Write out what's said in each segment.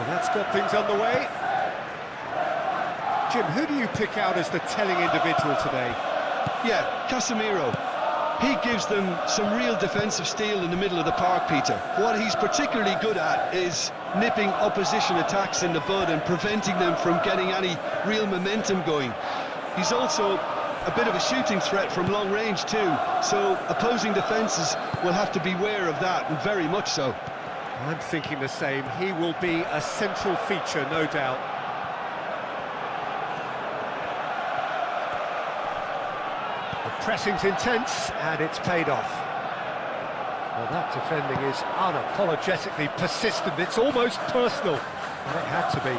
So that's got things underway. Jim, who do you pick out as the telling individual today? Yeah, Casemiro. He gives them some real defensive steel in the middle of the park, Peter. What he's particularly good at is nipping opposition attacks in the bud and preventing them from getting any real momentum going. He's also a bit of a shooting threat from long range too, so opposing defences will have to beware of that, and very much so. I'm thinking the same. He will be a central feature, no doubt. The pressing's intense, and it's paid off. Well, that defending is unapologetically persistent. It's almost personal, and it had to be.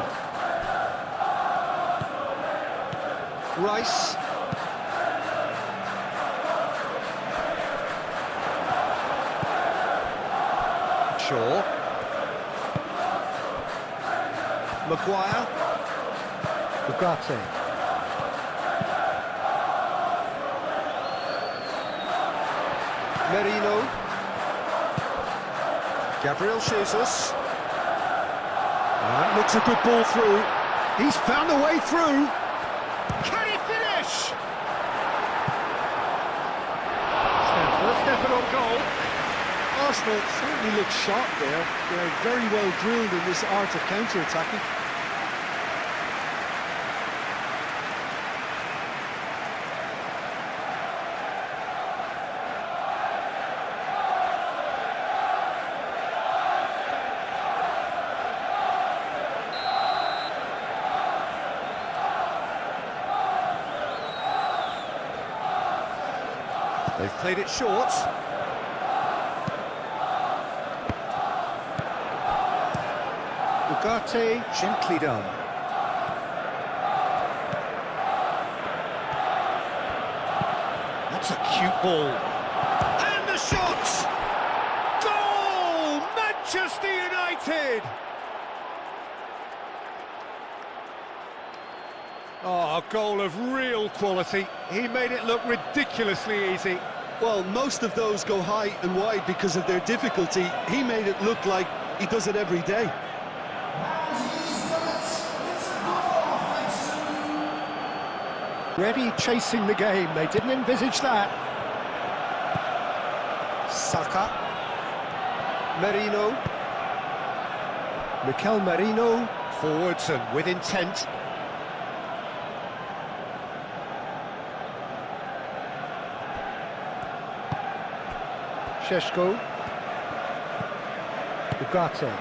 Rice. Shaw. Maguire. Ugarte. Merino. Gabriel Jesus. That looks a good ball through. He's found a way through. Can he finish? First effort on goal. Arsenal certainly look sharp there. They're very well drilled in this art of counter-attacking. They've played it short. Ugarte, gently done. That's a cute ball. And the shot! Goal! Manchester United! Oh, a goal of real quality. He made it look ridiculously easy. Well, most of those go high and wide because of their difficulty. He made it look like he does it every day. Ready, chasing the game. They didn't envisage that. Saka. Merino. Mikel Merino, forwards and with intent. Šeško. Ugarte.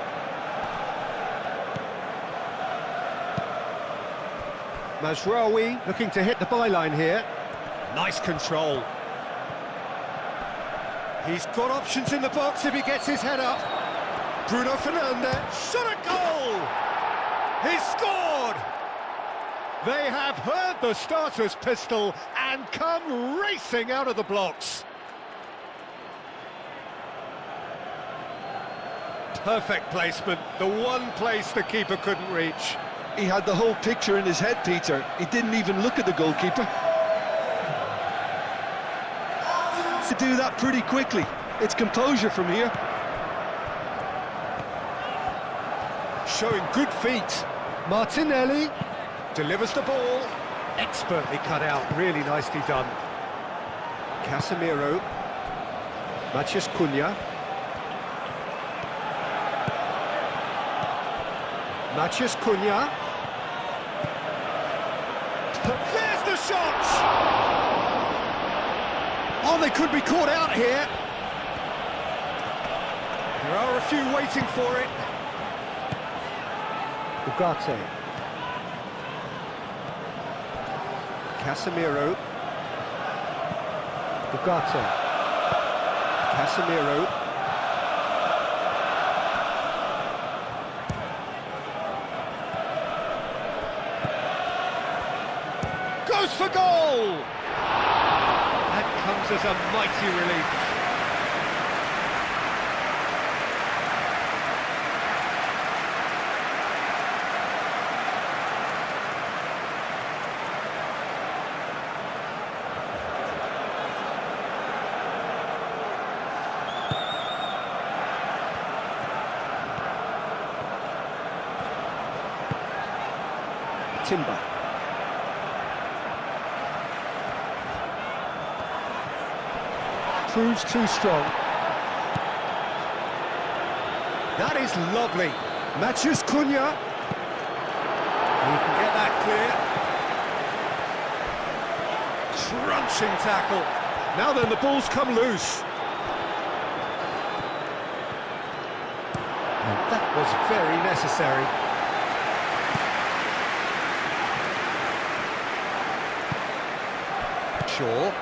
Mazraoui looking to hit the byline here. Nice control. He's got options in the box if he gets his head up. Bruno Fernandes shot a goal! He's scored! They have heard the starter's pistol and come racing out of the blocks. Perfect placement, the one place the keeper couldn't reach. He had the whole picture in his head, Peter. He didn't even look at the goalkeeper. To do that pretty quickly. It's composure from here. Showing good feet. Martinelli delivers the ball. Expertly cut out, really nicely done. Casemiro. Matheus Cunha. Matheus Cunha. There's the shot! Oh, they could be caught out here. There are a few waiting for it. Ugarte. Casemiro. Ugarte. Casemiro. Goes for goal! That comes as a mighty relief. Timber. Proves too strong. That is lovely. Matches Cunha. He can get that clear. Crunching tackle. Now then, the ball's come loose. And that was very necessary. Shaw.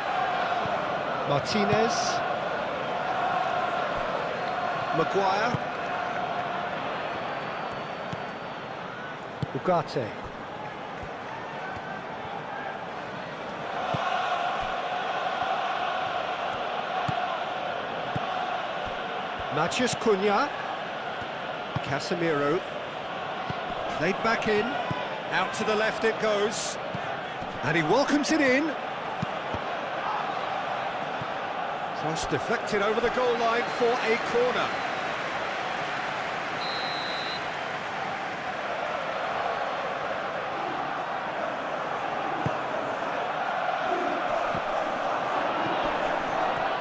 Martinez. Maguire. Ugarte. Matches Cunha. Casemiro. Played back in. Out to the left it goes. And he welcomes it in. Cross deflected over the goal line for a corner.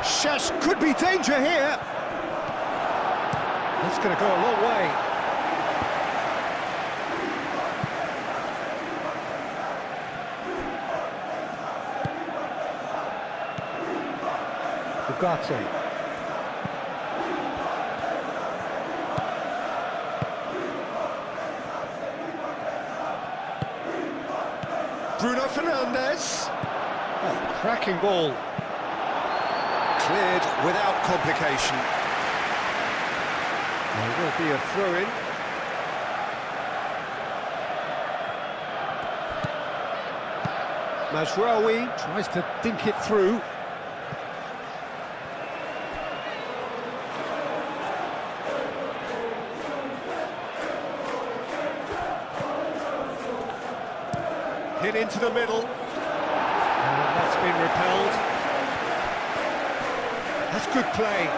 Shesh could be danger here. That's going to go a long way. Ugarte. Bruno Fernandes. Oh, cracking ball. Cleared without complication. There will be a throw-in. Mazraoui tries to think it through. Hit into the middle. And that's been repelled. That's good play.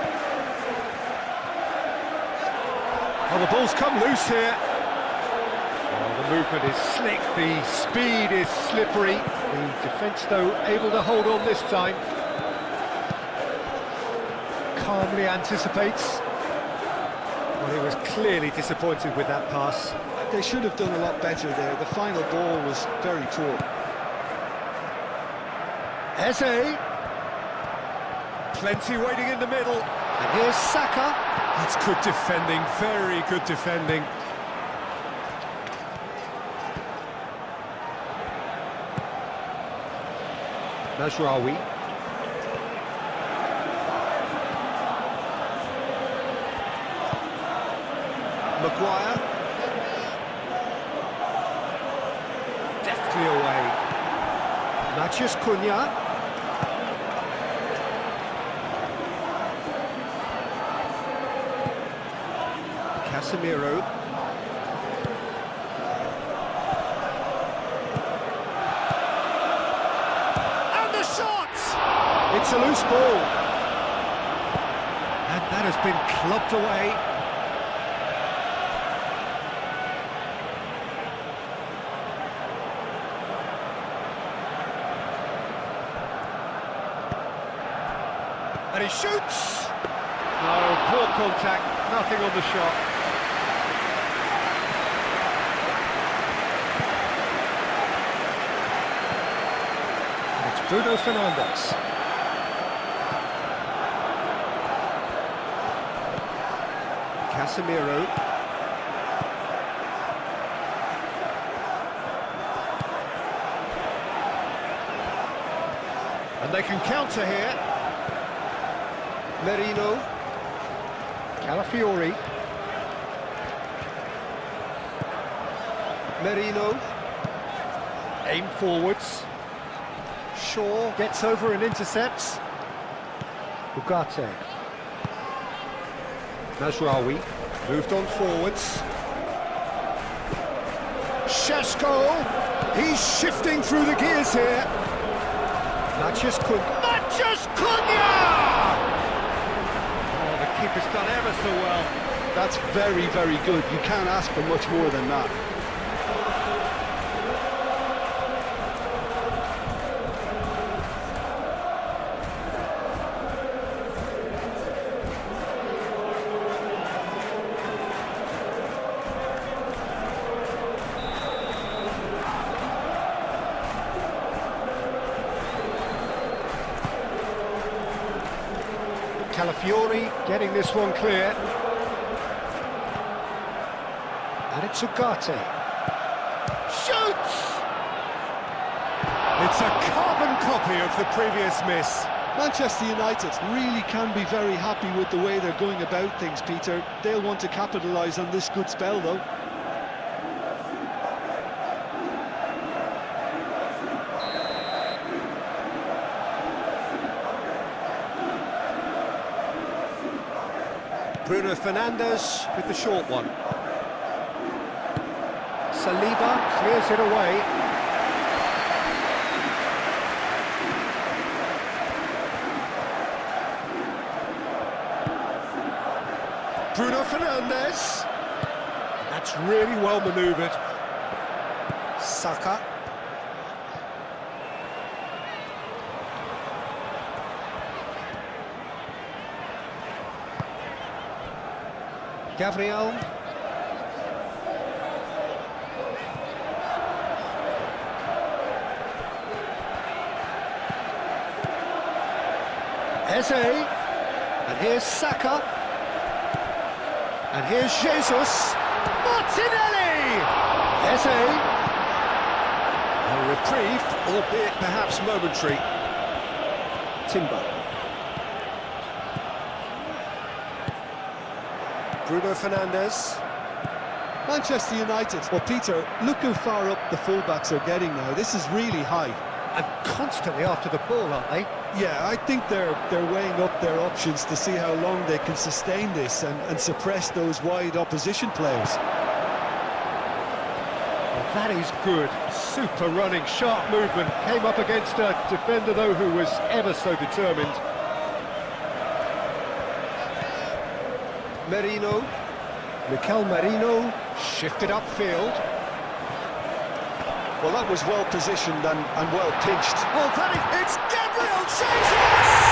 Oh, the ball's come loose here. Oh, the movement is slick, the speed is slippery. The defence, though, able to hold on this time. Calmly anticipates. Well, he was clearly disappointed with that pass. They should have done a lot better there. The final ball was very poor. Eze. Plenty waiting in the middle. And here's Saka. That's good defending, very good defending. Mazraoui. Maguire. Deftly away. Matches Cunha. Casemiro. And the shot! It's a loose ball. And that has been clubbed away. And he shoots! No, poor contact, nothing on the shot. Bruno Fernandes. Casemiro. And they can counter here. Merino. Calafiori. Merino. Aim forwards. Shaw gets over and intercepts. Ugarte. Mazraoui moved on forwards. Šeško, he's shifting through the gears here. Matches Cunha! Oh, the keeper's done ever so well. That's very, very good. You can't ask for much more than that. Calafiori getting this one clear. And it's Ugarte. Shoots! It's a carbon copy of the previous miss. Manchester United really can be very happy with the way they're going about things, Peter. They'll want to capitalise on this good spell, though. Bruno Fernandes with the short one. Saliba clears it away. Bruno Fernandes. That's really well manoeuvred. Saka. Gabriel. Eze. And here's Saka. And here's Jesus. Martinelli! Eze. A reprieve, albeit perhaps momentary. Timber. Bruno Fernandes. Manchester United. Well, Peter, look how far up the fullbacks are getting now. This is really high. And constantly after the ball, aren't they? Yeah, I think they're weighing up their options to see how long they can sustain this and suppress those wide opposition players. Well, that is good. Super running, sharp movement. Came up against a defender, though, who was ever so determined. Merino. Mikel Merino shifted upfield. Well, that was well positioned and well pitched. Oh, that is, it's Gabriel Jesus!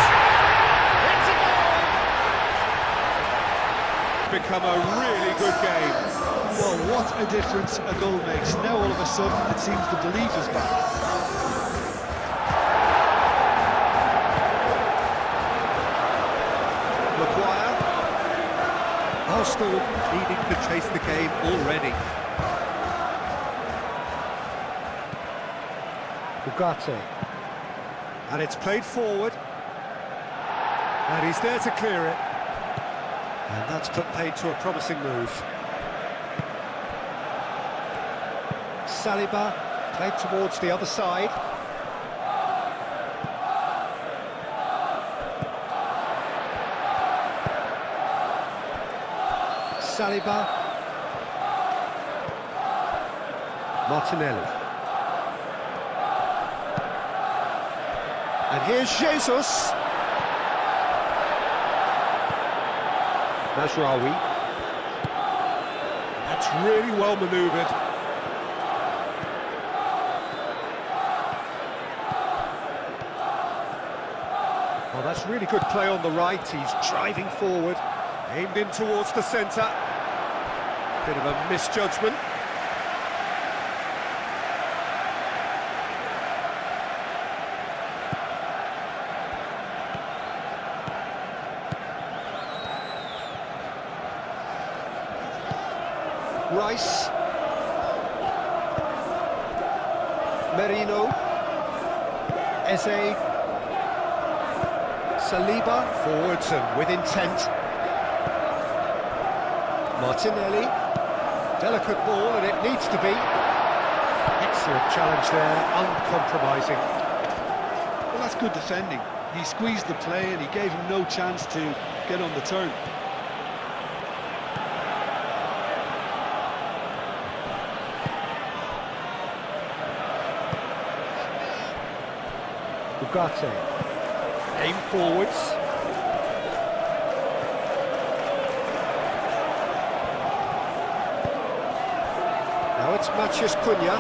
It's a goal! Become a really good game. Well, what a difference a goal makes. Now all of a sudden it seems the belief is back. Maguire. Arsenal needing to chase the game already. Ugarte. And it's played forward. And he's there to clear it. And that's put paid to a promising move. Saliba played towards the other side. Saliba. Martinelli. And here's Jesus. Mazraoui. That's really well manoeuvred. Well, that's really good play on the right. He's driving forward, aimed in towards the centre. Bit of a misjudgment. Rice. Merino. Eze. Saliba. Forwards and with intent. Martinelli. Delicate ball, and it needs to be. Excellent challenge there, uncompromising. Well, that's good defending. He squeezed the play and he gave him no chance to get on the turn. Ugarte. Aim forwards. Now it's Matheus Cunha.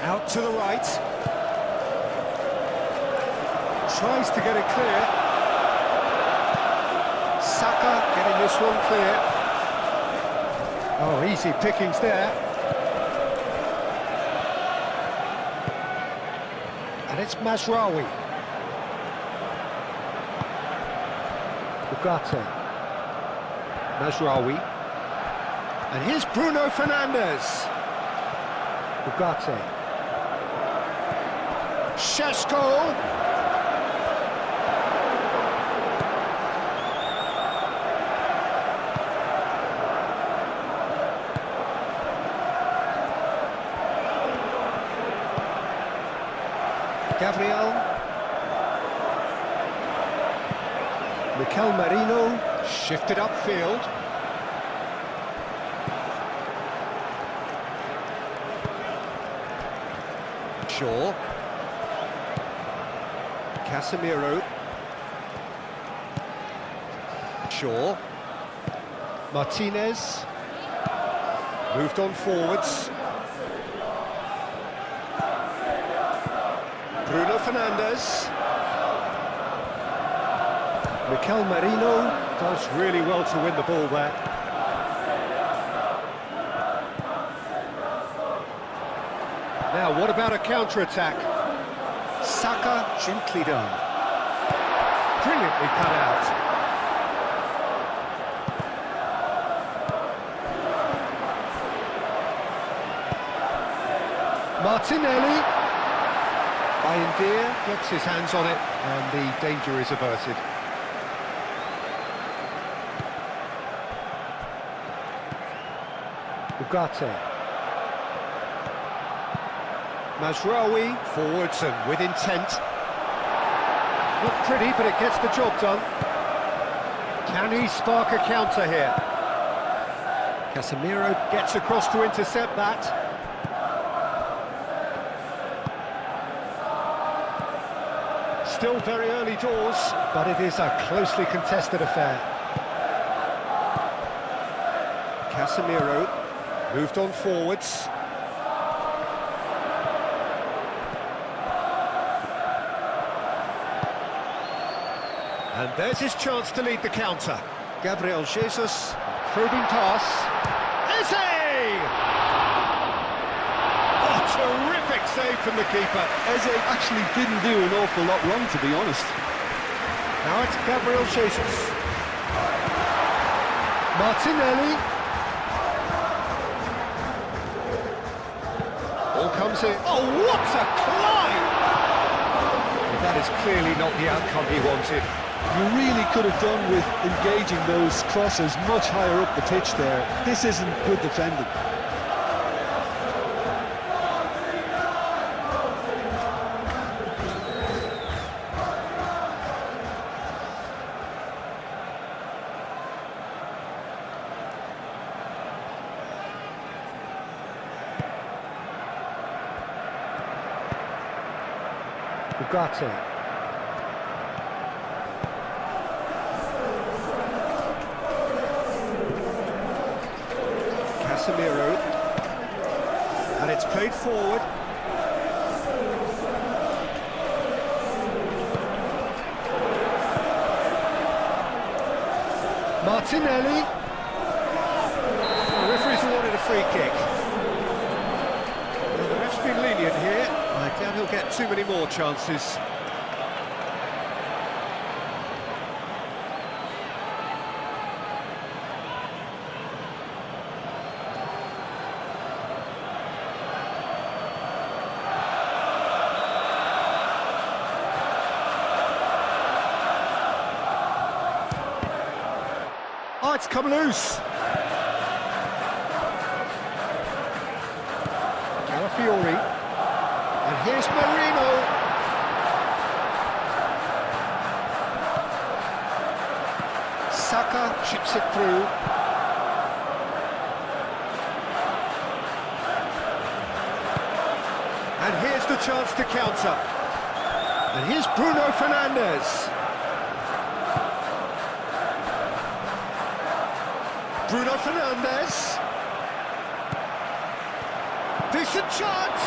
Out to the right. Tries to get it clear. Saka getting this one clear. Oh, easy pickings there. And it's Mazraoui. Ugarte. Mazraoui. And here's Bruno Fernandes. Ugarte. Šeško. Gabriel. Mikel Merino, shifted upfield. Shaw. Casemiro. Shaw. Martinez. Moved on forwards. Bruno Fernandes. Mikel Merino does really well to win the ball there. Now, what about a counter-attack? Saka, gently done. Brilliantly cut out. Martinelli. Bayindir gets his hands on it, and the danger is averted. Ugarte. Mazraoui, forwards and with intent. Not pretty, but it gets the job done. Can he spark a counter here? Casemiro gets across to intercept that. Still very early doors, but it is a closely contested affair. Casemiro moved on forwards. And there's his chance to lead the counter. Gabriel Jesus, probing pass. Eze! Oh, terrific save from the keeper. Eze actually didn't do an awful lot wrong, to be honest. Now it's Gabriel Jesus. Martinelli. All comes in. Oh, what a climb! That is clearly not the outcome he wanted. You really could have done with engaging those crosses much higher up the pitch there. This isn't good defending. Ugarte. Casemiro. And it's played forward. Martinelli. The referee's awarded a free kick. Well, the ref's been lenient here. I doubt he'll get too many more chances. Oh, it's come loose. Calafiori. And here's Merino. Saka chips it through. And here's the chance to counter. And here's Bruno Fernandes. Bruno Fernandes. Decent chance.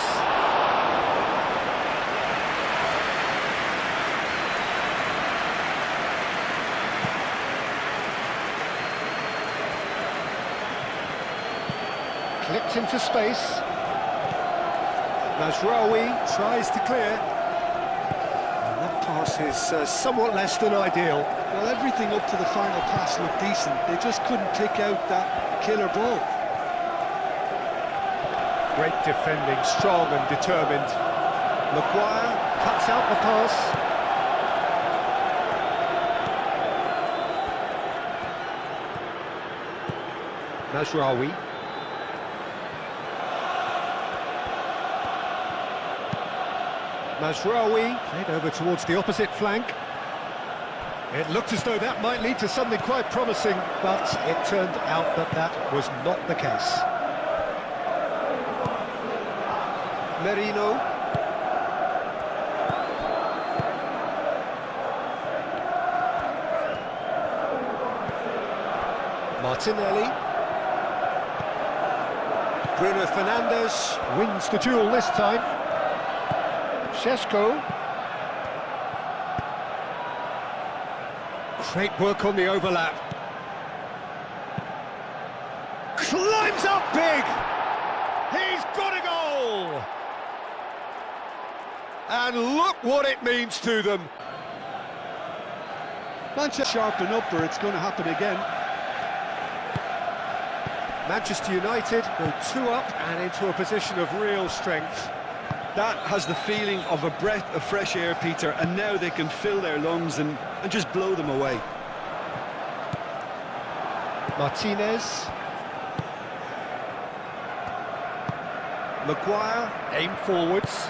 Clipped into space. Mazraoui tries to clear. And that pass is somewhat less than ideal. Well, everything up to the final pass looked decent. They just couldn't pick out that killer ball. Great defending, strong and determined. Maguire cuts out the pass. Mazraoui. Mazraoui played over towards the opposite flank. It looked as though that might lead to something quite promising, but it turned out that that was not the case. Merino. Martinelli. Bruno Fernandes wins the duel this time. Šeško. Great work on the overlap. Climbs up big! He's got a goal! And look what it means to them. Manchester sharpen up or it's going to happen again. Manchester United go 2 up and into a position of real strength. That has the feeling of a breath of fresh air, Peter, and now they can fill their lungs and just blow them away. Martinez. Maguire, aim forwards.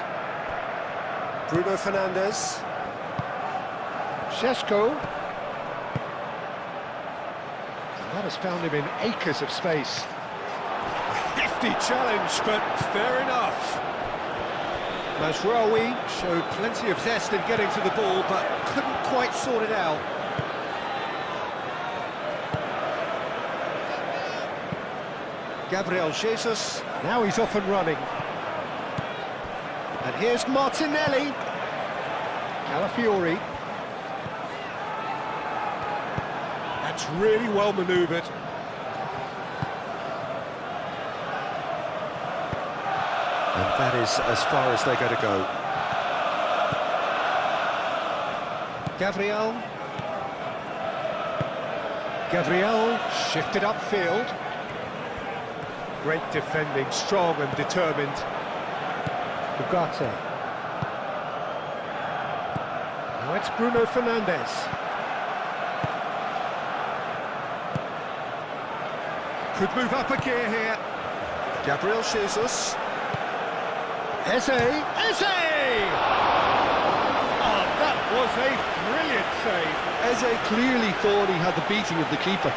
Bruno Fernandes. Šeško. That has found him in acres of space. A hefty challenge, but fair enough. Mazraoui showed plenty of zest in getting to the ball, but couldn't quite sort it out. Gabriel Jesus, now he's off and running. And here's Martinelli. Calafiori. That's really well manoeuvred. And that is as far as they're going to go. Gabriel shifted upfield. Great defending, strong and determined. Ugarte. Now it's Bruno Fernandes. Could move up a gear here. Gabriel Jesus. Eze! Oh, that was a brilliant save. Eze clearly thought he had the beating of the keeper.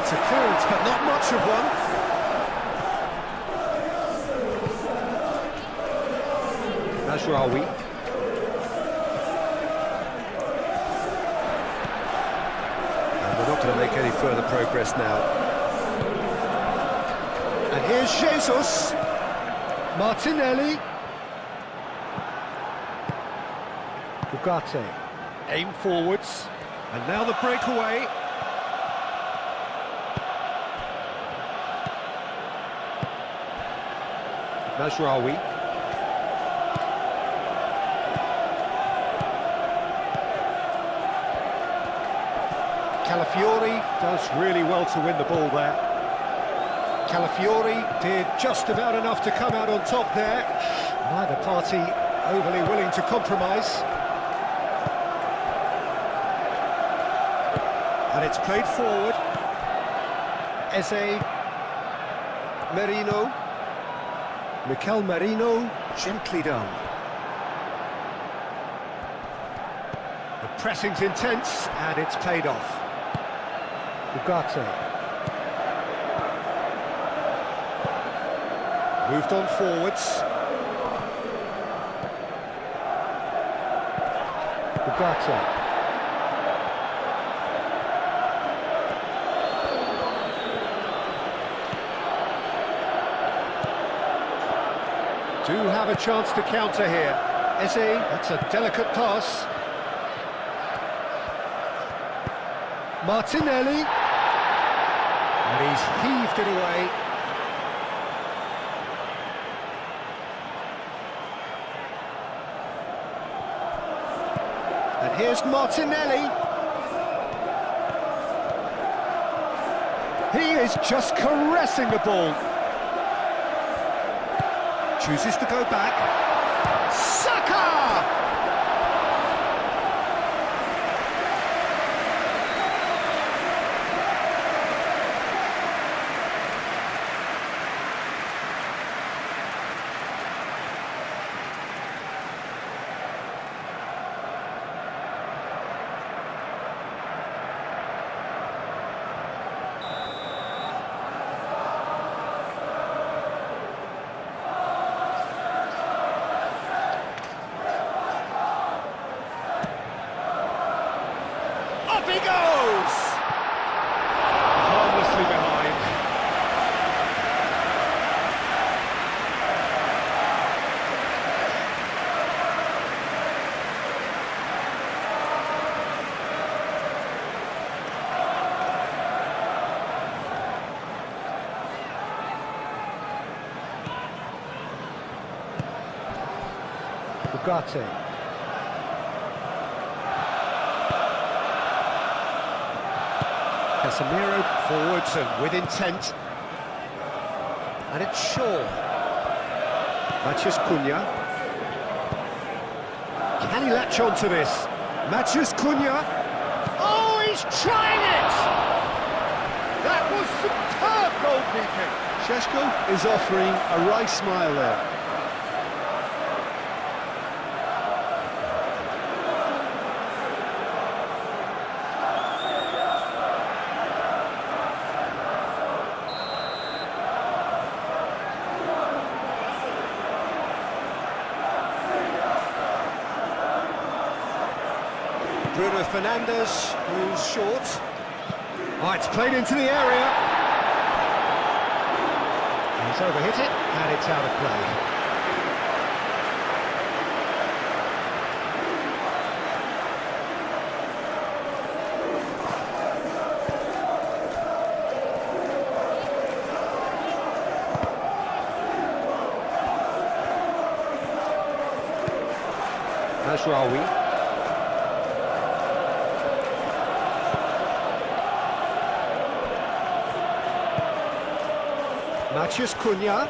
It's a clearance, but not much of one. Mazraoui. And we're not going to make any further progress now. And here's Jesus. Martinelli. Ugarte. Aim forwards. And now the breakaway. Mazraoui. Calafiori does really well to win the ball there. Calafiori did just about enough to come out on top there. Neither party overly willing to compromise. And it's played forward. Eze. Merino. Mikel Merino, gently done. The pressing's intense, and it's paid off. Ugarte. Moved on forwards. Ugarte. do have a chance to counter here. Eze, that's a delicate pass. Martinelli. And he's heaved it away. And here's Martinelli. He is just caressing the ball. Chooses to go back. Saka! Up he goes! Harmlessly behind. Bugatti. Casemiro forwards and with intent. And it's Shaw. Matheus Cunha. Can he latch on to this? Matheus Cunha. Oh, he's trying it! That was superb goalkeeping. Šeško is offering a wry smile there. Bruno Fernandes, who's short. Oh, it's played into the area. He's overhit it, and it's out of play. Mazraoui. Matheus Cunha,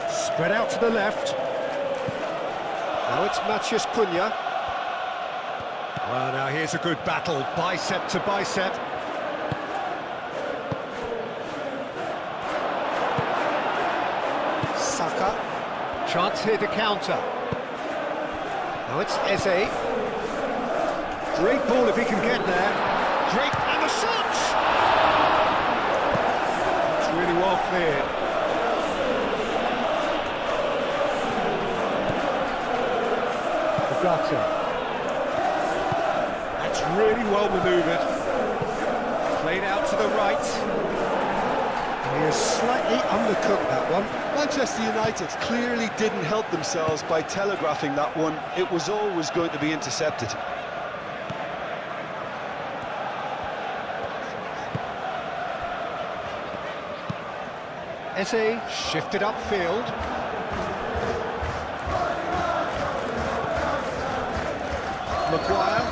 spread out to the left. Now it's Matheus Cunha. Well, now here's a good battle, bicep to bicep. Saka, chance here to counter. Now it's Eze. Great ball if he can get there. Great, and the shot! Really well cleared. Bugatti. That's really well manoeuvred. Played out to the right. And he has slightly undercooked that one. Manchester United clearly didn't help themselves by telegraphing that one. It was always going to be intercepted. Eze shifted upfield. Maguire.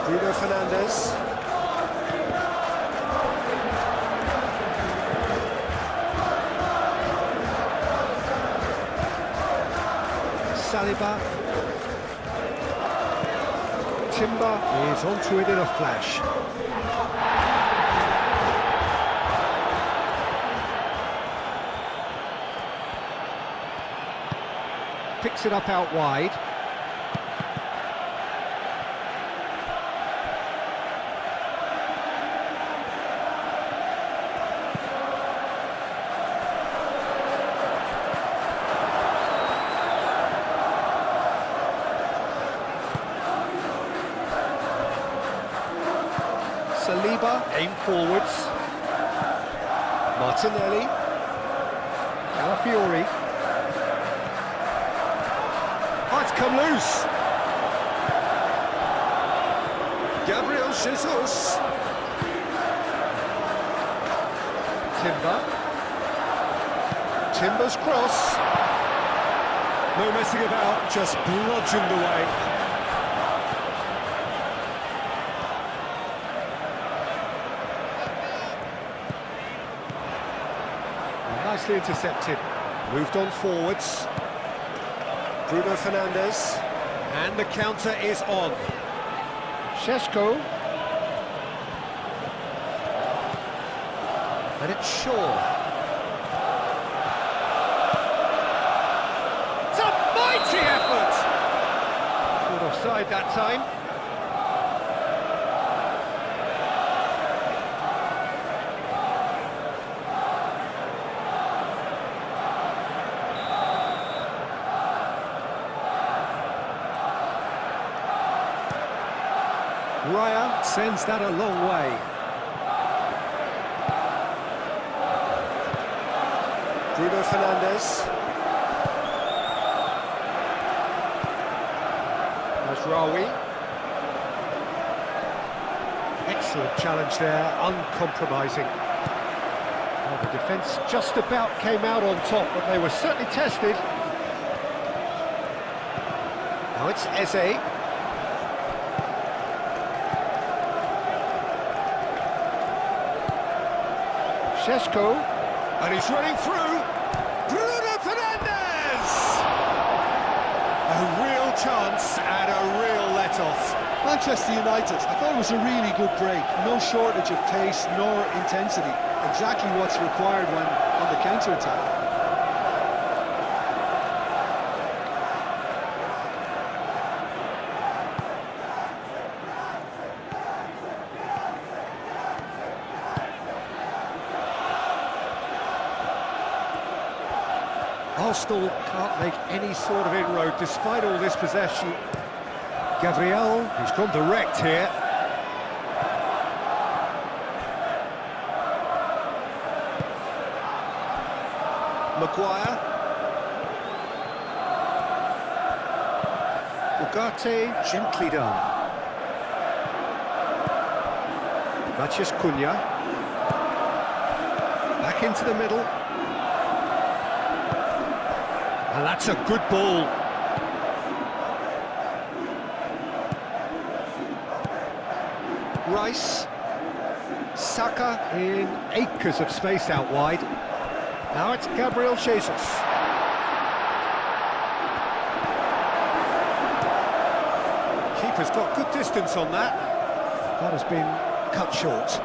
Bruno Fernandes. Saliba. Timber is onto it in a flash. Picks it up out wide. Saliba, aim forwards. Martinelli. Calafiori. Oh, it's come loose. Gabriel Jesus. Timber's cross. No messing about, just bludgeoned away. Nicely intercepted. Moved on forwards. Bruno Fernandes. And the counter is on. Šeško. And it's Shaw. It's a mighty effort! Caught offside that time. Raya sends that a long way. Bruno Fernandes. Mazraoui. Excellent challenge there, uncompromising. Well, the defence just about came out on top, but they were certainly tested. Now it's Eze. Šeško, and he's running through. Bruno Fernandes! A real chance and a real let-off. Manchester United, I thought it was a really good break. No shortage of pace nor intensity. Exactly what's required when on the counter-attack. Arsenal can't make any sort of inroad despite all this possession. Gabriel, who's gone direct here. Maguire. Ugarte, gently done. Matheus Cunha. Back into the middle. And that's a good ball. Rice. Saka in acres of space out wide. Now it's Gabriel Jesus. Keeper's got good distance on that. That has been cut short.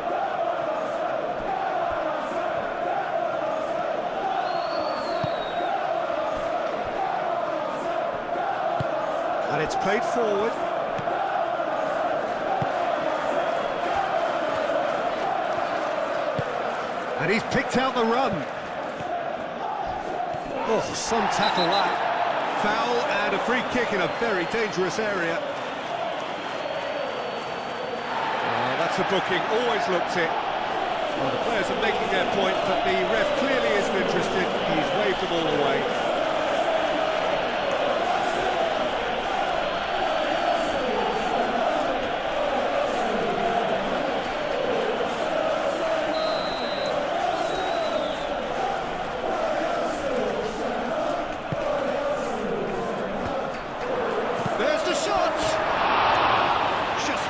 And it's played forward. And he's picked out the run. Oh, some tackle that. Foul and a free kick in a very dangerous area. That's a booking, always looked it. Well, the players are making their point, but the ref clearly isn't interested. He's waved them all away.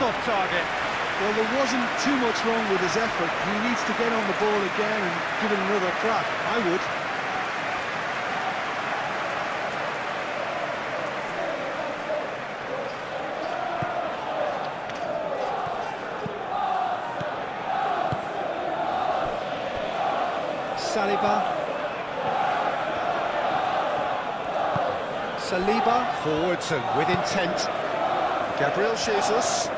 Off target. Well, there wasn't too much wrong with his effort. He needs to get on the ball again and give it another crack. I would. Saliba forwards and with intent. Gabriel Jesus.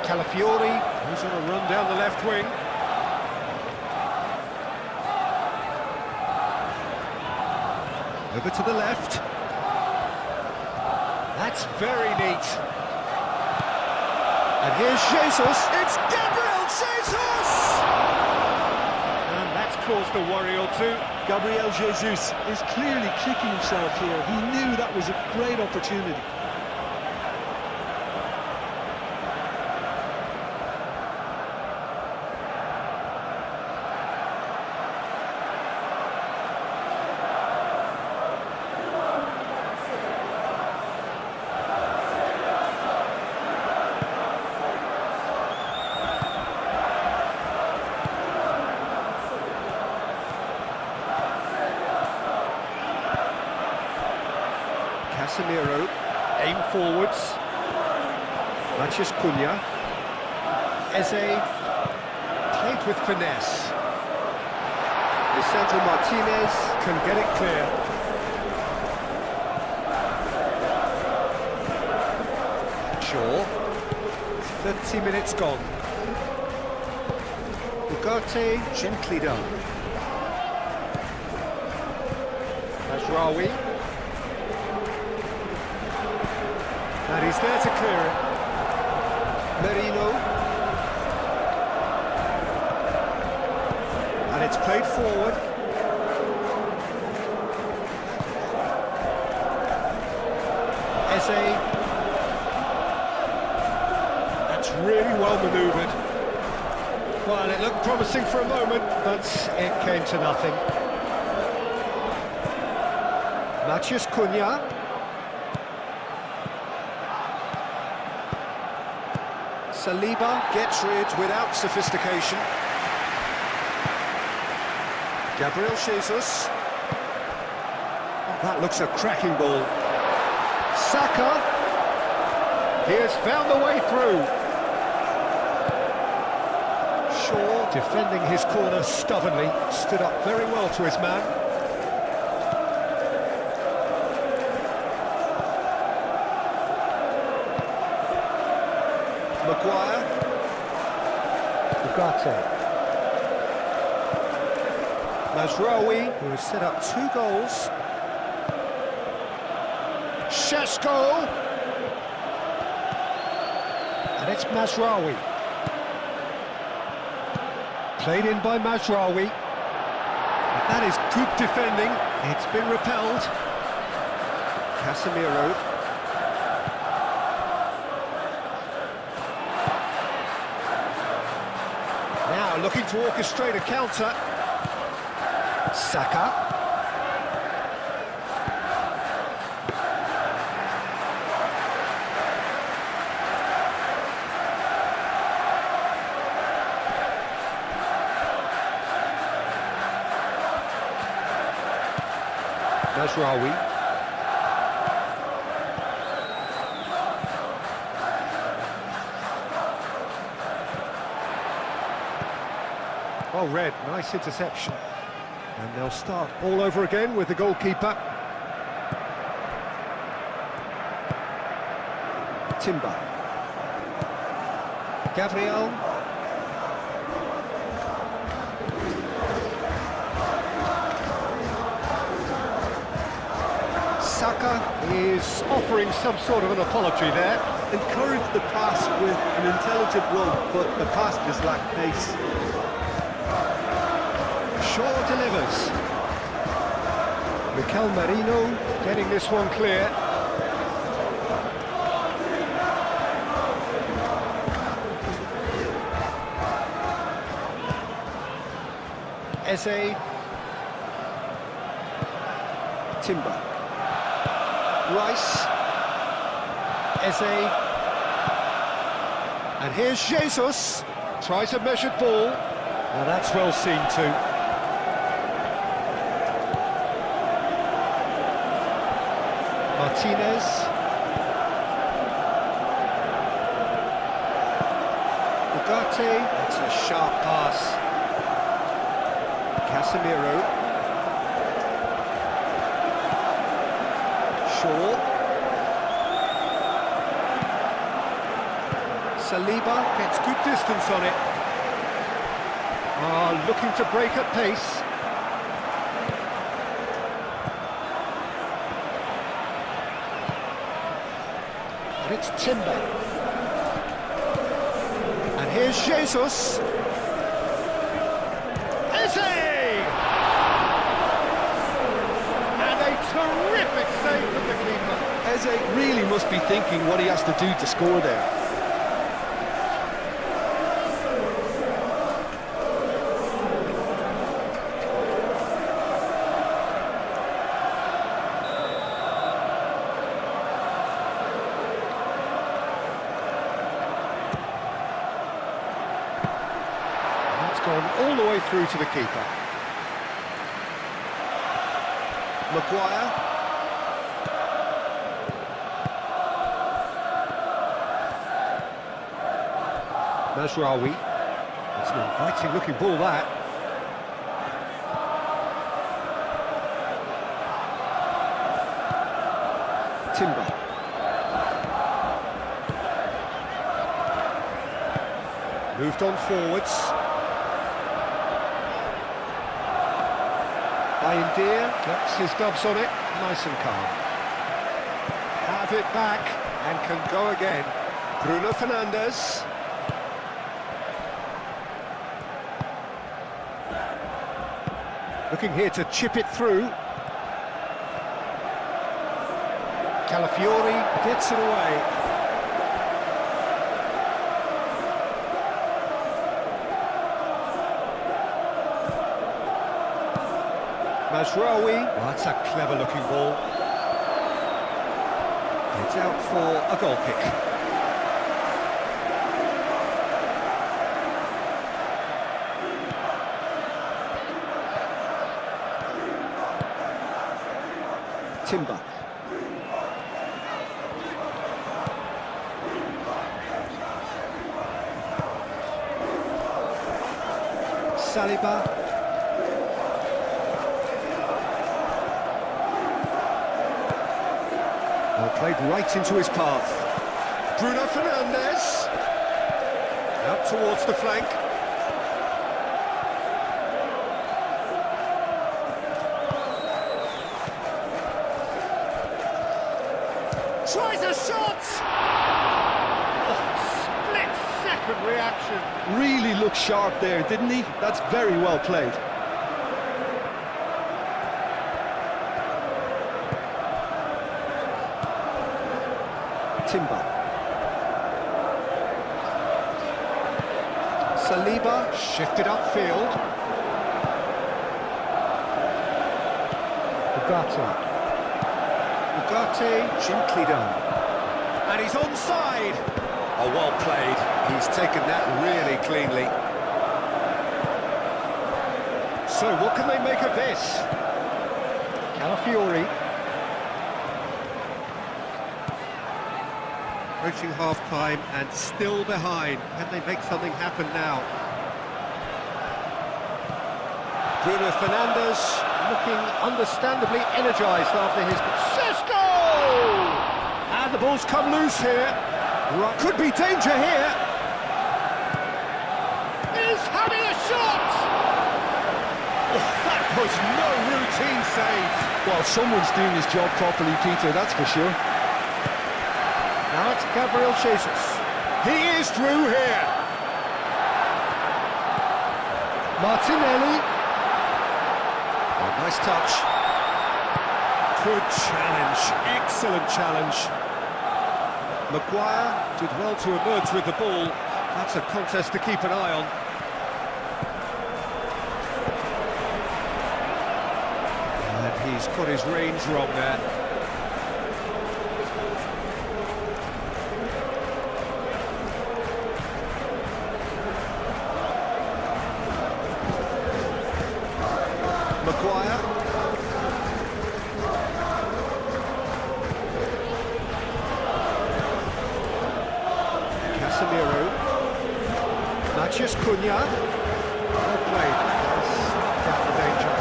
Calafiori, who's on a run down the left wing. Over to the left. That's very neat. And here's Jesus. It's Gabriel Jesus! caused a worry or two. Gabriel Jesus is clearly kicking himself here. He knew that was a great opportunity. Casemiro, aim forwards. Matheus Cunha. Eze, played with finesse. Lisandro Martinez can get it clear. Shaw. 30 minutes gone. Ugarte, gently done. Mazraoui. And he's there to clear it. Merino. And it's played forward. Eze. That's really well manoeuvred. Well, it looked promising for a moment, but it came to nothing. Matheus Cunha. Saliba gets rid without sophistication. Gabriel Jesus. Oh, that looks a cracking ball. Saka. He has found the way through. Shaw, defending his corner stubbornly, stood up very well to his man. Maguire. Ugarte. Mazraoui, who has set up 2 goals. Šeško. And it's Mazraoui. Played in by Mazraoui. And that is good defending. It's been repelled. Casemiro. Now looking to orchestrate a counter. Saka. Mazraoui. Well read, nice interception. And they'll start all over again with the goalkeeper. Timber. Gabriel. Saka is offering some sort of an apology there. Encouraged the pass with an intelligent run, but the pass just lacked pace. Shaw delivers. Mikel Merino getting this one clear. Eze. Timber. Rice. Eze. And here's Jesus. Tries a measured ball. Now that's well seen too. Martinez. Ugarte. That's a sharp pass. Casemiro. Shaw. Saliba gets good distance on it. Looking to break at pace. And it's Timber. And here's Jesus. Eze! Eze really must be thinking what he has to do to score there. That's gone all the way through to the keeper. Maguire. Mazraoui. It's an inviting looking ball, that. Timber. Moved on forwards. India gets his gloves on it, nice and calm. Have it back and can go again. Bruno Fernandes. Looking here to chip it through. Calafiori gets it away. Mazraoui. Well, that's a clever-looking ball. It's out for a goal kick. Timber. Saliba. Played right into his path. Bruno Fernandes. Out towards the flank. Tries a shot! Oh, split-second reaction. Really looked sharp there, didn't he? That's very well played. Timber. Saliba shifted upfield. Ugarte gently done. And he's onside. Oh, well played. He's taken that really cleanly. So what can they make of this? Calafiori. Approaching half-time and still behind. Can they make something happen now? Bruno Fernandes looking understandably energised after his... Sesko! And the ball's come loose here. Right. Could be danger here. Is having a shot! Oh, that was no routine save. Well, someone's doing his job properly, Peter, that's for sure. Now it's Gabriel Jesus. He is through here. Martinelli. Oh, nice touch. Good challenge. Excellent challenge. Maguire did well to emerge with the ball. That's a contest to keep an eye on. And he's got his range wrong there. Maguire. Casemiro. Matheus Cunha. Well played. Snuffed out the danger.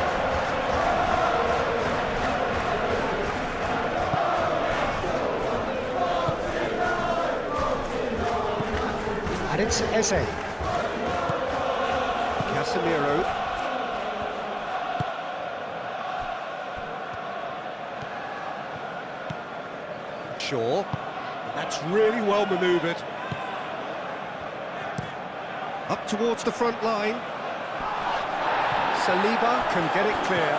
And it's Eze. Casemiro. Shaw, and that's really well manoeuvred. Up towards the front line. Saliba can get it clear.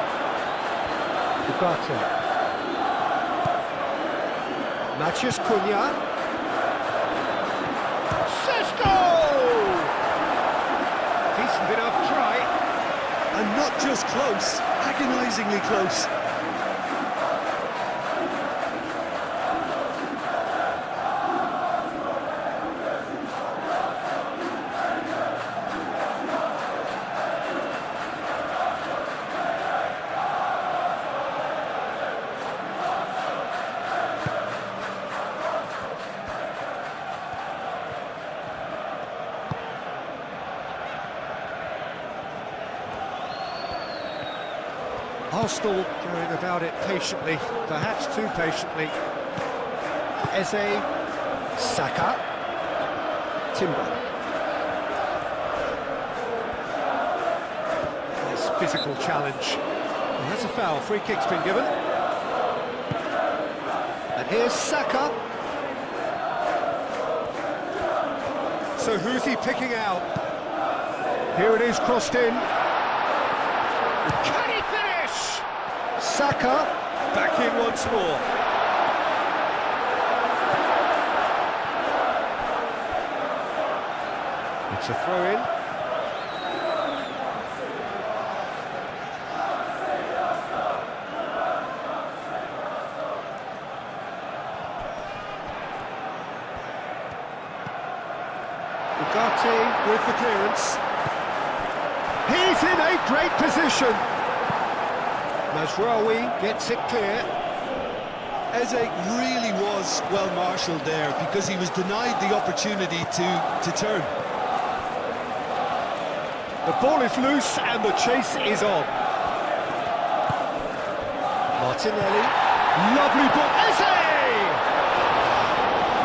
Ugarte. Mathias Cunha. Sesko! Decent enough try. And not just close, agonisingly close. Arsenal going about it patiently, perhaps too patiently. Eze, Saka, Timber. Nice physical challenge. And that's a foul, free kick's been given. And here's Saka. So who's he picking out? Here it is, crossed in. Can he finish? Saka, back in once more. It's a throw-in. Ugarte with the clearance. He's in a great position. Mazraoui gets it clear. Eze really was well marshalled there because he was denied the opportunity to turn. The ball is loose and the chase is on. Martinelli, lovely ball, Eze!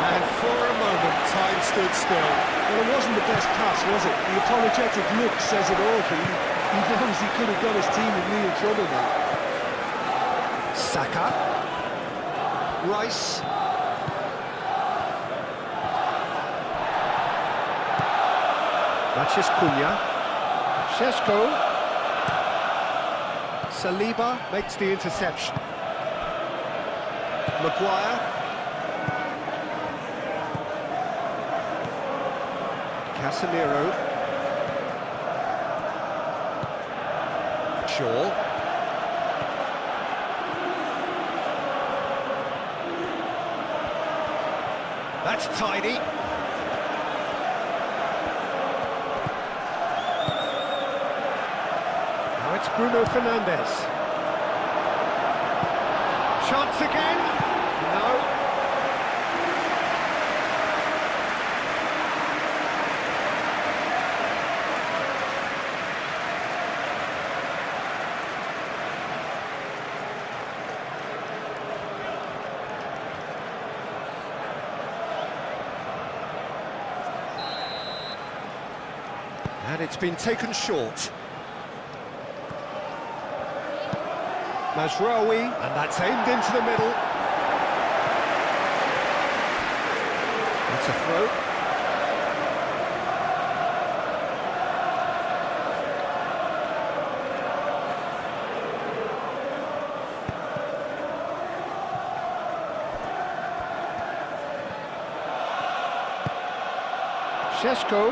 And for a moment, time stood still. Well, it wasn't the best pass, was it? The apologetic look says it all, but he knows he could have got his team in real trouble now. Saka, Rice. Mathias Cunha, Sesko. Saliba makes the interception. Maguire. Casemiro. Shaw. That's tidy. Now it's Bruno Fernandes. Chance again. No. And it's been taken short. Mazraoui, and that's aimed into the middle. It's a throw. Sesko.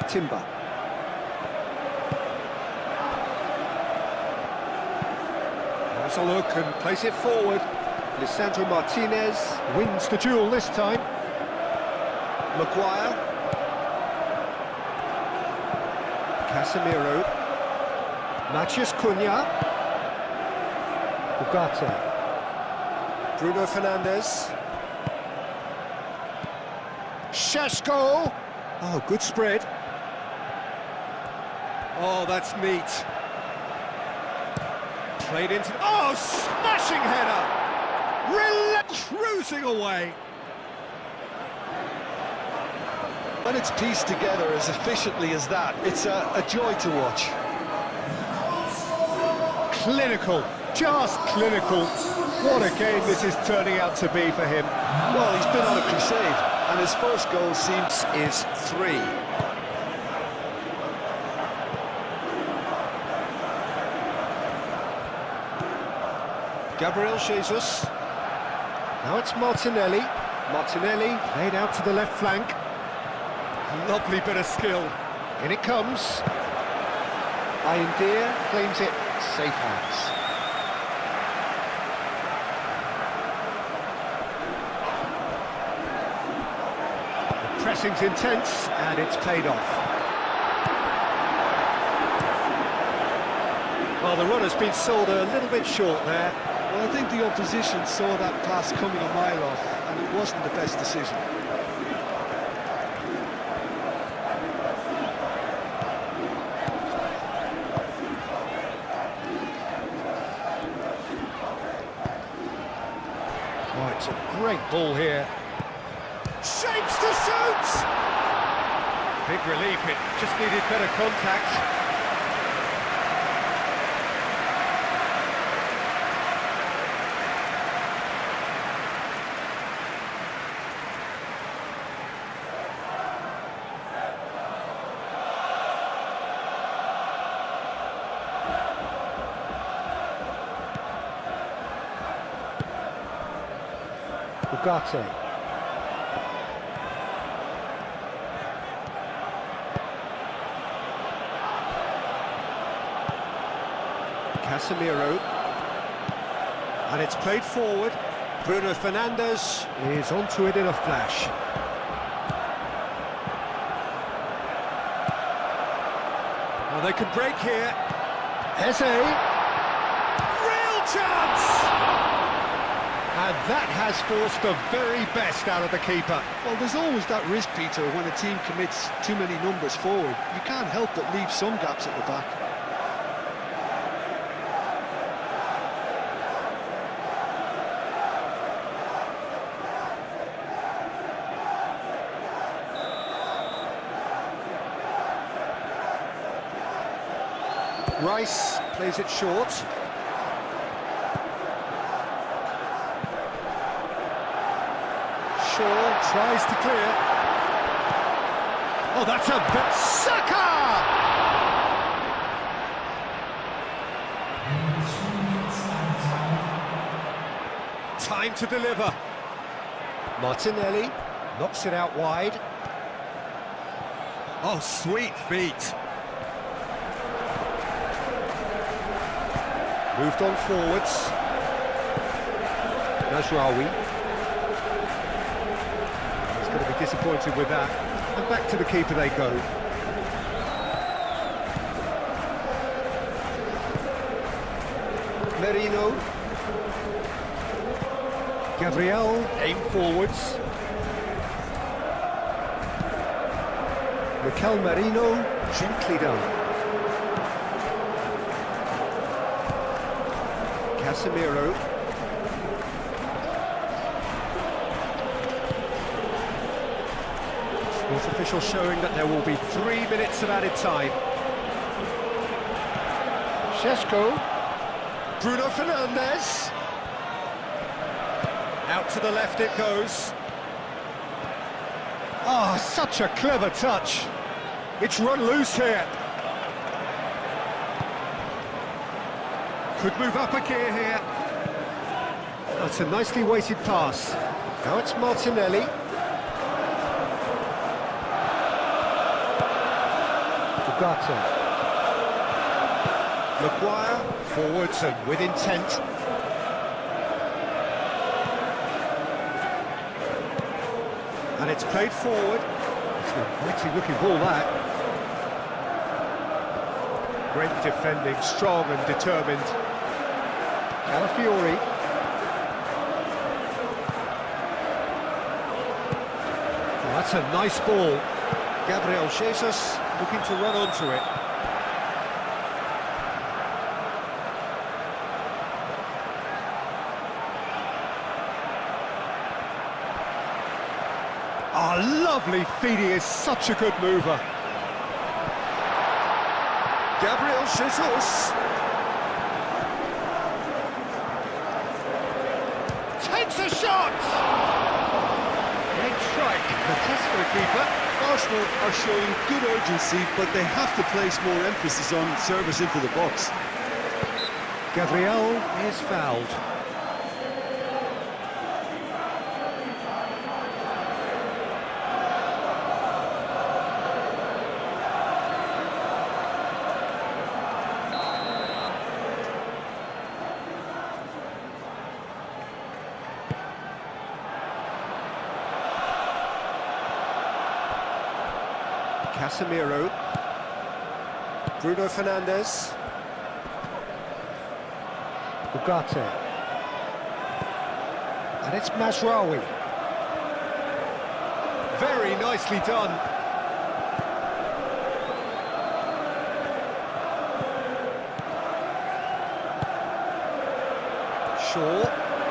Timber. Has a look and plays it forward. Lisandro Martinez wins the duel this time. Maguire. Casemiro. Mathias Cunha. Ugarte. Bruno Fernandes. Sesko. Oh, good spread. Oh, that's neat. Played into... Oh, smashing header! Cruising away. When it's pieced together as efficiently as that, it's a joy to watch. Clinical, just clinical. What a game this is turning out to be for him. Well, he's been on a crusade, and his first goal seems... is 3. Gabriel Jesus. Now it's Martinelli. Martinelli laid out to the left flank. Lovely bit of skill. In it comes. Deer claims it. Safe hands. The pressing's intense and it's paid off. Well, the run has been sold a little bit short there. Well, I think the opposition saw that pass coming a mile off, and it wasn't the best decision. Oh, it's a great ball here. Shapes to shoot! Big relief, it just needed better contact. Ugarte. Casemiro. And it's played forward. Bruno Fernandes is onto it in a flash. Oh, they could break here. Eze. Real chance! And that has forced the very best out of the keeper. Well, there's always that risk, Peter, when a team commits too many numbers forward. You can't help but leave some gaps at the back. Rice plays it short. Shaw tries to clear. Oh, that's a Saka! Time to deliver. Martinelli knocks it out wide. Oh, sweet feet. Moved on forwards. Najraoui. He's going to be disappointed with that. And back to the keeper they go. Merino. Gabriel, aim forwards. Mikel Merino, gently done. Casemiro. Sports official showing that there will be 3 minutes of added time. Šeško. Bruno Fernandes. Out to the left it goes. Oh, such a clever touch. It's run loose here. Could move up a gear here. That's a nicely weighted pass. Now it's Martinelli. Ugarte. Maguire, forwards and with intent. And it's played forward. It's an inviting looking ball, that. Great defending, strong and determined. Calafiori. Oh, that's a nice ball. Gabriel Jesus looking to run onto it. Oh, lovely feet, he is such a good mover. Gabriel Jesus. Takes a shot! Great strike, the test for the keeper. Arsenal are showing good urgency, but they have to place more emphasis on service into the box. Gabriel is fouled. Casemiro. Bruno Fernandes. Ugarte. And it's Mazraoui. Very nicely done.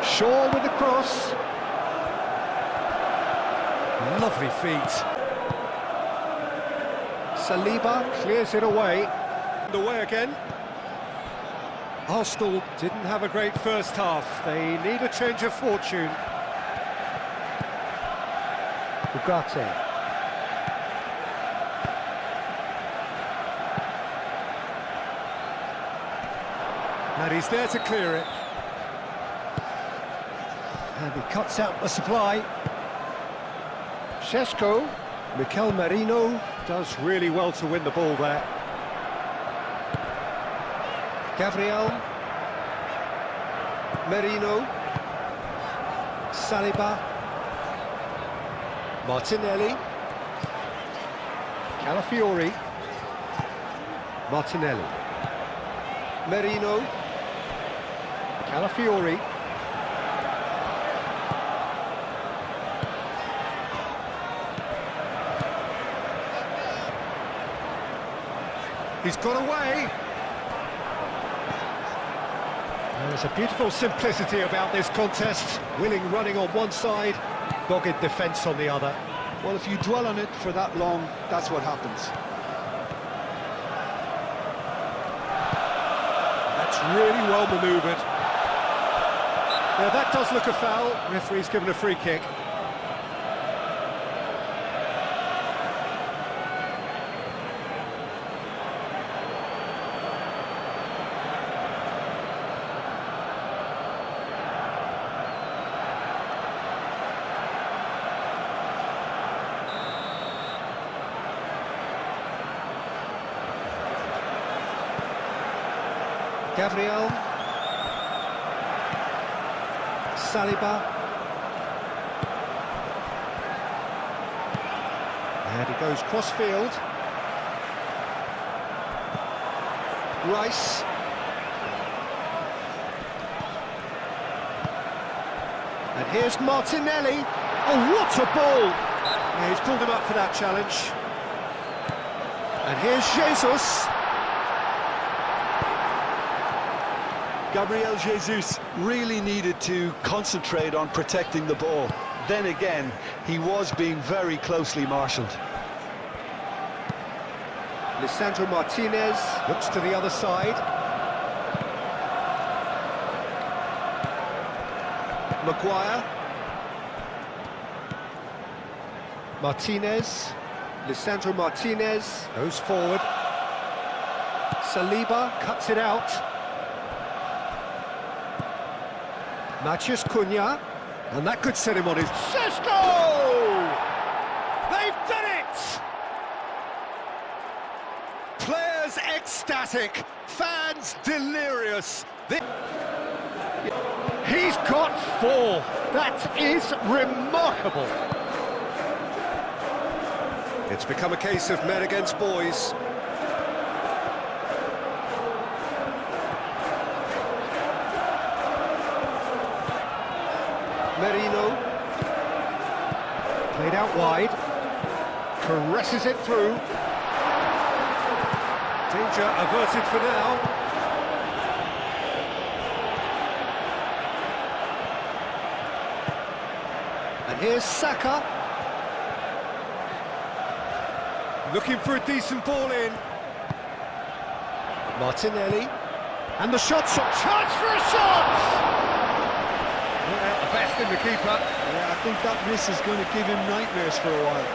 Shaw with the cross. Lovely feet. Saliba clears it away. And away again. Arsenal didn't have a great first half. They need a change of fortune. Ugarte. And he's there to clear it. And he cuts out the supply. Šeško. Mikel Merino does really well to win the ball there. Gabriel. Merino. Saliba. Martinelli. Calafiori. Martinelli. Merino. Calafiori. He's got away. There's a beautiful simplicity about this contest. Willing running on one side, dogged defence on the other. Well, if you dwell on it for that long, that's what happens. That's really well manoeuvred. Now that does look a foul. Referee's given a free kick. Gabriel. Saliba. And he goes cross-field. Rice. And here's Martinelli. Oh, what a ball! Yeah, he's pulled him up for that challenge. And here's Jesus. Gabriel Jesus really needed to concentrate on protecting the ball. Then again, he was being very closely marshalled. Lisandro Martinez looks to the other side. Maguire. Martinez. Lisandro Martinez goes forward. Saliba cuts it out. Matheus Cunha, and that could set him on his... Šeško! They've done it! Players ecstatic, fans delirious. He's got 4. That is remarkable. It's become a case of men against boys. Merino, played out wide, caresses it through. Danger averted for now. And here's Saka. Looking for a decent ball in. Martinelli. And the shot's up. Chance for a shot! Not out the best in the keeper. Yeah, I think that miss is going to give him nightmares for a while.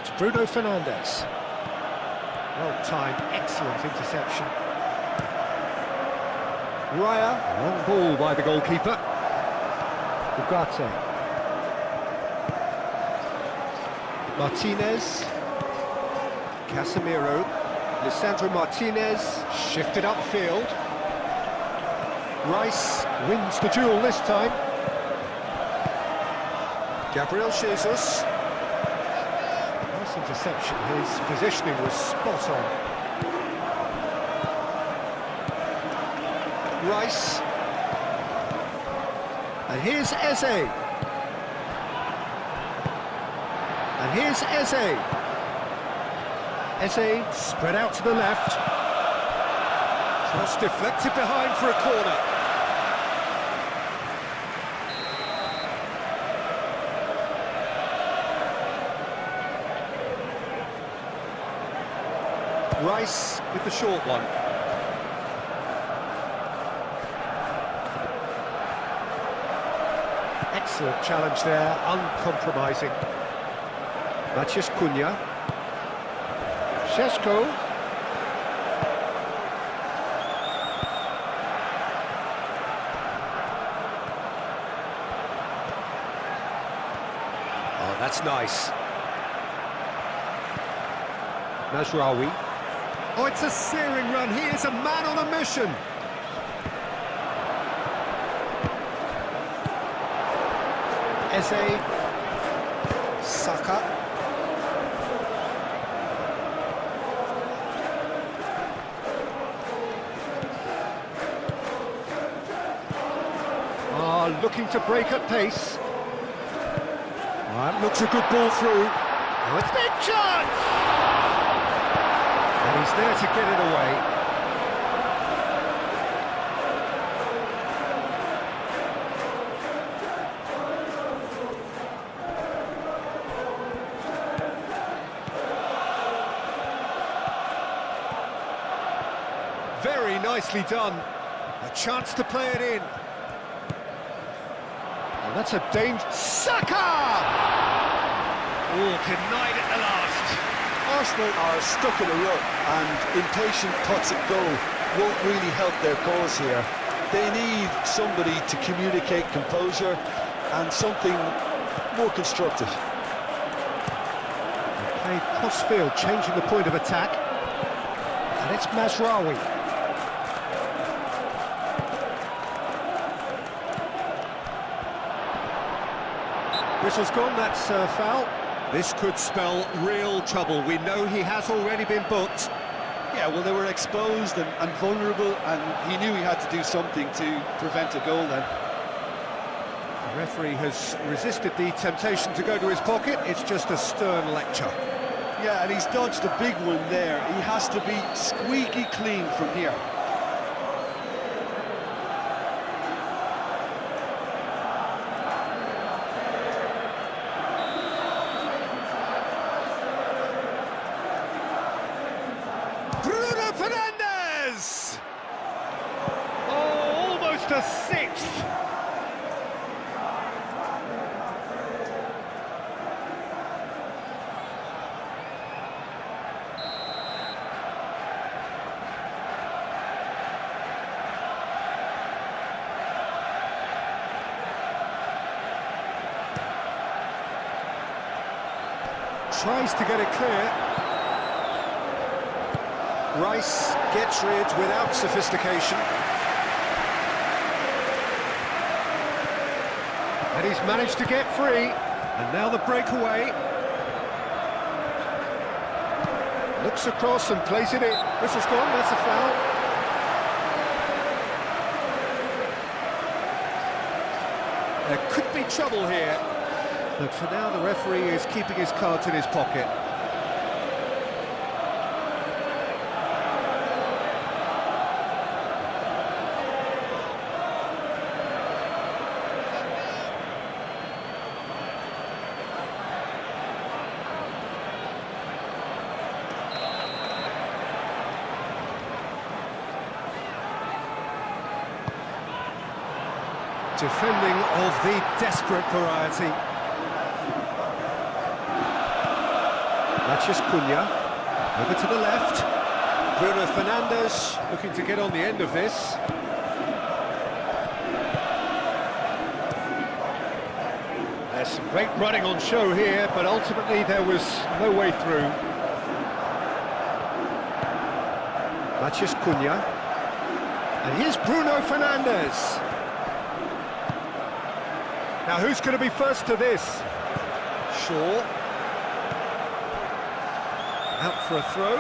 It's Bruno Fernandes. Well-timed, excellent interception. Raya, long ball by the goalkeeper. Ugarte. Martinez. Casemiro. Lisandro Martinez, shifted upfield. Rice wins the duel this time. Gabriel Jesus. Nice interception, his positioning was spot on. Rice. And here's Eze. And here's Eze. Eze spread out to the left. Cross deflected behind for a corner. Rice with the short one. Excellent challenge there, uncompromising. Maciej Cunha. Šeško. Oh, that's nice. Mazraoui. Oh, it's a searing run. He is a man on a mission. Eze. Saka. Looking to break at pace. That looks a good ball through. Oh, it's a big chance! And he's there to get it away. Very nicely done. A chance to play it in. And that's a danger. Saka! Oh, denied at the last. Arsenal are stuck in a rut, and impatient cuts at goal won't really help their cause here. They need somebody to communicate composure and something more constructive. They play cross-field, changing the point of attack. And it's Mazraoui. Whistle's gone, that's a foul. This could spell real trouble. We know he has already been booked. Yeah, well, they were exposed and vulnerable, and he knew he had to do something to prevent a goal then. The referee has resisted the temptation to go to his pocket. It's just a stern lecture. Yeah, and he's dodged a big one there. He has to be squeaky clean from here. Fernandes! Oh, almost a sixth. Tries to get it clear. Rice gets rid without sophistication. And he's managed to get free. And now the breakaway. Looks across and plays it in. Whistle's gone, that's a foul. There could be trouble here. But for now, the referee is keeping his cards in his pocket. Defending of the desperate variety. Matheus Cunha, over to the left. Bruno Fernandes looking to get on the end of this. There's some great running on show here, but ultimately there was no way through. Matheus Cunha. And here's Bruno Fernandes. Now who's going to be first to this? Shaw. Out for a throw.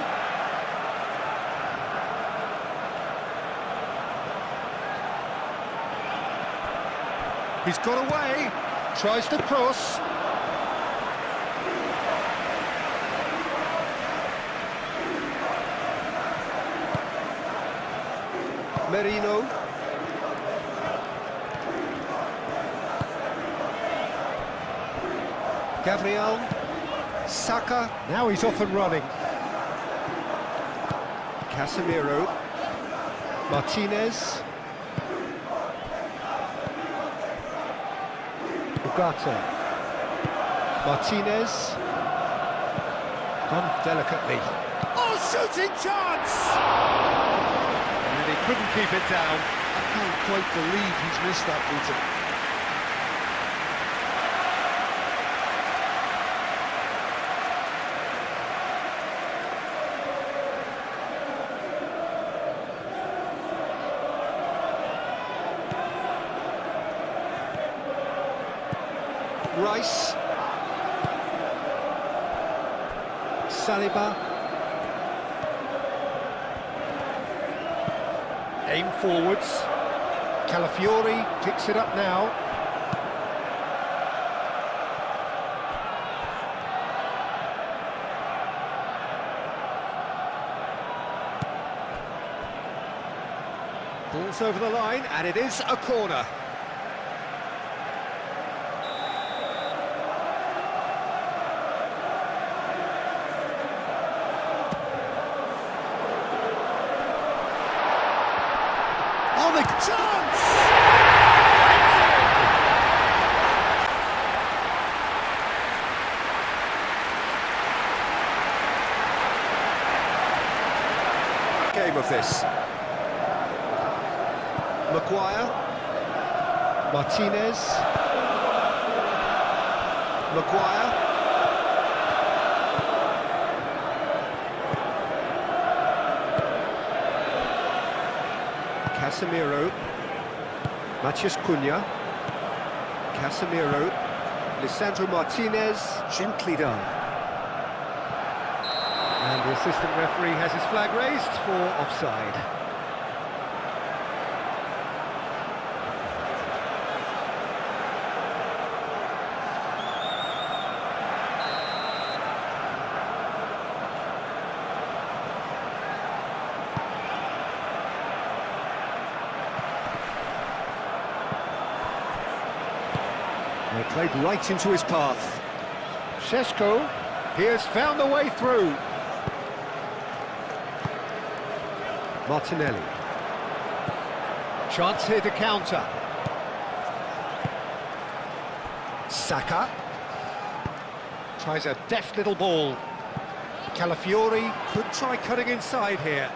He's got away. Tries to cross. Merino. Gabriel. Saka. Now he's off and running. Casemiro. Martinez. Ugarte. Martinez. Gone delicately. Oh, shooting chance! And he couldn't keep it down. I can't quite believe he's missed that, Peter. Rice. Saliba. Aim forwards. Calafiori picks it up now. Ball's over the line, and it is a corner. Oh, the chance! Game of this. Maguire. Martinez. Maguire. Casemiro. Matheus Cunha. Casemiro. Lisandro Martinez. Gently done. And the assistant referee has his flag raised for offside. They played right into his path. Šeško, he has found the way through. Martinelli. Chance here to counter. Saka. Tries a deft little ball. Calafiori could try cutting inside here.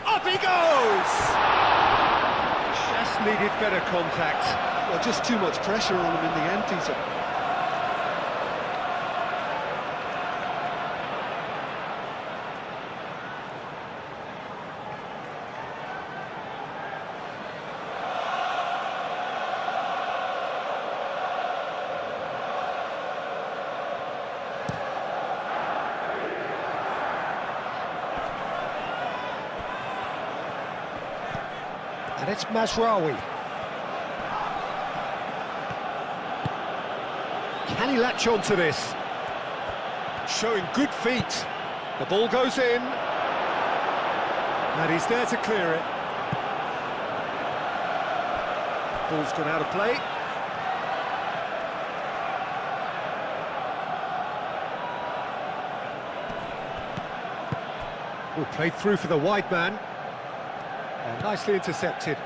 Up he goes! Just needed better contact. Well, just too much pressure on him in the end, Peter. And it's Mazraoui. Can he latch on to this? Showing good feet. The ball goes in. And he's there to clear it. Ball's gone out of play. Oh, played through for the wide man. And nicely intercepted.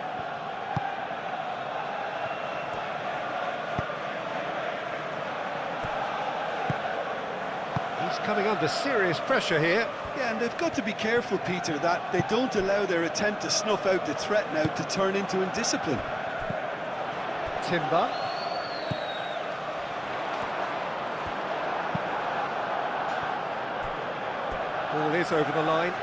He's coming under serious pressure here. Yeah, and they've got to be careful, Peter, that they don't allow their attempt to snuff out the threat now to turn into indiscipline. Timber. Ball is over the line.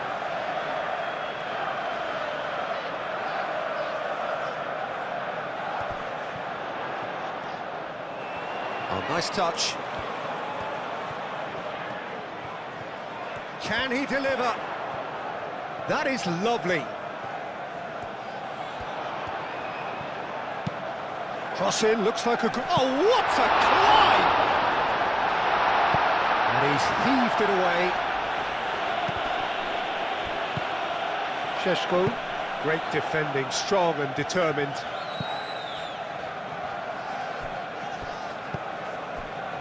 Oh, nice touch. Can he deliver? That is lovely. Cross in, looks like a... Oh, what a climb! And he's heaved it away. Šeško, great defending, strong and determined.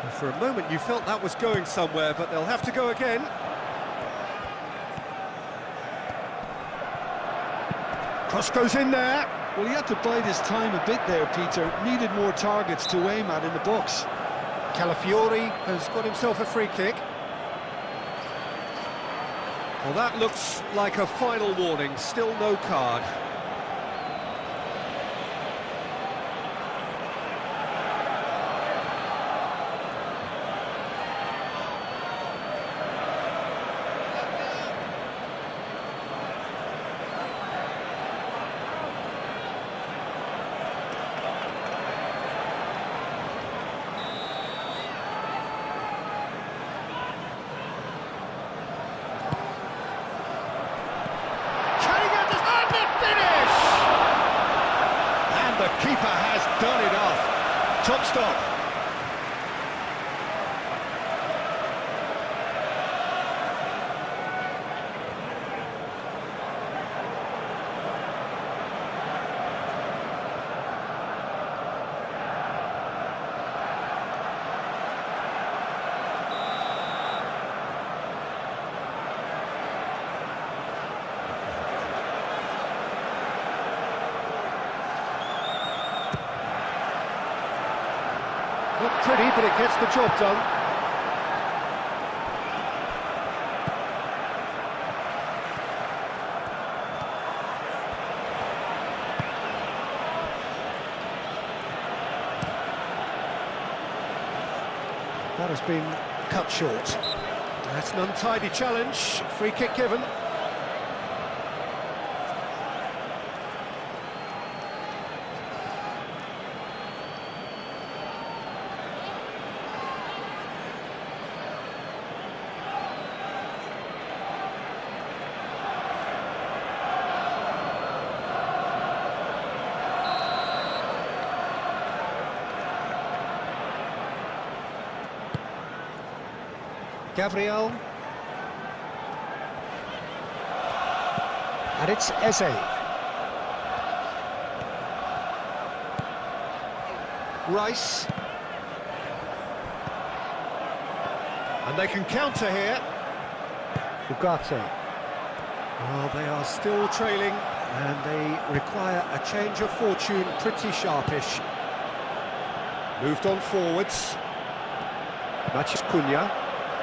And for a moment you felt that was going somewhere, but they'll have to go again. Cross goes in there. Well, he had to bide his time a bit there, Peter. Needed more targets to aim at in the box. Calafiori has got himself a free kick. Well, that looks like a final warning, still no card. The keeper has done it off. Top stop. Not pretty, but it gets the job done. That has been cut short. That's an untidy challenge. Free kick given. Gabriel. And it's Eze. Rice. And they can counter here. Ugarte. Well, they are still trailing, and they require a change of fortune, pretty sharpish. Moved on forwards. Matches Cunha.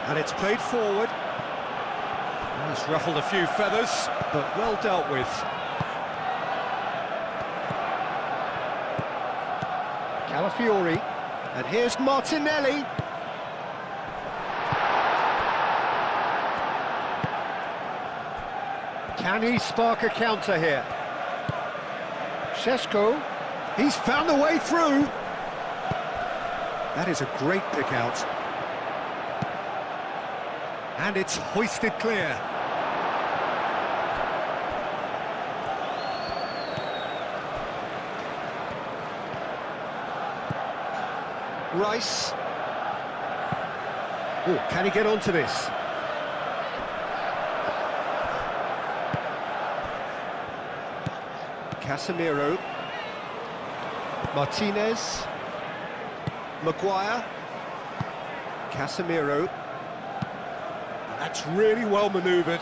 And it's played forward. Well, it's ruffled a few feathers, but well dealt with. Calafiori. And here's Martinelli. Can he spark a counter here? Šeško. He's found the way through. That is a great pick out. And it's hoisted clear. Rice. Oh, can he get onto this? Casemiro. Martinez. Maguire. Casemiro. That's really well manoeuvred.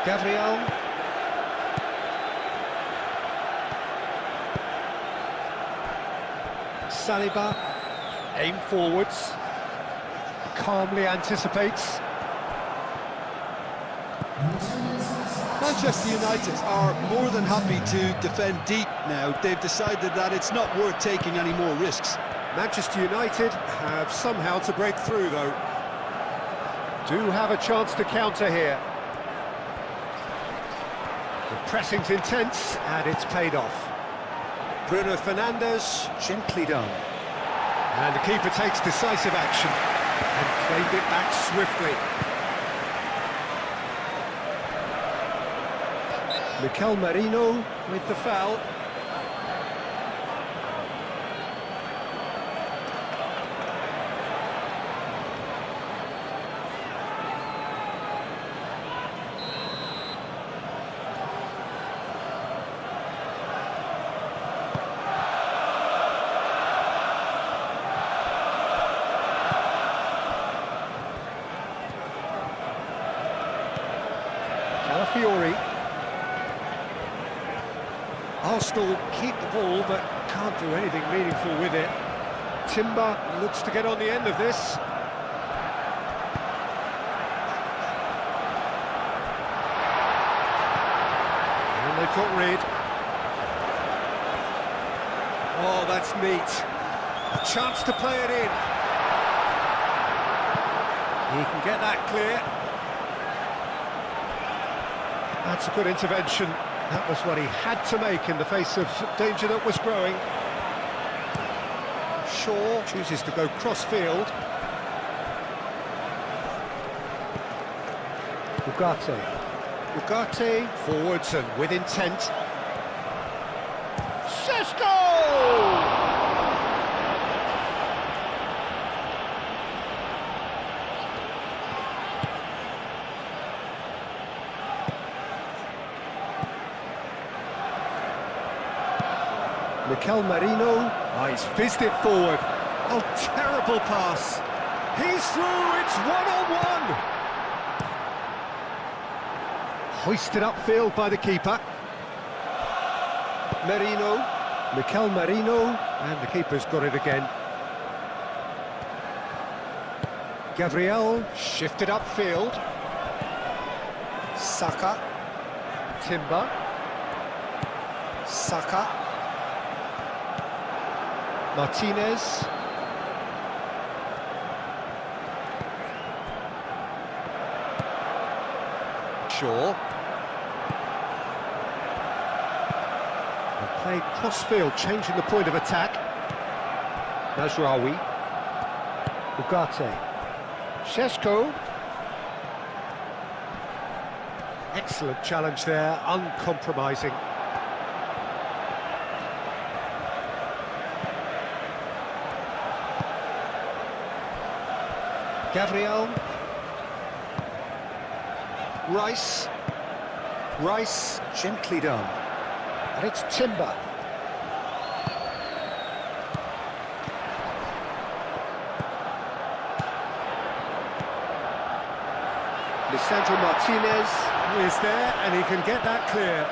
Gabriel. Saliba, aim forwards, calmly anticipates. Manchester United are more than happy to defend deep now. They've decided that it's not worth taking any more risks. Manchester United have somehow to break through, though. Do have a chance to counter here. The pressing's intense, and it's paid off. Bruno Fernandes, gently done. And the keeper takes decisive action and claimed it back swiftly. Mikel Merino with the foul. Calafiori. Arsenal keep the ball, but can't do anything meaningful with it. Timber looks to get on the end of this. And they've got rid. Oh, that's neat. A chance to play it in. He can get that clear. That's a good intervention. That was what he had to make in the face of danger that was growing. Shaw chooses to go cross-field. Ugarte forwards and with intent. Šeško! Mikel Merino, he's fizzed it forward. Oh, terrible pass. He's through, it's one-on-one. Hoisted upfield by the keeper. Merino, Mikel Merino, and the keeper's got it again. Gabriel, shifted upfield. Saka. Timber. Saka. Martinez. Shaw. And played cross-field, changing the point of attack. Mazraoui. Ugarte. Šeško. Excellent challenge there, uncompromising. Gabriel. Rice. Rice, gently done. And it's Timber. Lisandro Martinez is there, and he can get that clear.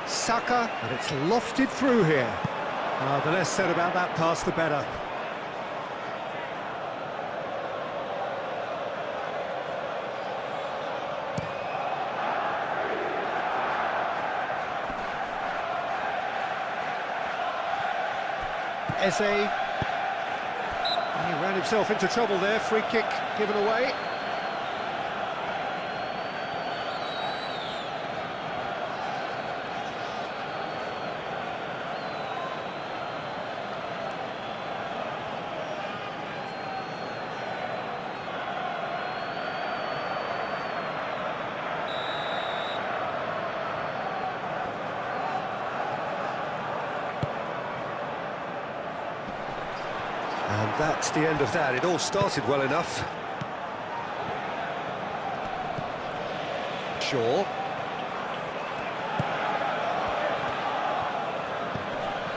Saka, and it's lofted through here. The less said about that pass, the better. Eze. He ran himself into trouble there, free kick given away. And that's the end of that. It all started well enough. Shaw.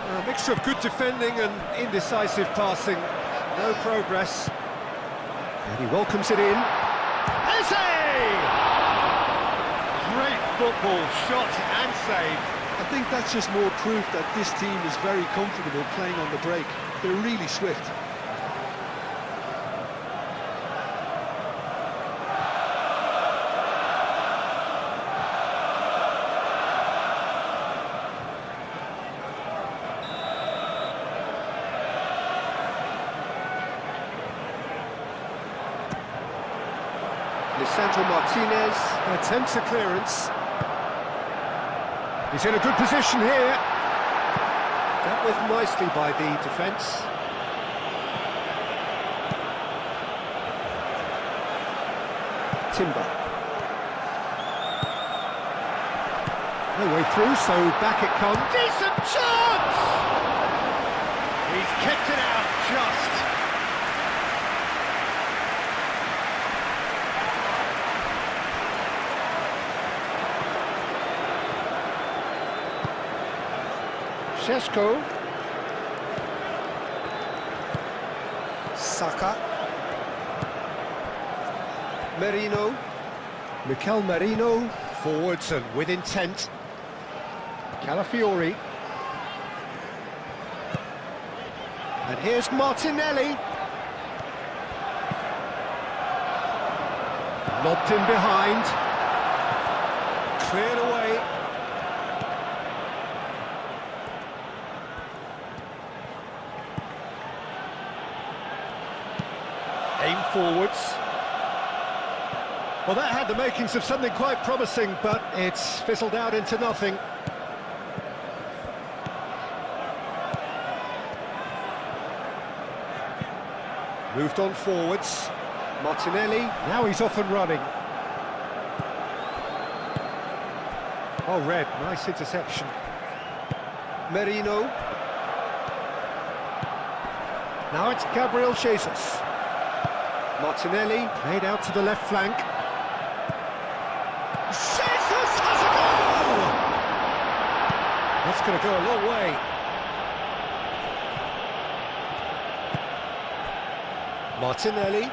A mixture of good defending and indecisive passing. No progress. And he welcomes it in. Eze! Great football, shot and save. I think that's just more proof that this team is very comfortable playing on the break. They're really swift. Lisandro Martinez attempts a clearance. He's in a good position here. Dealt with nicely by the defence. Timber. No way through, so back it comes. Decent chance! He's kept it out just. Šeško. Saka. Merino. Mikel Merino, forwards and with intent. Calafiori. And here's Martinelli. Lobbed in behind. Cleared away. Aim forwards. Well, that had the makings of something quite promising, but it's fizzled out into nothing. Moved on forwards. Martinelli. Now he's off and running. Oh, Red, nice interception. Merino. Now it's Gabriel Jesus. Martinelli. Played out to the left flank. Jesus has a goal! That's going to go a long way. Martinelli.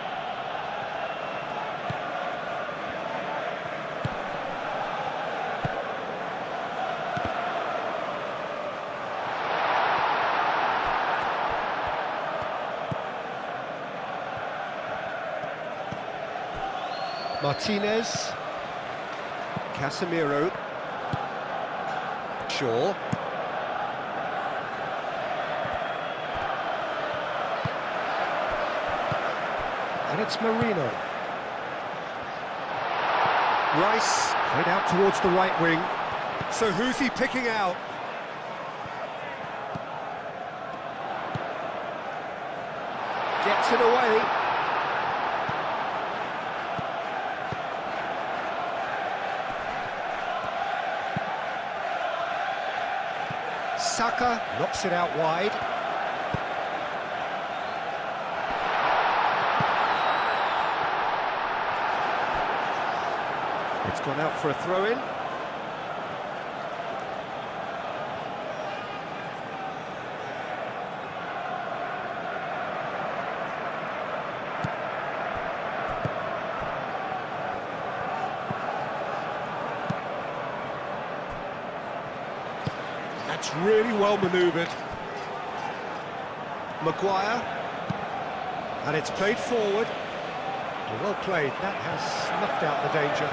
Martinez. Casemiro. Shaw. And it's Marino. Rice. Played out towards the right wing. So who's he picking out? Gets it away. Saka Knocks it out wide. It's gone out for a throw-in. That's really well manoeuvred. Maguire. And it's played forward. Well played, that has snuffed out the danger.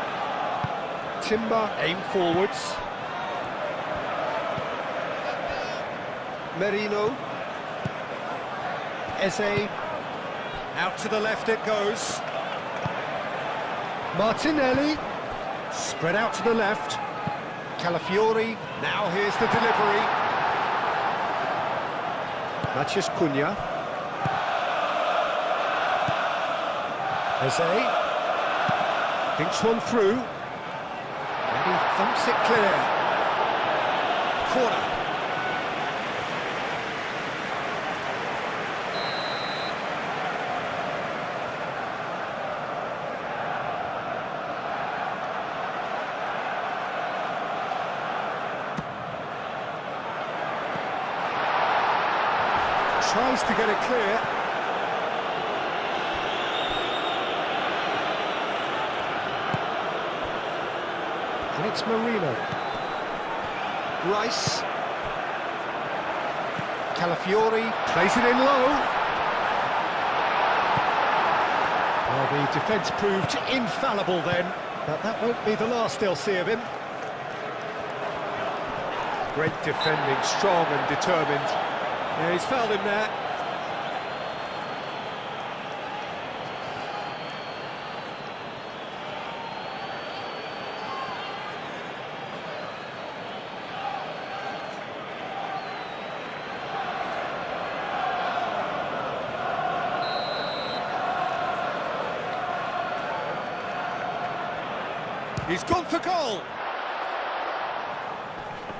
Timber. Aim forwards. Merino. Eze. Out to the left it goes. Martinelli. Spread out to the left. Calafiori. Now here's the delivery. Matheus Cunha. Eze. Thinks one through. And he thumps it clear. Corner. Tries to get it clear. And it's Marino. Rice. Calafiori plays it in low. Well, the defence proved infallible then, but that won't be the last they'll see of him. Great defending, strong and determined. Yeah, he's fouled him there. He's gone for goal.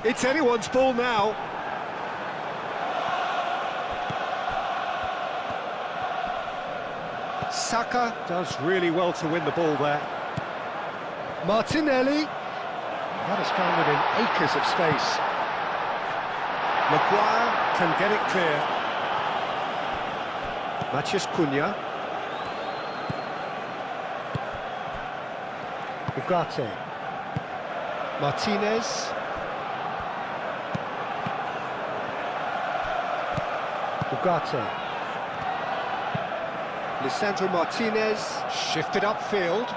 It's anyone's ball now. Saka does really well to win the ball there. Martinelli. That is found within acres of space. Maguire can get it clear. Matheus Cunha. Ugarte. Martinez. Ugarte. Lisandro Martinez shifted upfield.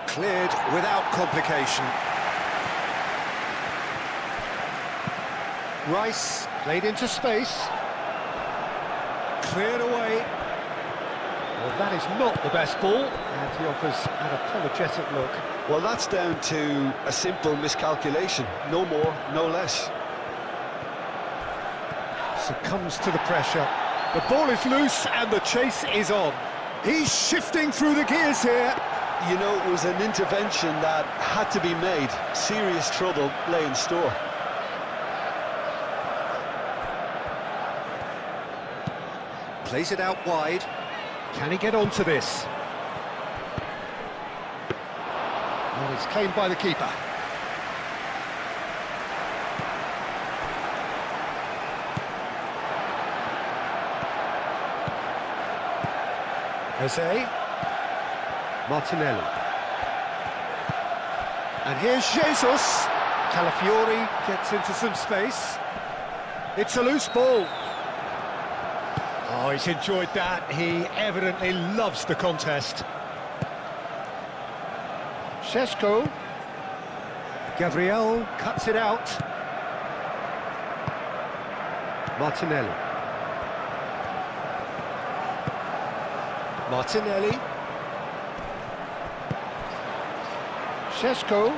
Cleared without complication. Rice played into space. Cleared away. Well, that is not the best ball, and he offers an apologetic look. Well, that's down to a simple miscalculation. No more, no less. Succumbs to the pressure. The ball is loose and the chase is on. He's shifting through the gears here. You know, it was an intervention that had to be made. Serious trouble lay in store. Plays it out wide. Can he get onto this? Well, it's claimed by the keeper. Jose. Martinelli. And here's Jesus. Calafiori gets into some space. It's a loose ball. Oh, he's enjoyed that. He evidently loves the contest. Šeško. Gabriel cuts it out. Martinelli. Martinelli. Šeško.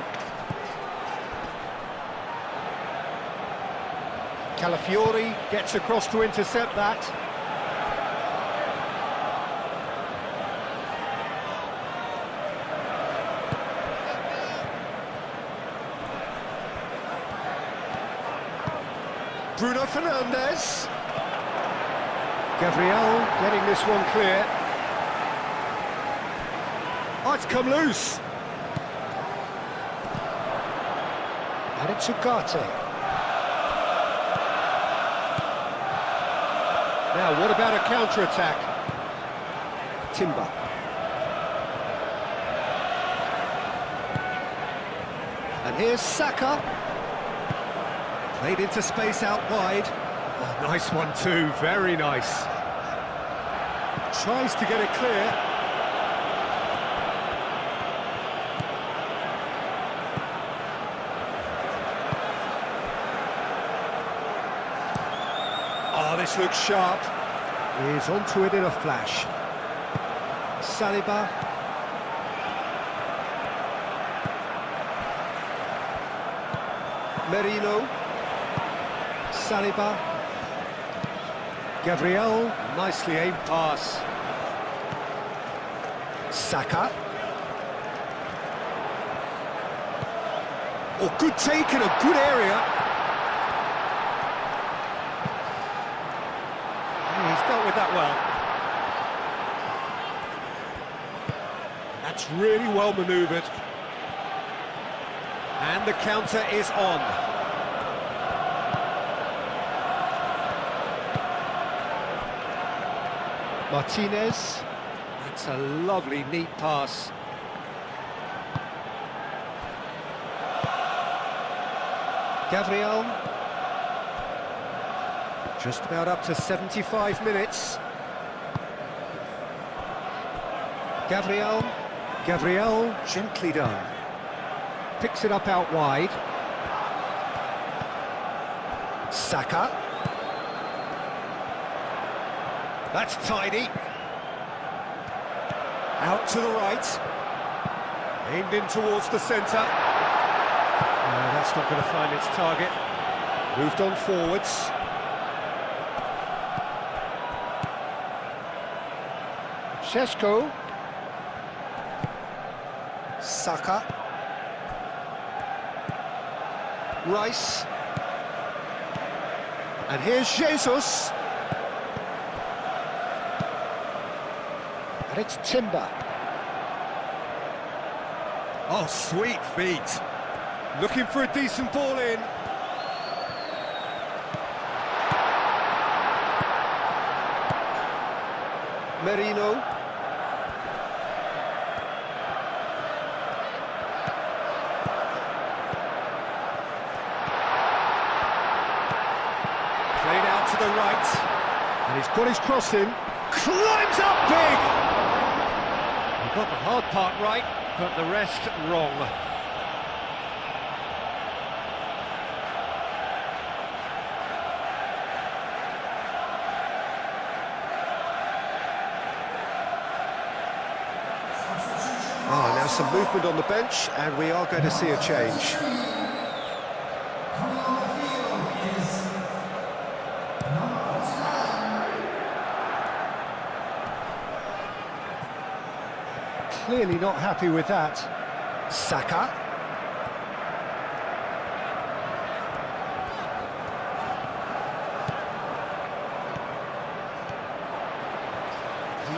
Calafiori gets across to intercept that. Bruno Fernandes. Gabriel getting this one clear. Oh, it's come loose. And it's Ugarte. Now, what about a counter-attack? Timber. And here's Saka. Played into space out wide. Oh, nice one too, very nice. Tries to get it clear. Oh, this looks sharp. He's onto it in a flash. Saliba. Merino. Saliba. Gabriel, nicely aimed pass. Saka. Oh, good take in a good area. He's dealt with that well. That's really well manoeuvred. And the counter is on. Martinez. That's a lovely, neat pass. Gabriel. Just about up to 75 minutes. Gabriel. Gabriel, gently done. Picks it up out wide. Saka. That's tidy. Out to the right. Aimed in towards the centre. No, that's not going to find its target. Moved on forwards. Šeško. Saka. Rice. And here's Jesus. And it's Timber. Oh, sweet feet. Looking for a decent ball in. Merino. Played out to the right. And he's got his cross in. Climbs up big! He got the hard part right, but the rest wrong. Now some movement on the bench, and we are going to see a change. Clearly not happy with that. Saka.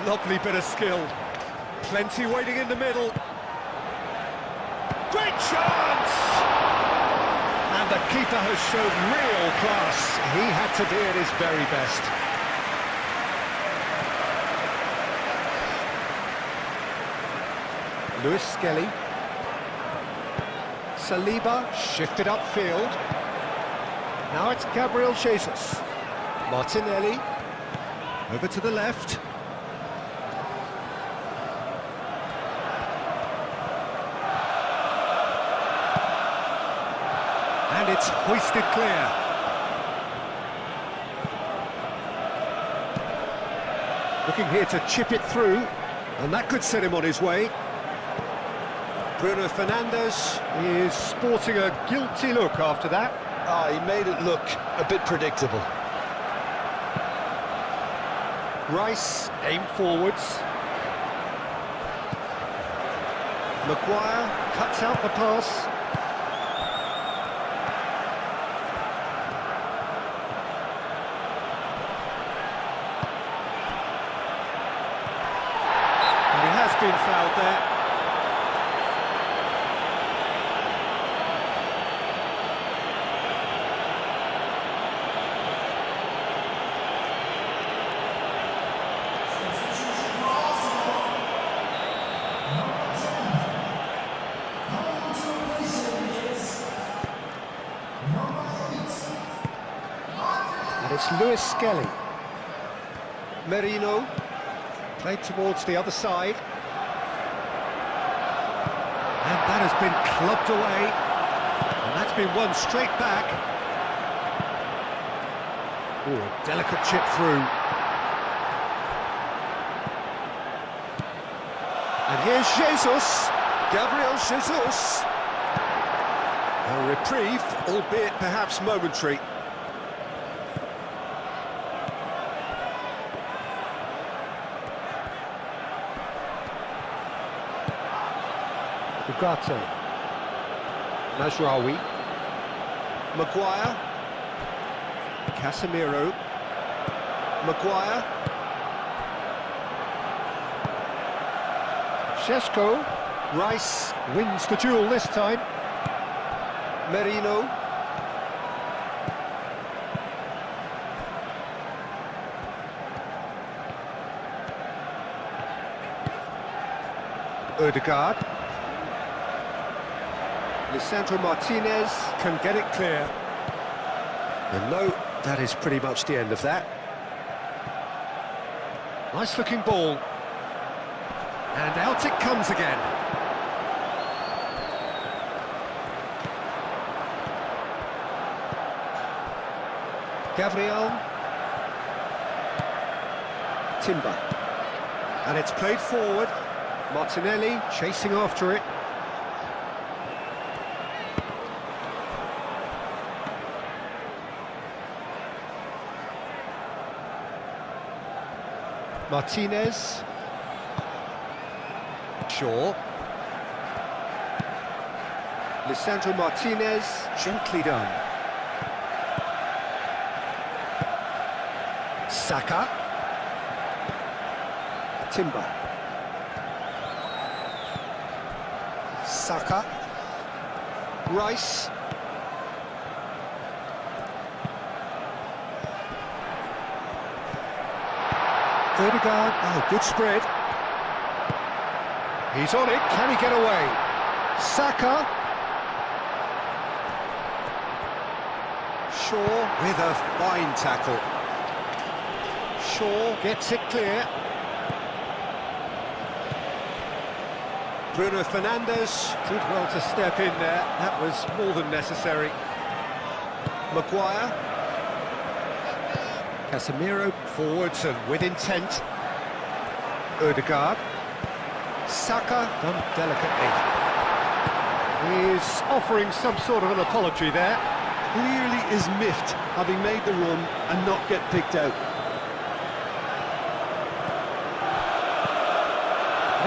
Lovely bit of skill. Plenty waiting in the middle. Great chance! And the keeper has shown real class. He had to be at his very best. Lewis Skelly. Saliba shifted upfield. Now it's Gabriel Jesus. Martinelli. Over to the left. And it's hoisted clear. Looking here to chip it through, and that could set him on his way. Bruno Fernandes is sporting a guilty look after that. He made it look a bit predictable. Rice aimed forwards. Maguire cuts out the pass. And he has been fouled there. And it's Lewis Skelly. Merino. Played towards the other side. And that has been clubbed away. And that's been won straight back. Oh, a delicate chip through. And here's Jesus. Gabriel Jesus. A reprieve, albeit perhaps momentary. Ugarte. Mazraoui. Maguire. Casemiro. Maguire. Šeško. Rice wins the duel this time. Merino. Ødegaard. Lisandro Martinez can get it clear. And no, that is pretty much the end of that. Nice looking ball. And out it comes again. Gabriel. Timber. And it's played forward. Martinelli chasing after it. Martinez. Shaw. Lisandro Martinez, gently done. Saka. Timber. Saka. Rice. Odegaard, oh, good spread. He's on it, can he get away? Saka. Shaw with a fine tackle. Shaw gets it clear. Bruno Fernandes did well to step in there, that was more than necessary. Maguire. Casemiro forwards and with intent. Odegaard. Saka done delicately. He's offering some sort of an apology there. Clearly is miffed, having made the run and not get picked out.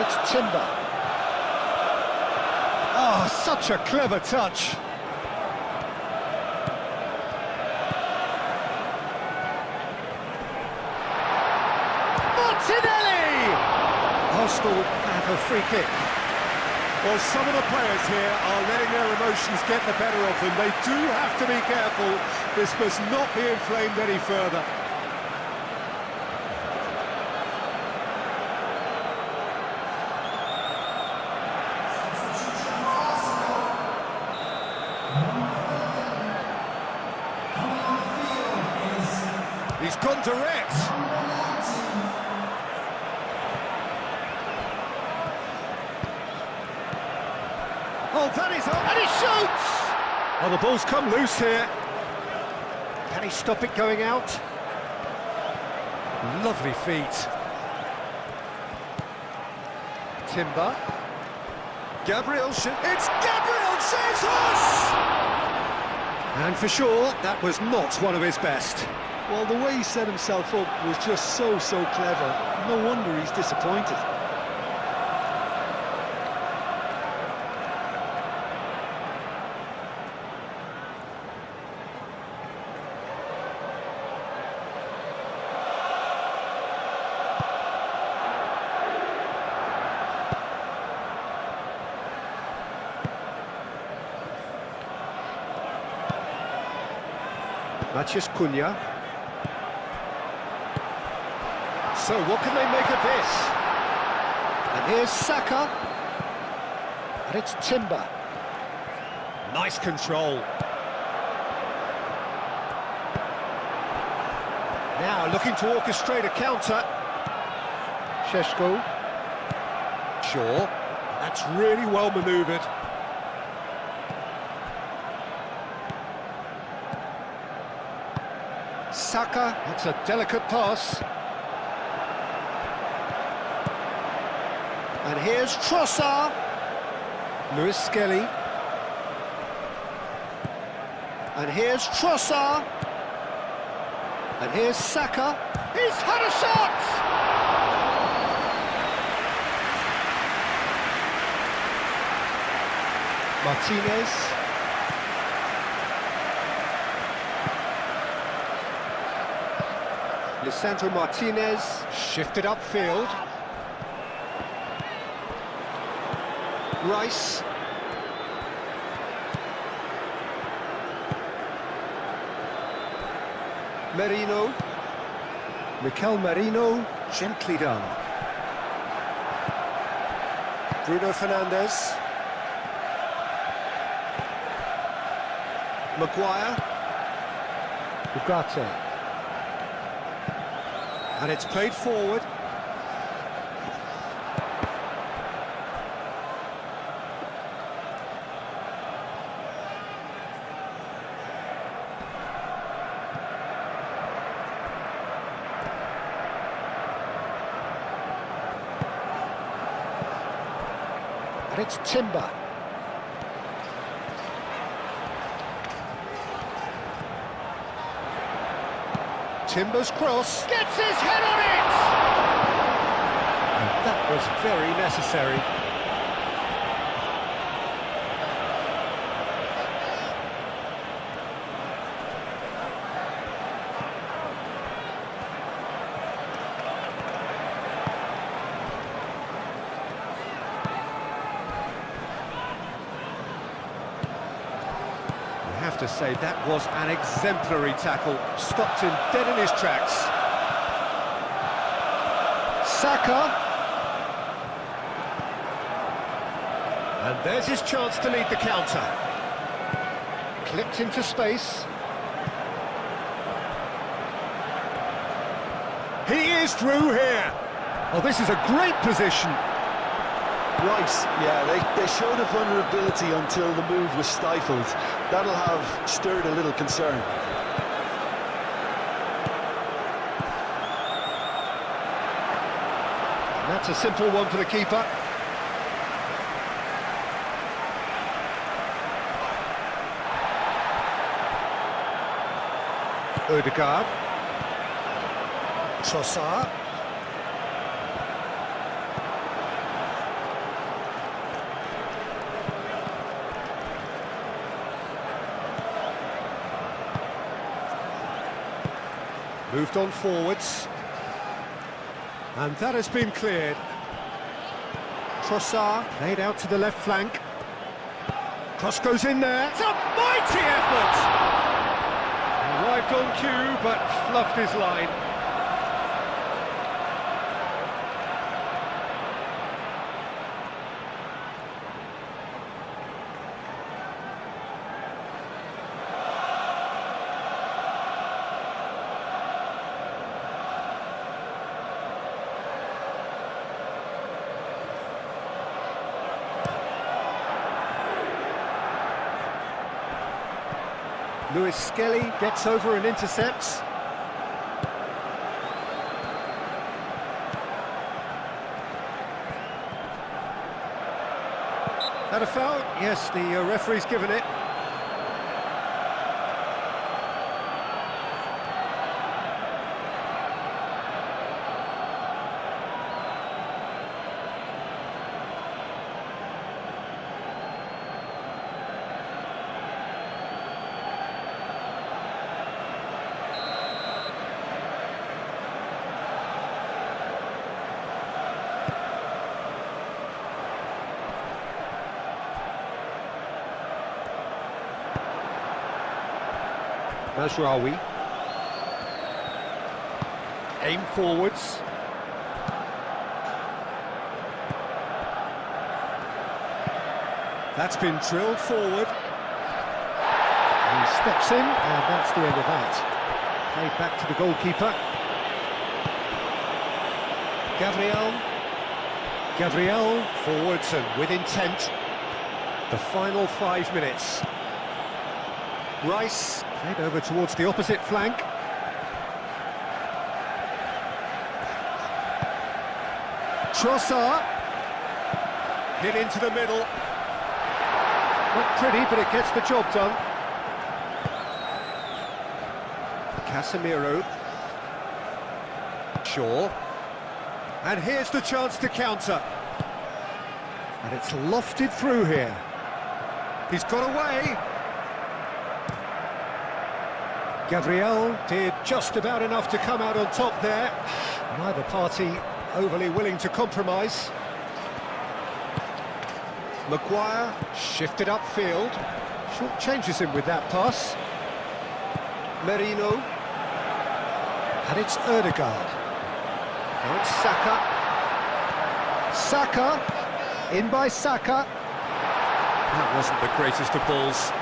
It's Timber. Oh, such a clever touch. Martinelli! Arsenal have a free kick. Well, some of the players here are letting their emotions get the better of them. They do have to be careful. This must not be inflamed any further. He's gone direct. Oh, that is on, and he shoots! Oh, the ball's come loose here. Can he stop it going out? Lovely feet. Timber. Gabriel, it's Gabriel Jesus! And for sure, that was not one of his best. Well, the way he set himself up was just so clever. No wonder he's disappointed. Matheus Cunha. So what can they make of this? And here's Saka. And it's Timber. Nice control. Now looking to orchestrate a counter. Šeško. Shaw. That's really well manoeuvred. Saka, that's a delicate pass. And here's Trossard. Lewis Skelly. And here's Trossard. And here's Saka. He's had a shot! Martinez. Lisandro Martinez shifted upfield. Rice. Merino. Mikel Merino, gently done. Bruno Fernandes. Maguire. Ugarte. And it's played forward. And it's Timber. Timber's cross. Gets his head on it! And that was very necessary. I have to say that was an exemplary tackle, stopped him dead in his tracks. Saka, and there's his chance to lead the counter. Clipped into space. He is through here. Oh, this is a great position. Right, yeah, they showed a vulnerability until the move was stifled. That'll have stirred a little concern. And that's a simple one for the keeper. Odegaard. Trossard. Moved on forwards. And that has been cleared. Trossard laid out to the left flank. Cross goes in there. It's a mighty effort! Arrived on cue, but fluffed his line. Lewis Skelly gets over and intercepts. That a foul? Yes, the referee's given it. Mazraoui. Aim forwards. That's been drilled forward. He steps in, and that's the end of that. Played back to the goalkeeper. Gabriel forwards and with intent. The final 5 minutes. Rice played over towards the opposite flank. Trossard hit into the middle. Not pretty, but it gets the job done. Casemiro. Shaw. And here's the chance to counter. And it's lofted through here. He's got away. Gabriel did just about enough to come out on top there. Neither party overly willing to compromise. Maguire shifted upfield. Short changes him with that pass. Merino. And it's Odegaard. Now it's Saka. Saka. In by Saka. That wasn't the greatest of balls.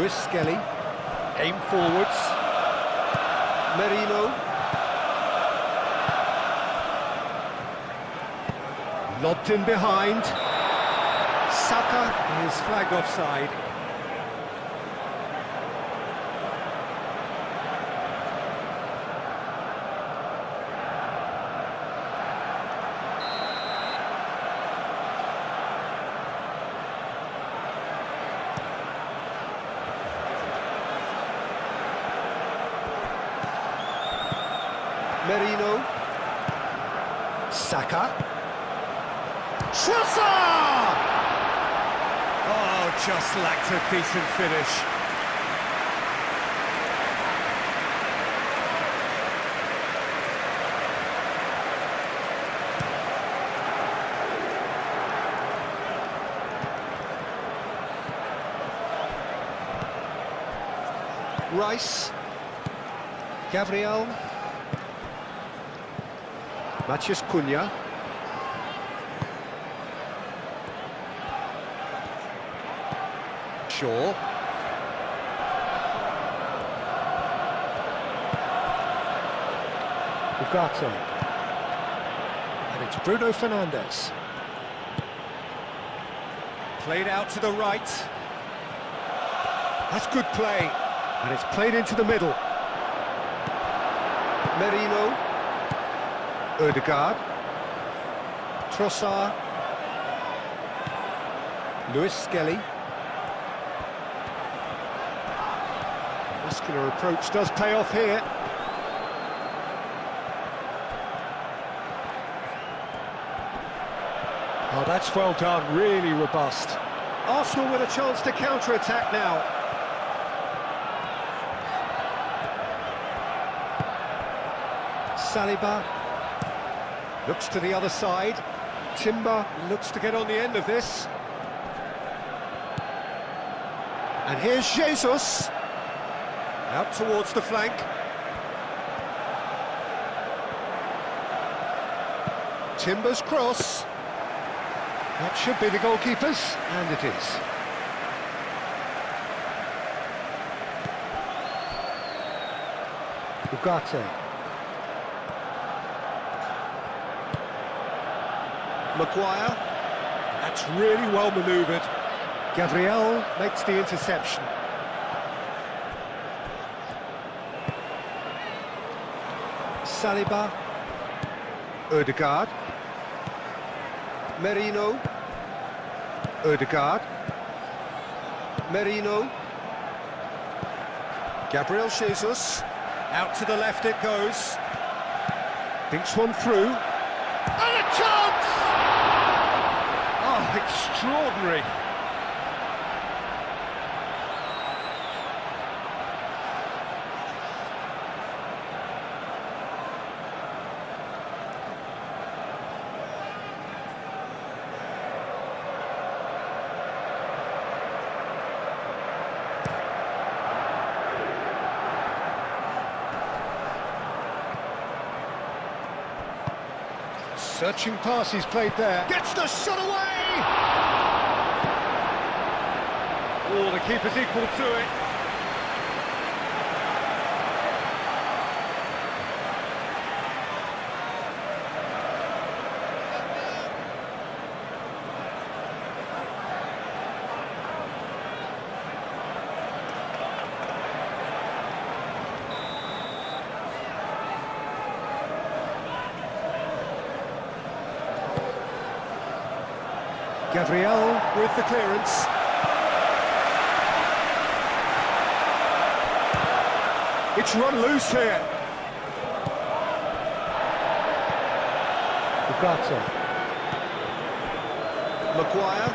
Lewis Skelly. Aim forwards. Merino. Lobbed in behind. Saka is flagged offside. Merino. Saka. Trossard! Oh, just lacked a decent finish. Rice. Gabriel. Matheus Cunha. Shaw. Ugarte. And it's Bruno Fernandes. Played out to the right. That's good play. And it's played into the middle. Merino. Ødegaard. Trossard. Lewis Skelly. Muscular approach does pay off here. Oh, that's well done, really robust. Arsenal with a chance to counter-attack now. Saliba looks to the other side. Timber looks to get on the end of this. And here's Jesus. Out towards the flank. Timber's cross. That should be the goalkeeper's, and it is. Ugarte. Maguire. That's really well manoeuvred. Gabriel makes the interception. Saliba. Ødegaard. Merino. Ødegaard. Merino. Gabriel Jesus. Out to the left it goes. Thinks one through. And a chance! Oh, extraordinary. Searching pass he's played there. Gets the shot away! Oh, the keeper's equal to it. Gabriel with the clearance. It's run loose here. Ugarte. Maguire.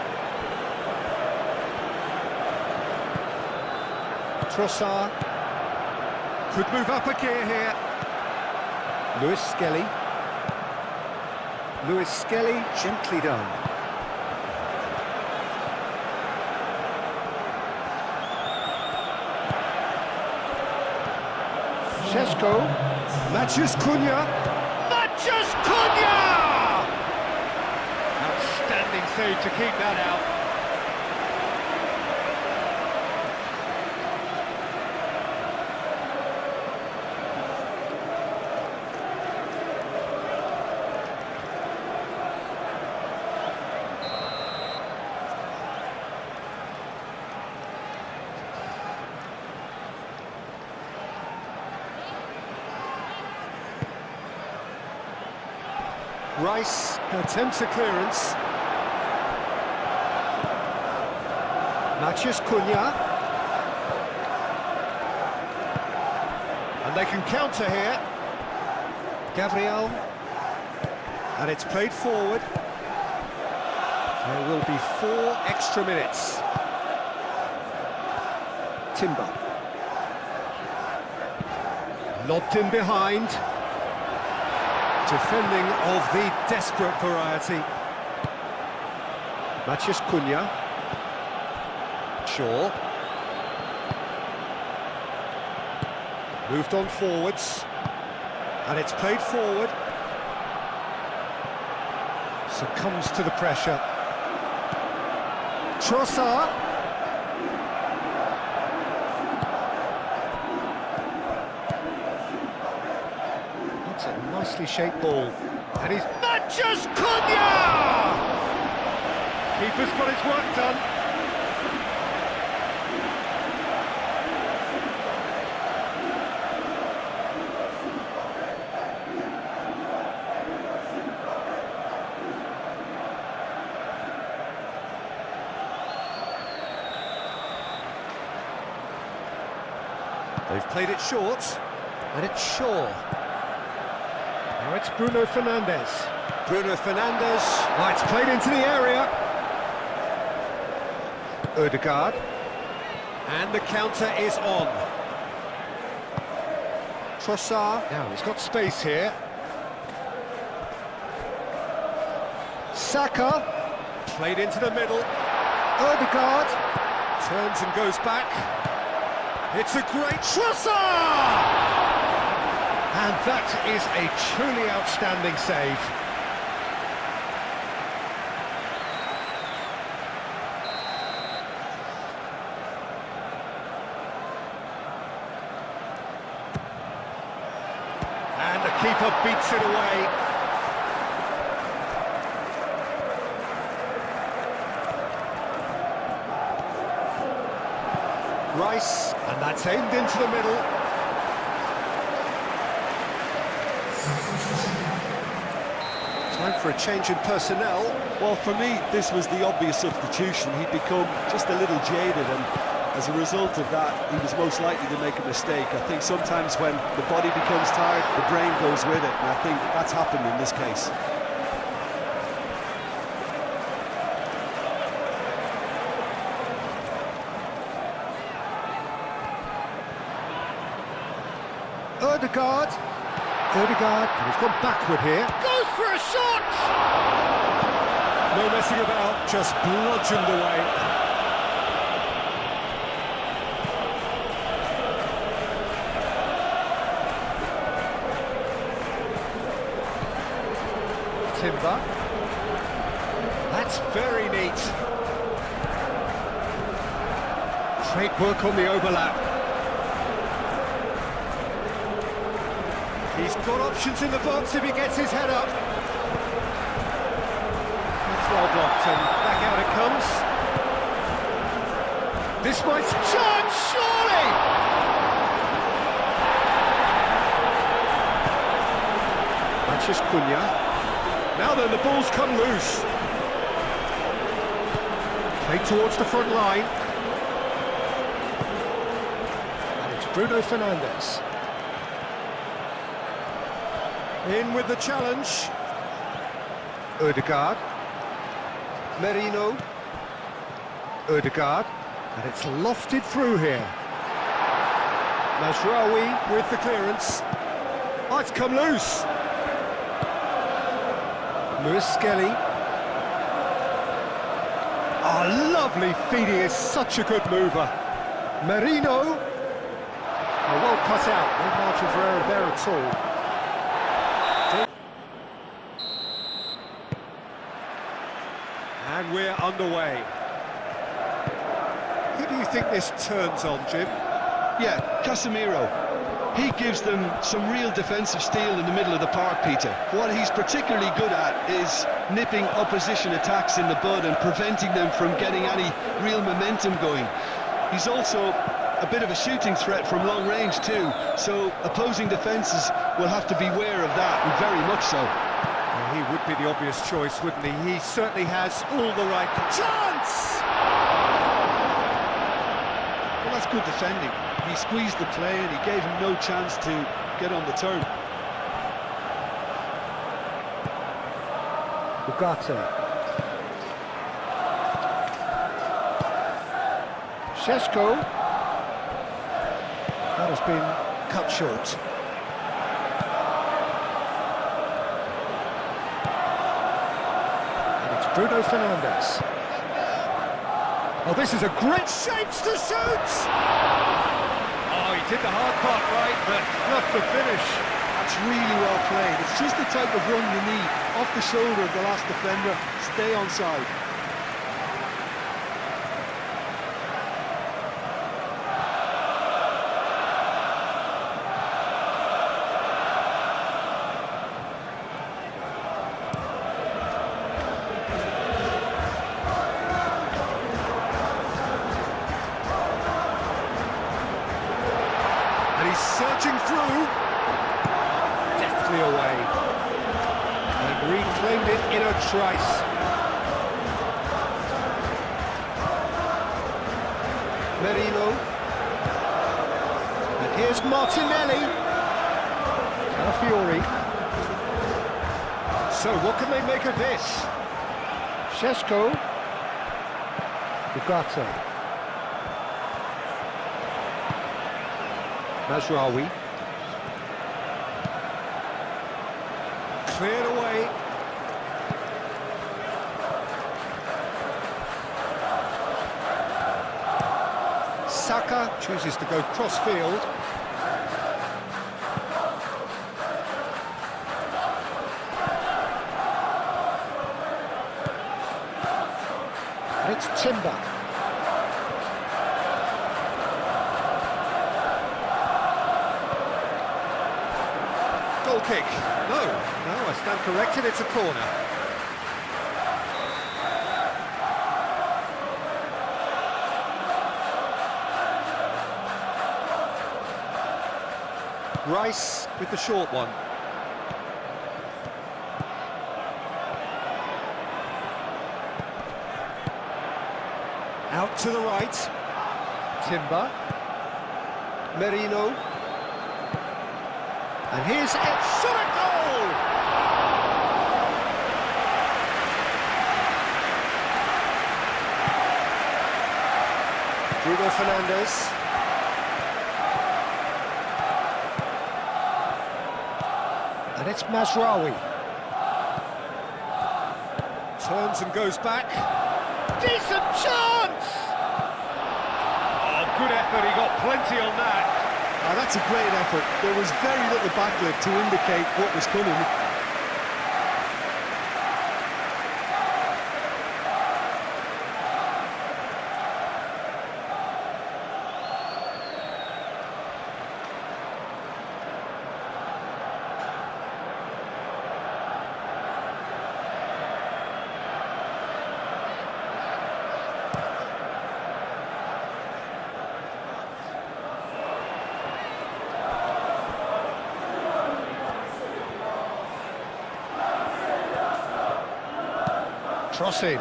Trossard. Could move up a gear here. Lewis Skelly. Lewis Skelly, gently done. Sesko, Matheus Cunha, Matheus Cunha! Outstanding save to keep that out. Rice attempts a clearance. Mathias Cunha. And they can counter here. Gabriel. And it's played forward. There will be 4 extra minutes. Timber. Lobbed in behind. Defending of the desperate variety. Mathias Cunha. Shaw. Moved on forwards. And it's played forward. Succumbs to the pressure. Trossard. That's a nicely shaped ball. And he's Mathias Cunha! Keeper's got his work done. They've played it short, and it's Shaw. Now it's Bruno Fernandes. Bruno Fernandes. Oh, it's played into the area. Odegaard. And the counter is on. Trossard. Now he's got space here. Saka. Played into the middle. Odegaard. Turns and goes back. It's a great Trossard! And that is a truly outstanding save. And the keeper beats it away. Rice, and that's aimed into the middle. Time for a change in personnel. Well, for me, this was the obvious substitution. He'd become just a little jaded, and as a result of that, he was most likely to make a mistake. I think sometimes when the body becomes tired, the brain goes with it, and I think that's happened in this case. Odegaard, and he's gone backward here. Goes for a shot! No messing about, just bludgeoned away. Timber. That's very neat. Great work on the overlap. He's got options in the box if he gets his head up. That's well blocked, and back out it comes. This might chance, surely! Mathias Cunha. Now then, the ball's come loose. Played towards the front line. And it's Bruno Fernandes. In with the challenge. Odegaard. Merino. Odegaard. And it's lofted through here. Mazraoui with the clearance. Oh, it's come loose. Lewis Skelly. Oh, lovely feed. He is such a good mover. Merino. Oh, well cut out. No margin for error there at all. And we're underway. Who do you think this turns on, Jim? Yeah, Casemiro. He gives them some real defensive steel in the middle of the park, Peter. What he's particularly good at is nipping opposition attacks in the bud and preventing them from getting any real momentum going. He's also a bit of a shooting threat from long range too, so opposing defences will have to beware of that, and very much so. Well, he would be the obvious choice, wouldn't he? He certainly has all the right... Chance! Well, that's good defending. He squeezed the play and he gave him no chance to get on the turn. Ugarte. Šeško. That has been cut short. And it's Bruno Fernandes. Oh, this is a great shapes to shoot! Oh, he did the hard part right, but fluffed the finish. That's really well played. It's just the type of run you need. Off the shoulder of the last defender, stay onside. And he's surging through. Deftly away. And reclaimed it in a trice. Merino. And here's Martinelli. Calafiori. So what can they make of this? Šeško. Ugarte. Mazraoui. Cleared away. Saka chooses to go cross-field. And it's Timber. Goal kick. No, I stand corrected, it's a corner. Rice with the short one. Out to the right. Timber. Merino. And here's it. Shot a goal! Bruno Fernandes. And it's Mazraoui. Turns and goes back. Decent chance! Oh, good effort, he got plenty on that. Oh, that's a great effort. There was very little backlift to indicate what was coming. Crossing.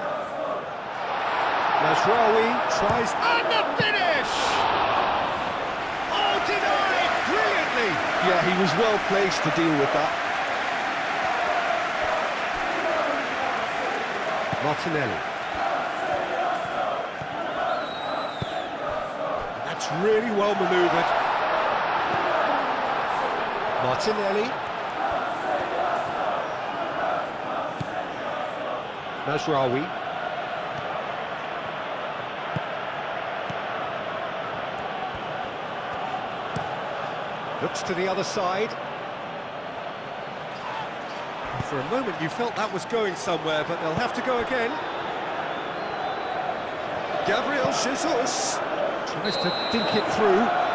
Mazraoui tries... And the finish! Oh, denied brilliantly! Yeah, he was well placed to deal with that. Martinelli. That's really well manoeuvred. Martinelli. Mazraoui. Looks to the other side. For a moment you felt that was going somewhere, but they'll have to go again. Gabriel Jesus Tries to dink it through.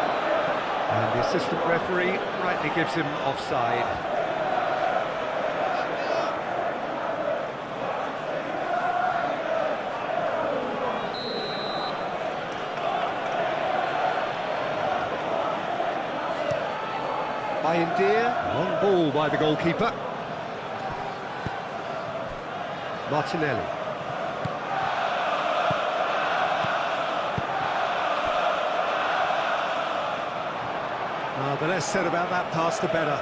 and the assistant referee rightly gives him offside. Bayindir. Long ball by the goalkeeper. Martinelli. The less said about that pass, the better.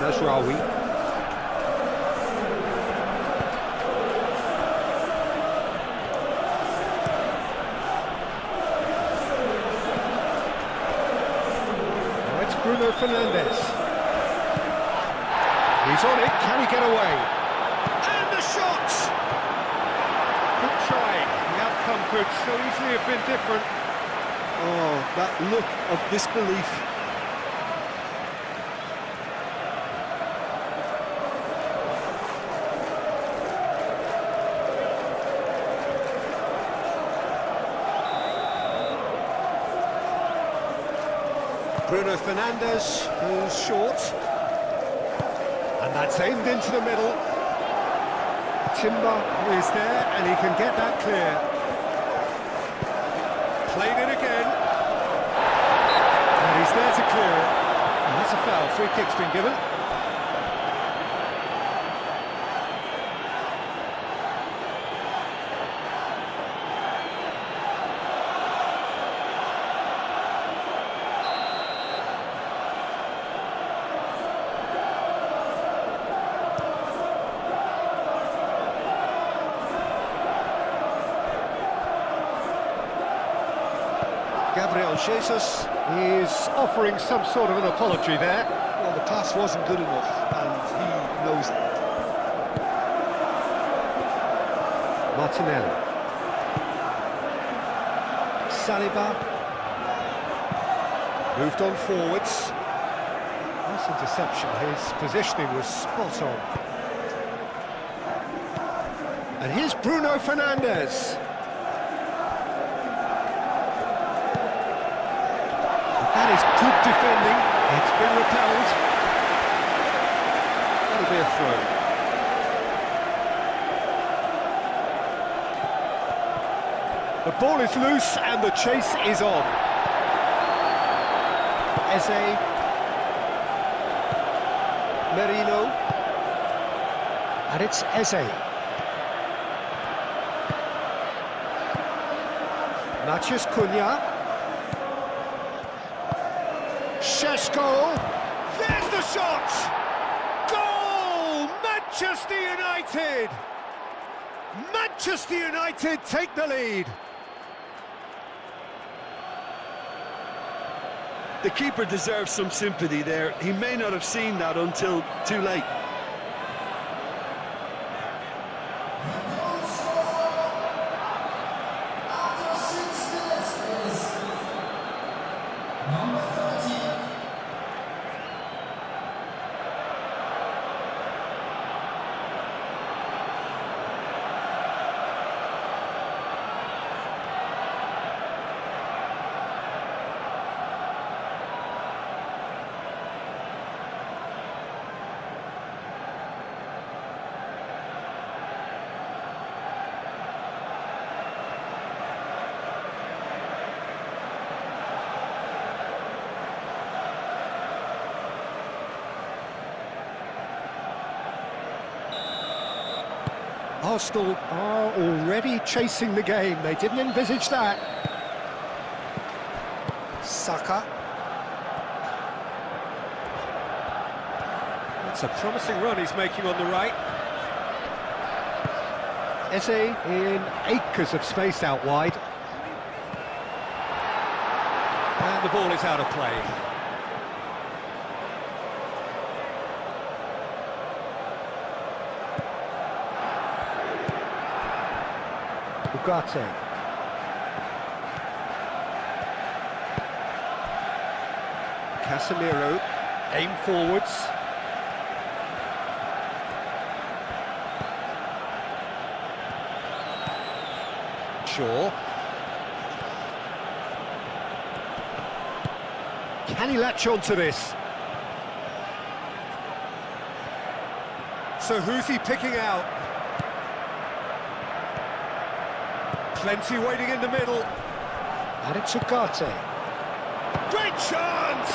Nasraoui. Now it's Bruno Fernandes. He's on it, can he get away? And the shot! Good try, the outcome could so easily have been different. Oh, that look of disbelief. Bruno Fernandes, who's short. And that's aimed into the middle. Timber is there, and he can get that clear. Played it again. And he's there to clear it. And that's a foul. Free kick's been given. Gabriel Jesus is offering some sort of an apology there. Well, the pass wasn't good enough, and he knows it. Martinelli. Saliba. Moved on forwards. Nice interception. His positioning was spot on. And here's Bruno Fernandes. That is good defending. It's been repelled. That'll be a throw. The ball is loose and the chase is on. Eze. Merino. And it's Eze. Matheus Cunha. Šeško, there's the shot! Goal! Manchester United! Manchester United take the lead. The keeper deserves some sympathy there. He may not have seen that until too late. Arsenal are already chasing the game. They didn't envisage that. Saka. That's a promising run he's making on the right. Eze in acres of space out wide. And the ball is out of play. Ugarte. Casemiro, aim forwards. Shaw. Can he latch on to this? So who's he picking out? Plenty waiting in the middle. And it's Ugarte. Great chance!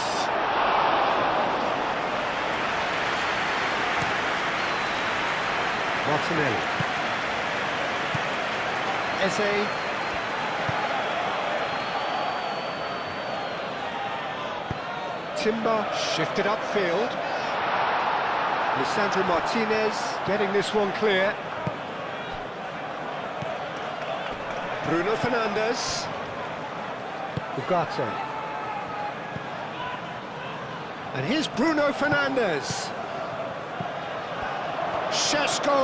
Martinelli. Eze. Timber shifted upfield. Lisandro Martinez getting this one clear. Bruno Fernandes. Ugarte. And here's Bruno Fernandes. Šeško.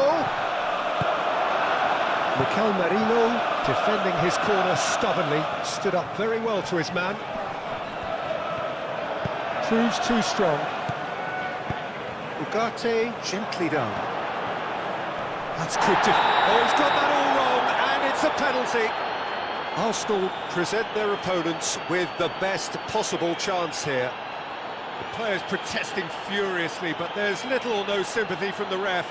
Mikel Merino defending his corner stubbornly. Stood up very well to his man. Proves too strong. Ugarte gently done. That's good. Oh, he's got that all wrong, and it's a penalty. Arsenal present their opponents with the best possible chance here. The players protesting furiously, but there's little or no sympathy from the ref.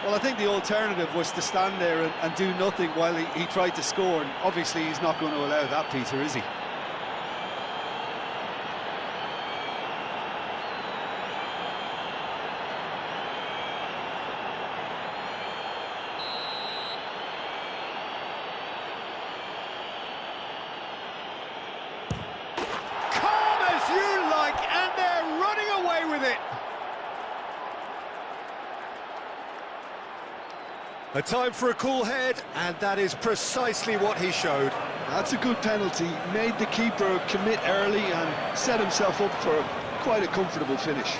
Well, I think the alternative was to stand there and do nothing while he tried to score, and obviously he's not going to allow that, Peter, is he? A time for a cool head, and that is precisely what he showed. That's a good penalty. Made the keeper commit early and set himself up for quite a comfortable finish.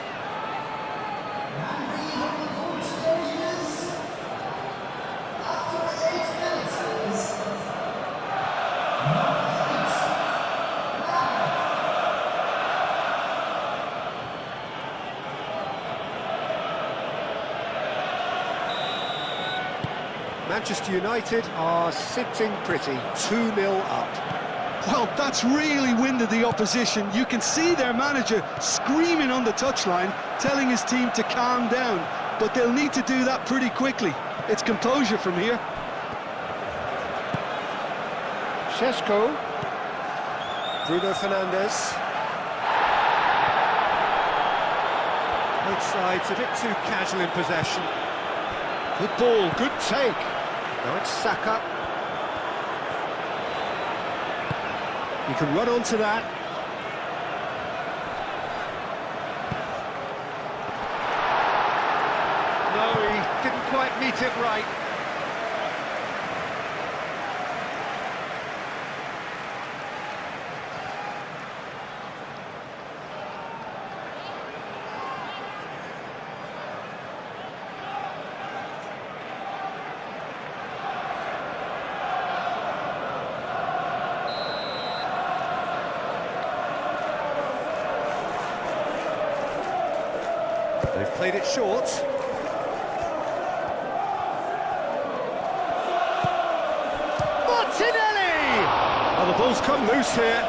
Manchester United are sitting pretty, 2-0 up. Well, that's really winded the opposition. You can see their manager screaming on the touchline, telling his team to calm down, but they'll need to do that pretty quickly. It's composure from here. Šeško. Bruno Fernandes. Both sides a bit too casual in possession. Good ball, good take. Now it's Saka. You can run onto that. No, he didn't quite meet it right. They've played it short. Martinelli! Oh, the ball's come loose here.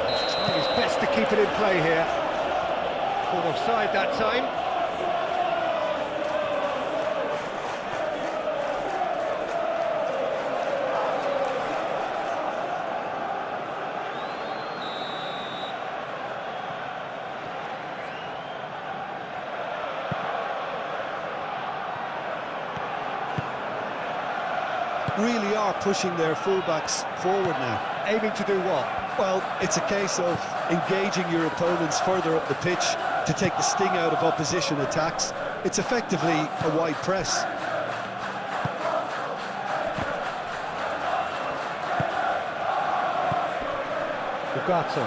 He's trying his best to keep it in play here. Caught offside that time. Really are pushing their fullbacks forward now. Aiming to do what? Well, it's a case of engaging your opponents further up the pitch to take the sting out of opposition attacks. It's effectively a wide press. Ugarte.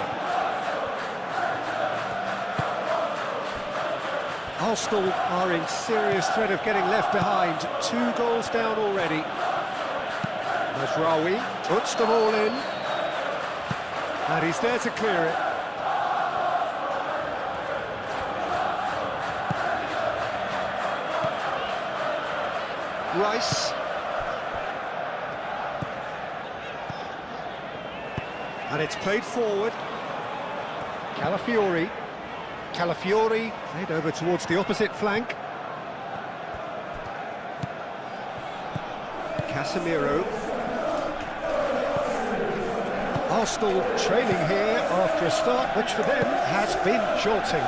Arsenal are in serious threat of getting left behind. 2 goals down already. Mazraoui puts them all in, and he's there to clear it. Rice. And it's played forward. Calafiori. Calafiori played over towards the opposite flank. Casemiro. Arsenal trailing here after a start which for them has been jolting.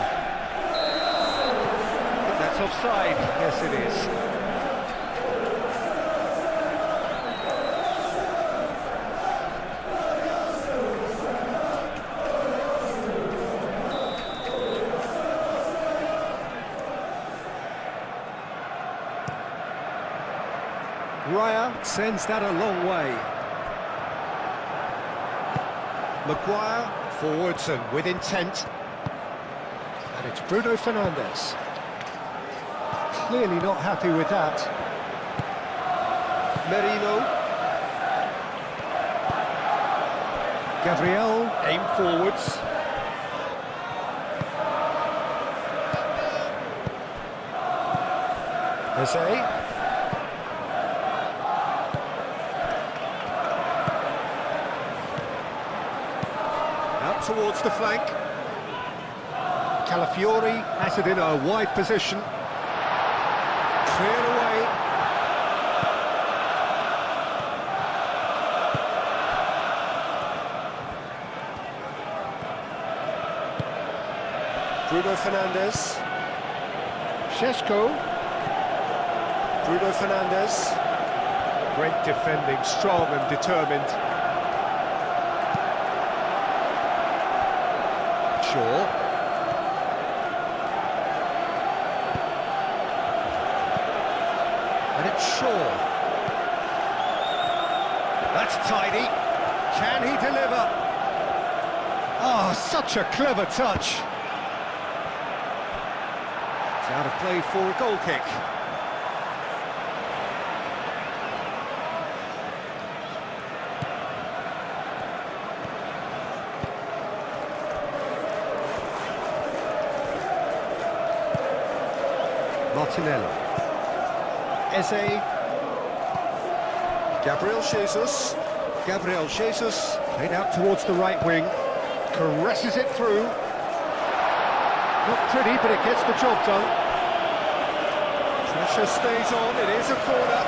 But that's offside. Yes, it is. Raya sends that a long way. Maguire forwards and with intent. And it's Bruno Fernandes. Clearly not happy with that. Merino. Gabriel, aim forwards. Jose. Towards the flank. Calafiori has it in a wide position. Cleared away. Bruno Fernandes. Šeško. Bruno Fernandes. Great defending, strong and determined. And it's Shaw. That's tidy. Can he deliver? Oh, such a clever touch. It's out of play for a goal kick. Martinelli. Eze. Gabriel Jesus. Gabriel Jesus played out towards the right wing. Caresses it through. Not pretty, but it gets the job done. Pressure stays on. It is a corner.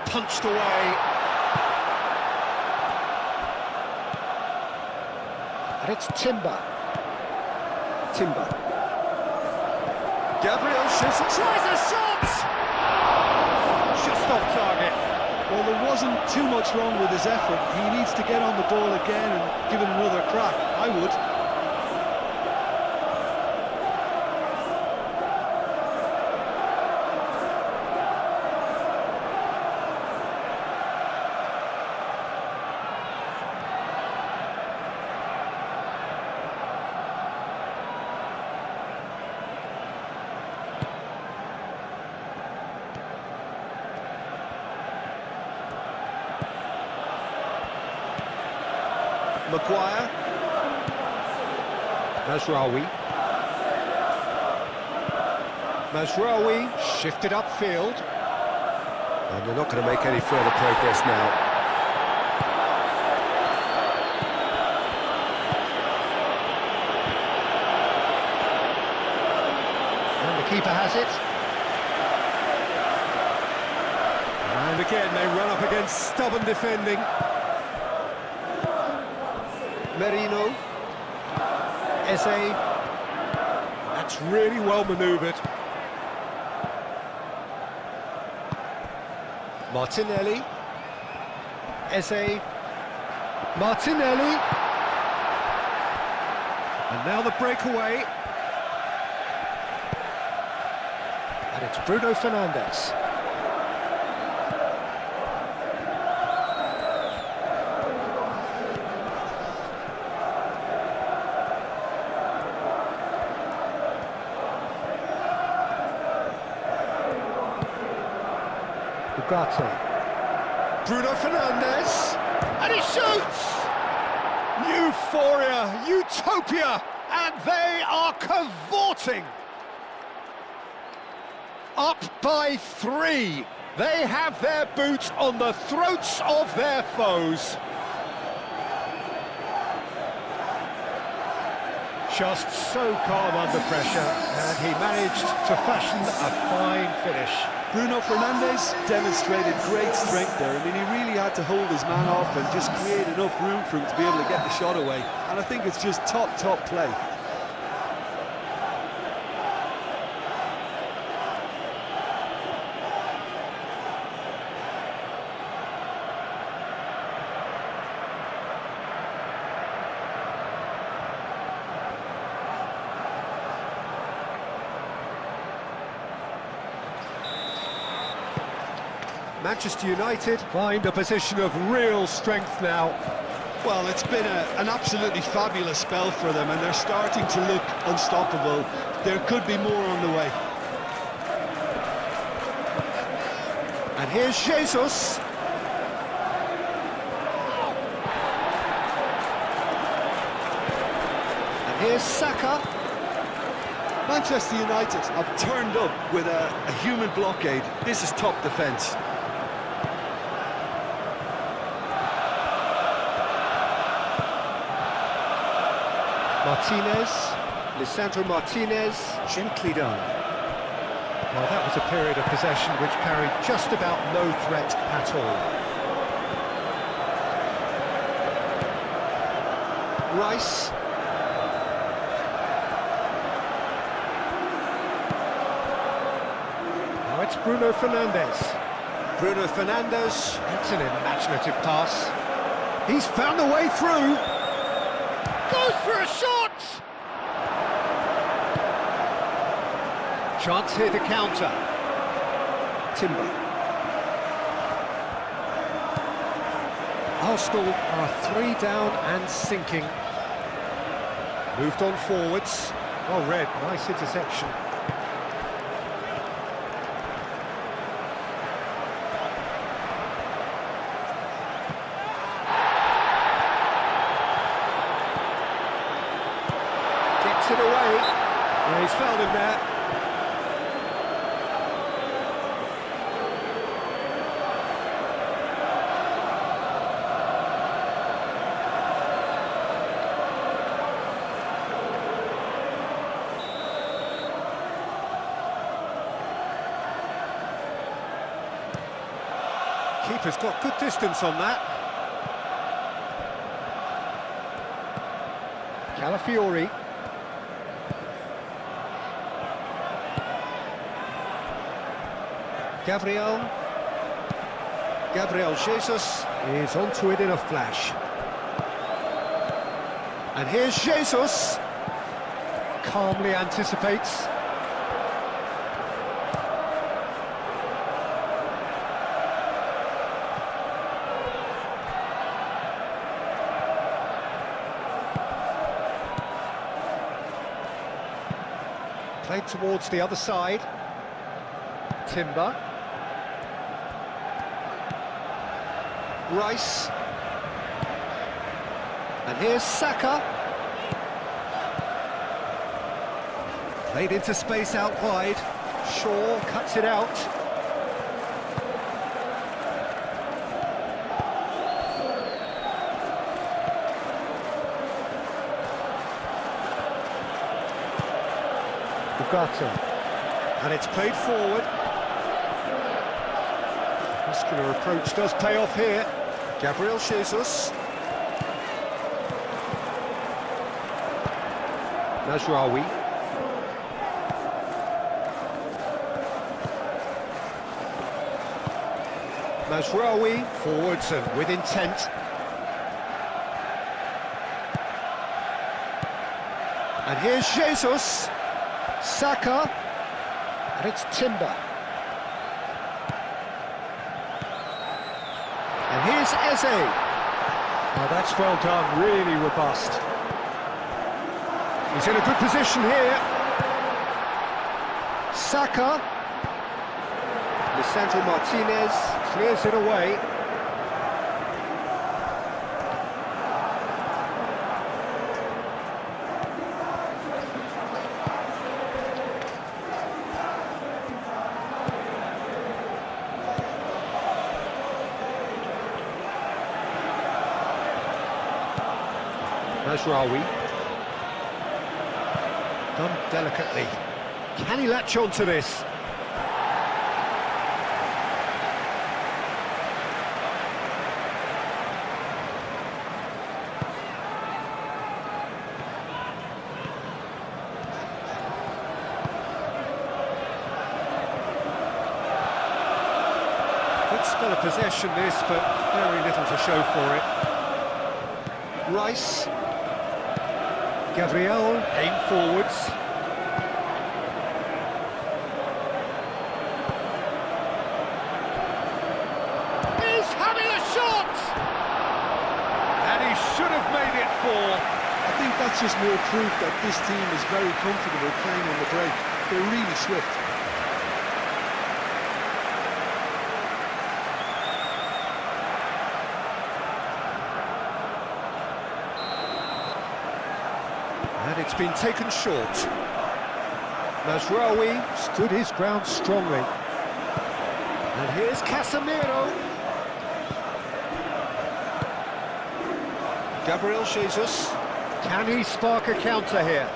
Punched away. And it's Timber. Gabriel Jesus tries a shot! Just off target. Well, there wasn't too much wrong with his effort. He needs to get on the ball again and give it another crack. I would. Maguire. Mazraoui shifted upfield. And they're not going to make any further progress now. And the keeper has it. And again they run up against stubborn defending. Merino. Eze. That's really well manoeuvred. Martinelli. Eze. Martinelli. And now the breakaway. And it's Bruno Fernandes. Bruno Fernandes, and he shoots! Euphoria, utopia, and they are cavorting! Up by 3, they have their boots on the throats of their foes. Just so calm under pressure, and he managed to fashion a fine finish. Bruno Fernandes demonstrated great strength there. I mean, he really had to hold his man off and just create enough room for him to be able to get the shot away. And I think it's just top play. Manchester United find a position of real strength now. Well, it's been an absolutely fabulous spell for them, and they're starting to look unstoppable. There could be more on the way. And here's Jesus. And here's Saka. Manchester United have turned up with a human blockade. This is top defence. Martinez, Lisandro Martinez, gently done. Well, that was a period of possession which carried just about no threat at all. Rice. Now it's Bruno Fernandes. Bruno Fernandes, that's an imaginative pass. He's found a way through. Goes for a shot! Chance here to counter. Timber. Arsenal are 3 down and sinking. Moved on forwards. Well read, nice interception. Gets it away. And he's found him there. Keeper's got good distance on that. Calafiori. Gabriel Jesus is onto it in a flash. And here's Jesus. Calmly anticipates. Played towards the other side. Timber. Rice. And here's Saka. Played into space out wide. Shaw cuts it out. And it's played forward. Muscular approach does pay off here. Gabriel Jesus. Mazraoui. Mazraoui forwards and with intent. And here's Jesus. Saka, and it's Timber. And here's Eze. Oh, that's well done, really robust. He's in a good position here. Saka. Lisandro Martinez clears it away. Mazraoui. Done delicately. Can he latch on to this? Good spell of possession this, but very little to show for it. Rice. Gabriel, aim forwards. He's having a shot! And he should have made it four. I think that's just more proof that this team is very comfortable playing on the break. They're really swift. And it's been taken short. Mazraoui stood his ground strongly. And here's Casemiro. Gabriel Jesus. Can he spark a counter here?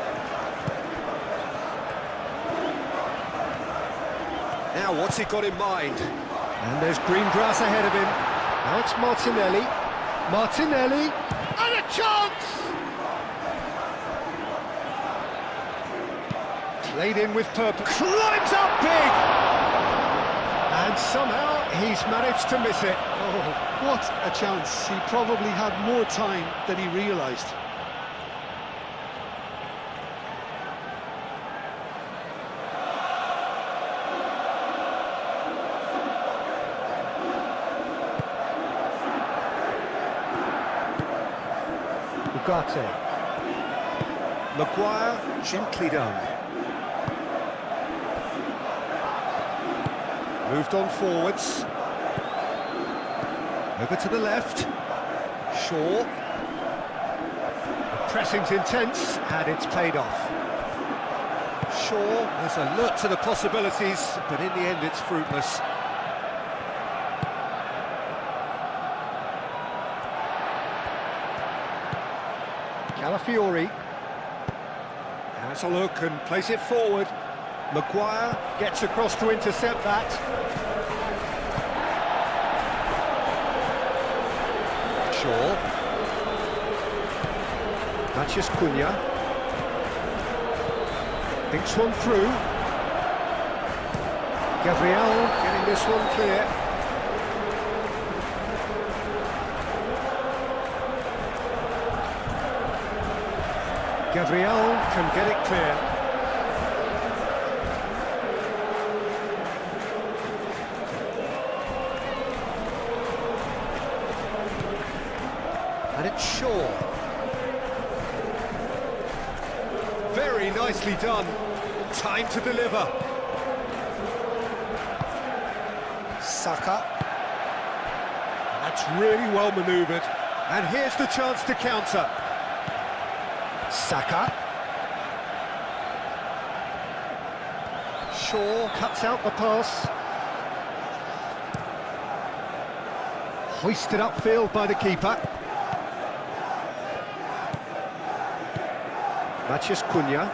Now, what's he got in mind? And there's green grass ahead of him. Now it's Martinelli. Martinelli. And a chance! Played in with purpose. Climbs up big! And somehow he's managed to miss it. Oh, what a chance. He probably had more time than he realised. Ugarte. Maguire, gently done. Moved on forwards. Over to the left. Shaw. The pressing's intense, and it's paid off. Shaw is alert to the possibilities, but in the end it's fruitless. Calafiori has a look and plays it forward. Maguire gets across to intercept that. Shaw. Mathias Cunha. Thinks one through. Gabriel getting this one clear. Gabriel can get it clear. And it's Shaw. Very nicely done. Time to deliver. Saka. That's really well manoeuvred. And here's the chance to counter. Saka. Shaw cuts out the pass. Hoisted upfield by the keeper. Mathias Cunha.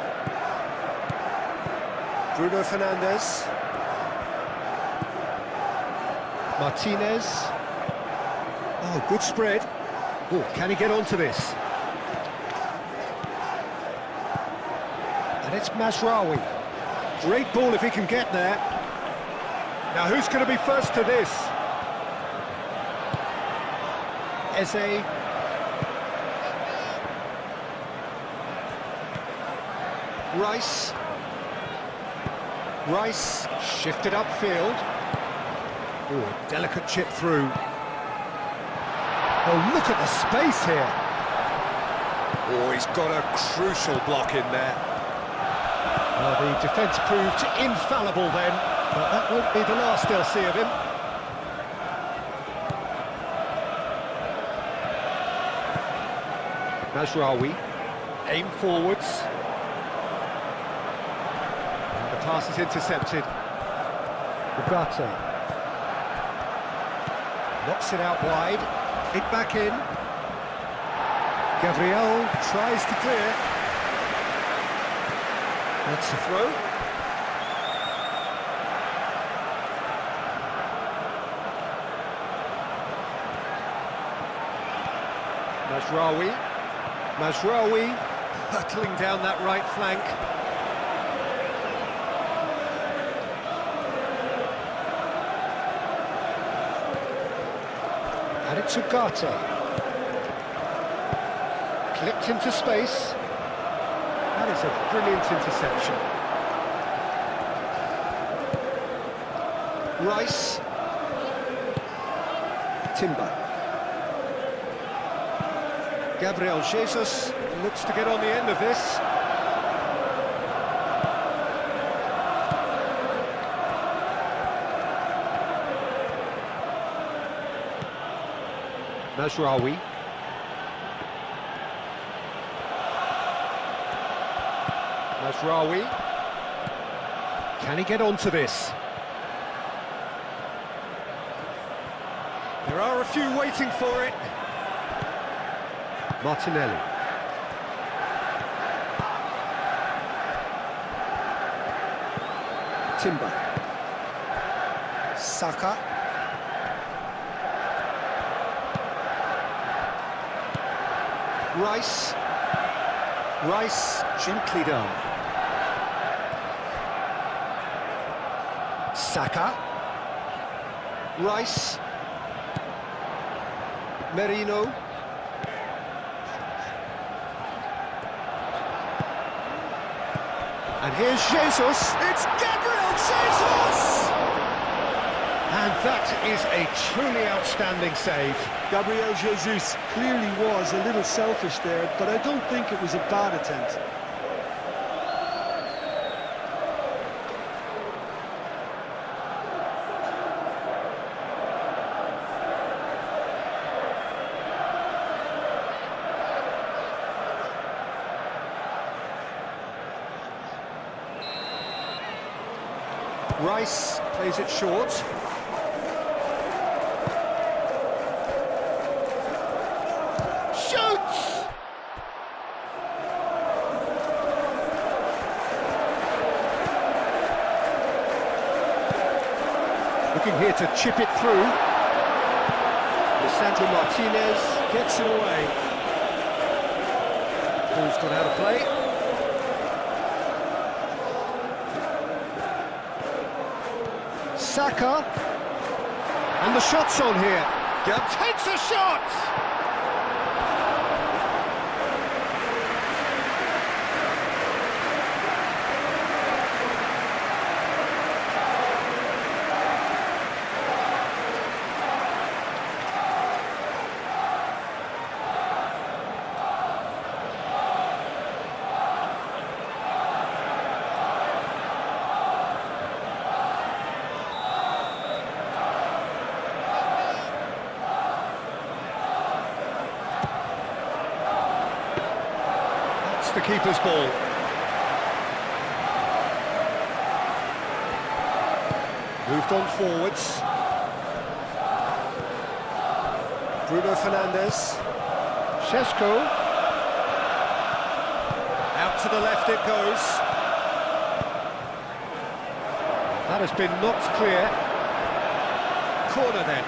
Bruno Fernandes. Martinez. Oh, good spread. Oh, can he get onto this? And it's Mazraoui. Great ball if he can get there. Now who's going to be first to this? Eze. Rice. Rice shifted upfield. Oh, delicate chip through. Oh, look at the space here. Oh, he's got a crucial block in there. Well, the defence proved infallible then, but that won't be the last they'll see of him. Mazraoui, aim forwards. And the pass is intercepted. Ugarte. Knocks it out wide. Hit back in. Gabriel tries to clear. That's the throw. Mazraoui hurtling down that right flank. And it's Ugarte. Clipped into space. That is a brilliant interception. Rice. Timber. Gabriel Jesus looks to get on the end of this. Mazraoui. Mazraoui. Can he get onto this? There are a few waiting for it. Martinelli. Timber. Saka. Rice gently done. Saka. Rice. Merino. And here's Jesus. It's Gabriel Jesus! And that is a truly outstanding save. Gabriel Jesus clearly was a little selfish there, but I don't think it was a bad attempt. Rice plays it short. Shoots! Looking here to chip it through. Lisandro Martinez gets it away. Ball's gone out of play. Saka, and the shot's on here. Takes a shot! The keeper's ball. Moved on forwards. Bruno Fernandes. Šeško. Out to the left it goes. That has been knocked clear. Corner then.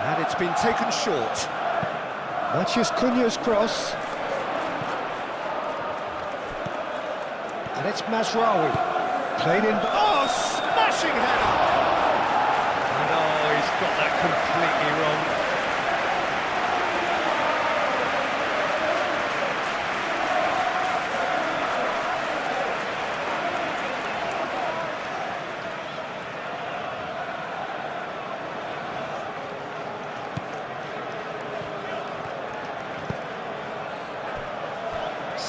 And it's been taken short. Matheus Cunha's cross. And it's Mazraoui. Played in... Oh, smashing header! And oh, he's got that completely wrong.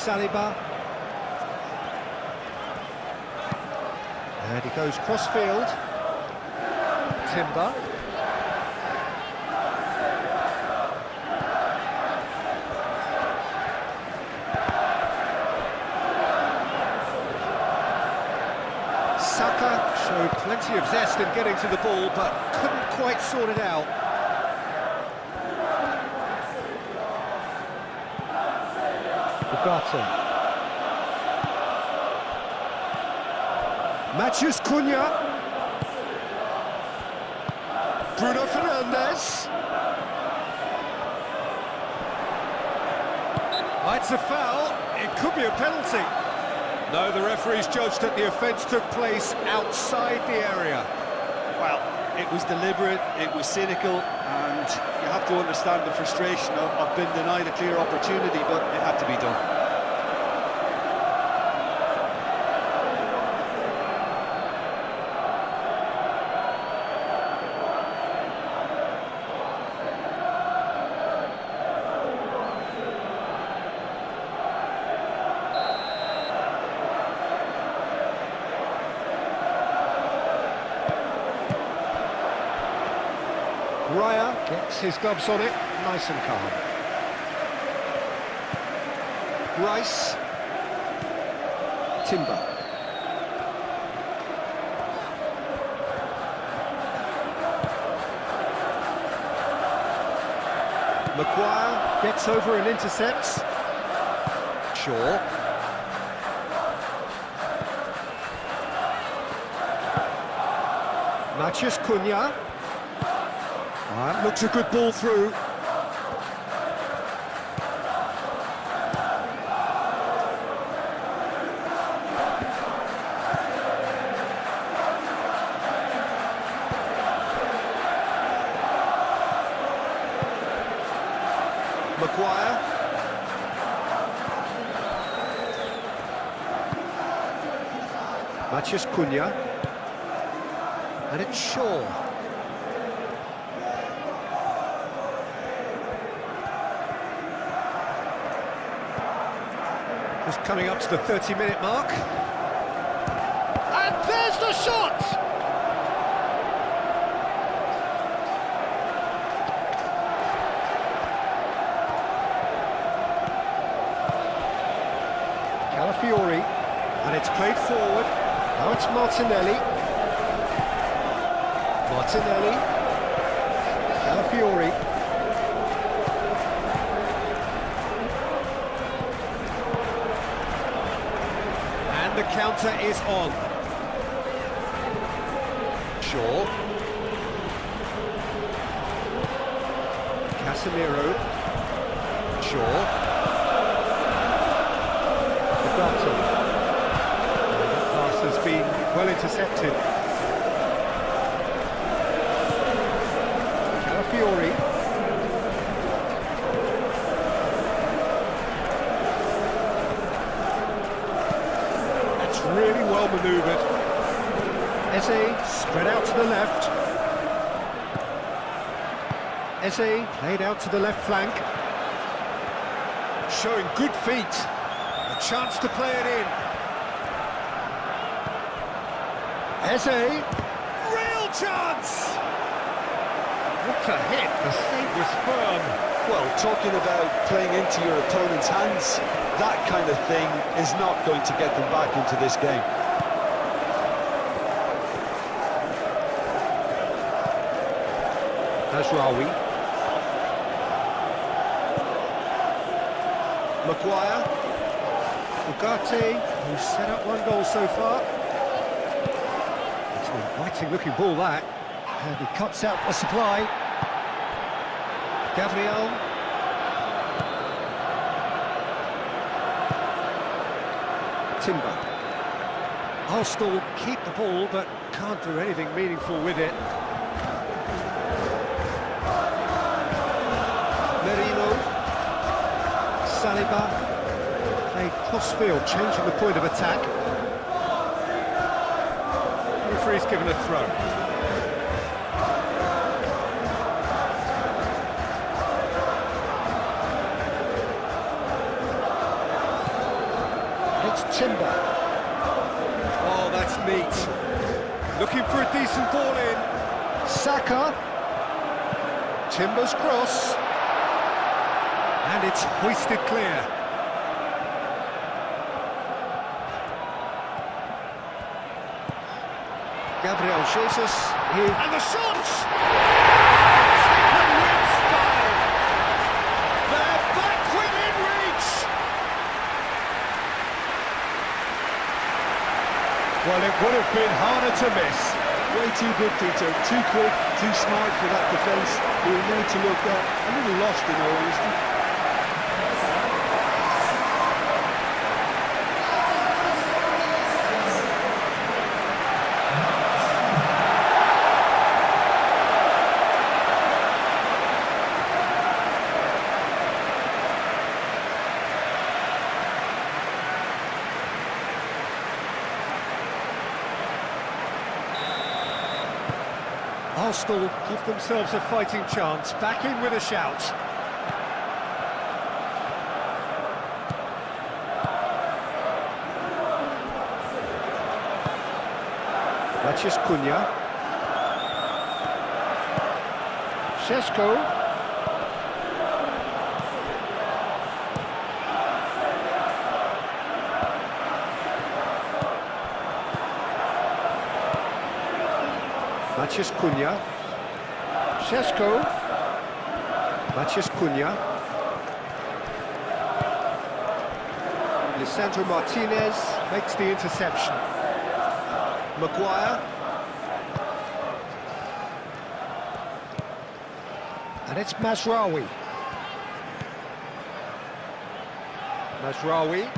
Saliba. And he goes cross-field. Timber. Saka showed plenty plenty of zest in getting to the ball, but couldn't quite sort it out. Ugarte. Matheus Cunha. Bruno Fernandes. It's a foul. It could be a penalty. No, the referee's judged that the offence took place outside the area. Well, it was deliberate, it was cynical, and you have to understand the frustration of being denied a clear opportunity, but it had to be done. Raya gets his gloves on it, nice and calm. Rice. Timber. Maguire gets over and intercepts. Shaw. Matheus Cunha. Looks a good ball through. Maguire. Matheus Cunha. And it's Shaw. Just coming up to the 30-minute mark. And there's the shot! Calafiori, and it's played forward. Now it's Martinelli. Martinelli. Calafiori. The counter is on. Shaw. Casemiro. Shaw. Ugarte. That pass has been well intercepted. Calafiori. Really well manoeuvred. Eze spread out to the left. Eze played out to the left flank. Showing good feet. A chance to play it in. Eze. Real chance! What a hit. The save was firm. Well, talking about playing into your opponent's hands, that kind of thing is not going to get them back into this game. Hazraoui. Maguire. Ugarte, who's set up one goal so far. It's an inviting looking ball, that. And he cuts out the supply. Gabriel. Timber. Arsenal keep the ball, but can't do anything meaningful with it. Merino. Saliba. Played cross-field, changing the point of attack. The referee's given a throw. Timber. Oh, that's neat. Looking for a decent ball in. Saka. Timber's cross. And it's hoisted clear. Gabriel Jesus here. And the shots! Taken with style. They're back within reach. Well, it would have been harder to miss. Way too good, Peter. Too quick, too smart for that defence. He was made to look a little lost, in all honesty. Arsenal give themselves a fighting chance, back in with a shout. Maciej Cunha. Šeško. Maciej Cunha. Šeško. Maciej Cunha. Lisandro Martinez makes the interception. Maguire. And it's Mazraoui. Mazraoui.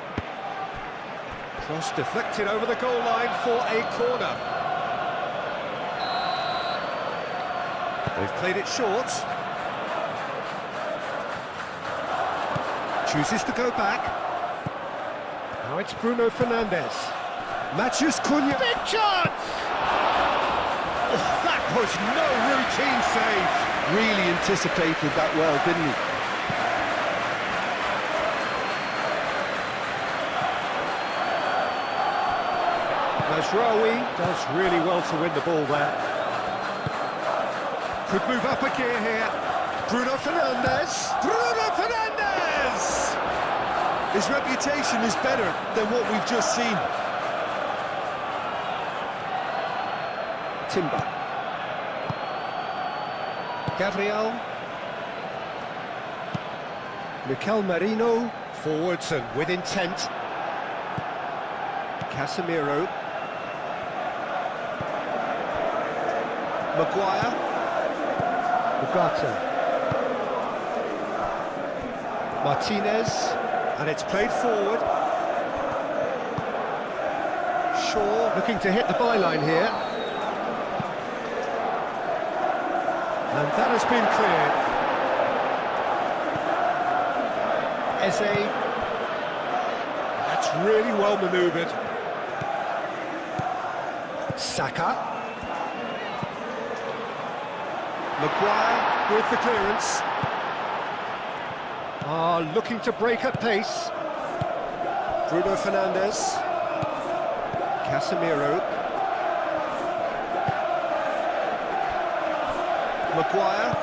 Cross deflected over the goal line for a corner. They've played it short. Chooses to go back. Now it's Bruno Fernandes. Maciej Cunha. Big chance! Oh, that was no routine save. Really anticipated that well, didn't he? Mazraoui does really well to win the ball there. Could move up a gear here. Bruno Fernandes. Bruno Fernandes! His reputation is better than what we've just seen. Timber. Gabriel. Mikel Merino. Forwards and with intent. Casemiro. Maguire. Ugarte. Martinez. And it's played forward. Shaw looking to hit the byline here. And that has been cleared. Eze. That's really well manoeuvred. Saka. Maguire with the clearance. Looking to break at pace. Bruno Fernandes. Casemiro. Maguire.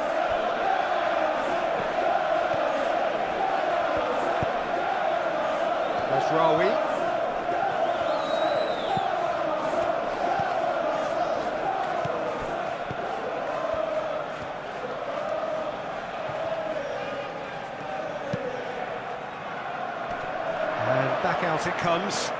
Mazraoui. And back out it comes.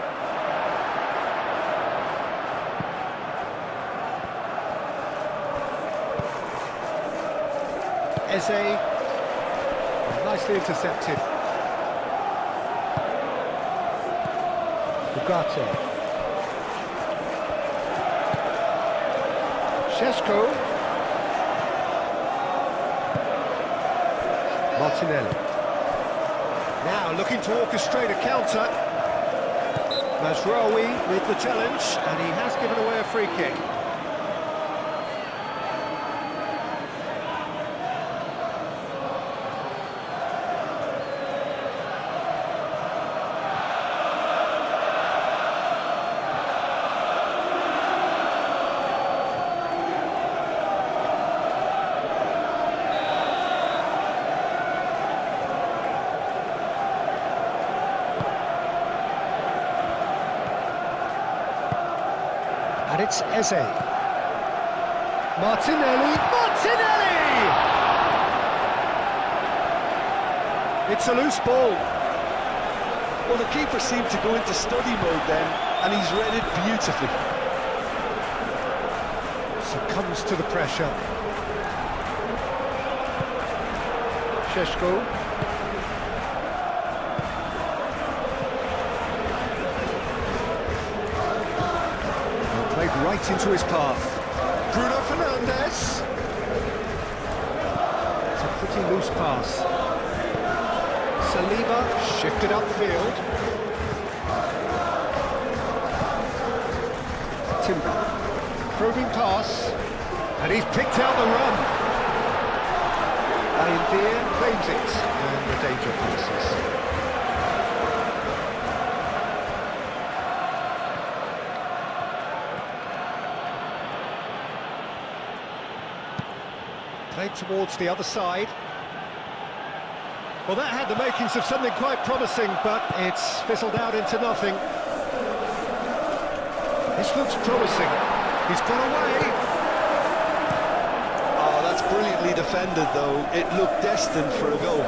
Eze. Nicely intercepted. Ugarte. Šeško. Martinelli. Now looking to orchestrate a counter. Mazraoui with the challenge, And he has given away a free kick. and it's Eze. Martinelli! It's a loose ball. Well, the keeper seemed to go into study mode then, and he's read it beautifully. Succumbs to the pressure. Šeško. Played right into his path. Bruno Fernandes. It's a pretty loose pass. Saliba shifted upfield. Timber. Probing pass. And he's picked out the run. Aldir claims it. And the danger passes. Played towards the other side. Well, that had the makings of something quite promising, but it's fizzled out into nothing. This looks promising. He's got away. Oh, that's brilliantly defended, though. It looked destined for a goal.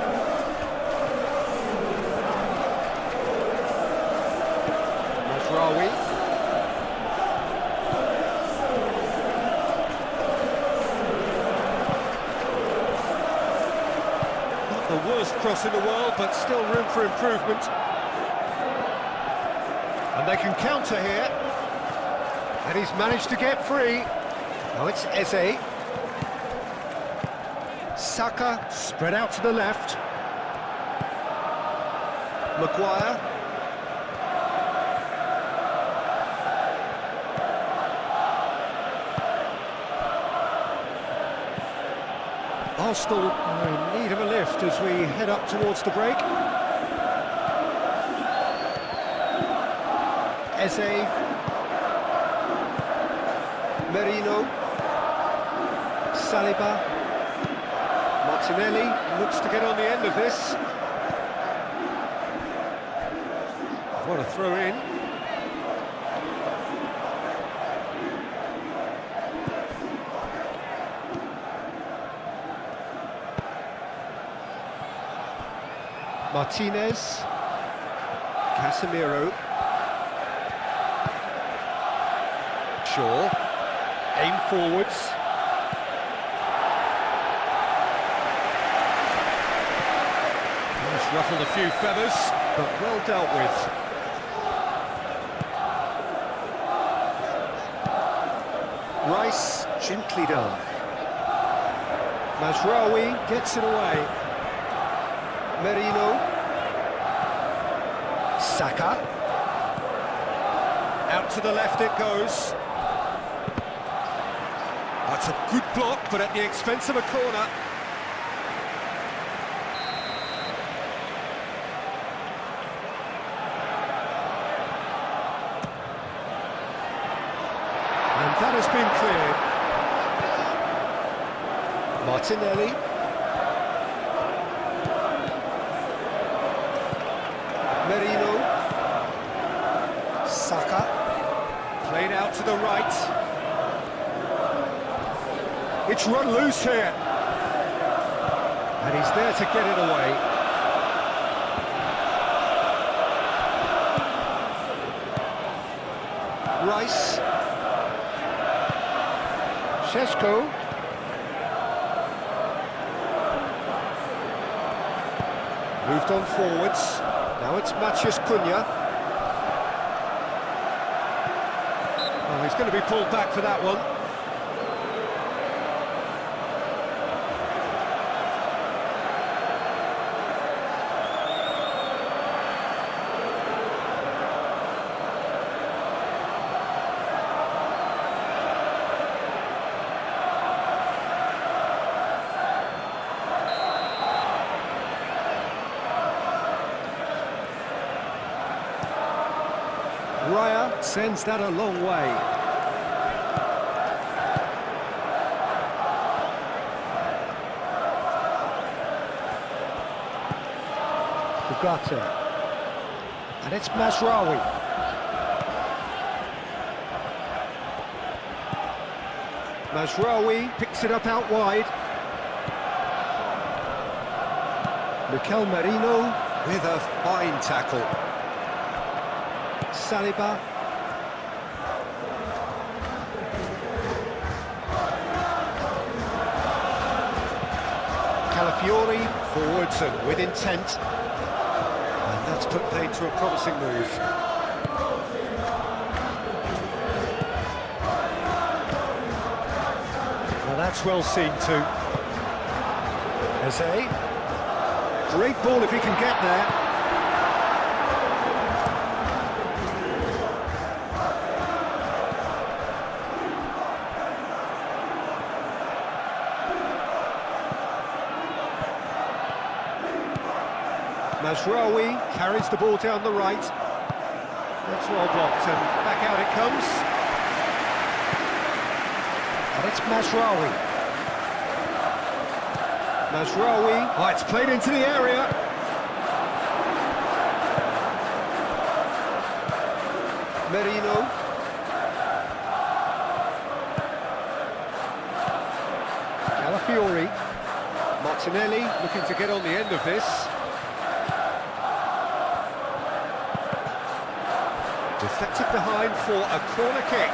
Mazraoui. The worst cross in the world, but still room for improvement. And they can counter here. And he's managed to get free. Now it's Eze. Saka spread out to the left. Maguire. Arsenal are in need of a lift as we head up towards the break. Eze. Merino. Saliba. Martinelli looks to get on the end of this. What a throw in. Martinez, Casemiro, Shaw, aim forwards. Just ruffled a few feathers, but well dealt with. Rice, gently done. Mazraoui gets it away. Merino. Saka. Out to the left it goes. That's a good block, but at the expense of a corner. And that has been cleared. Martinelli. Merino. Saka. Played out to the right. It's run loose here. And he's there to get it away. Rice. Šeško. Moved on forwards. Now it's Matheus Cunha. Oh, he's going to be pulled back for that one. Raya sends that a long way. Ugarte. And it's Mazraoui. Mazraoui picks it up out wide. Mikel Merino with a fine tackle. Saliba. Calafiori forwards and with intent. And that's put paid to a promising move. Well, that's well seen too. Eze. Great ball if he can get there. Mazraoui carries the ball down the right. That's well blocked and back out it comes. And it's Mazraoui. Mazraoui, oh, it's played into the area. Merino. Calafiori. Martinelli looking to get on the end of this. Deflected behind for a corner kick.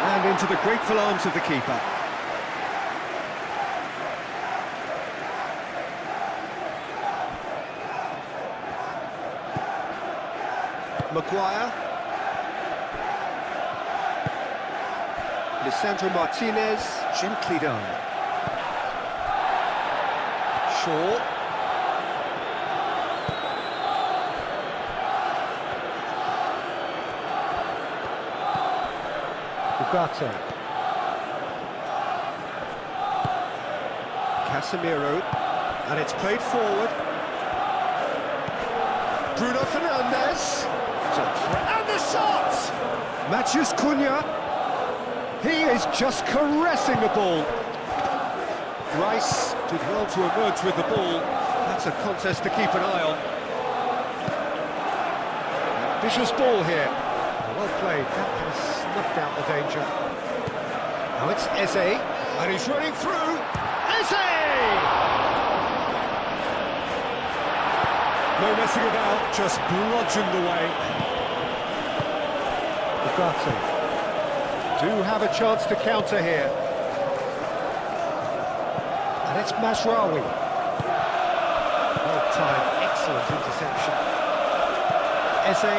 And into the grateful arms of the keeper. Maguire. Lisandro Martinez, gently done. Shaw. Ugarte. Casemiro, and it's played forward. Bruno Fernandes, and the shot! Matheus Cunha. He is just caressing the ball. Rice did well to emerge with the ball. That's a contest to keep an eye on. Vicious ball here. Well played. That has snuffed out the danger. Now it's Eze, and he's running through. Eze! No messing about, just bludgeoned away. Ugarte. Do have a chance to counter here. And it's Mazraoui. Well timed, excellent interception. Eze.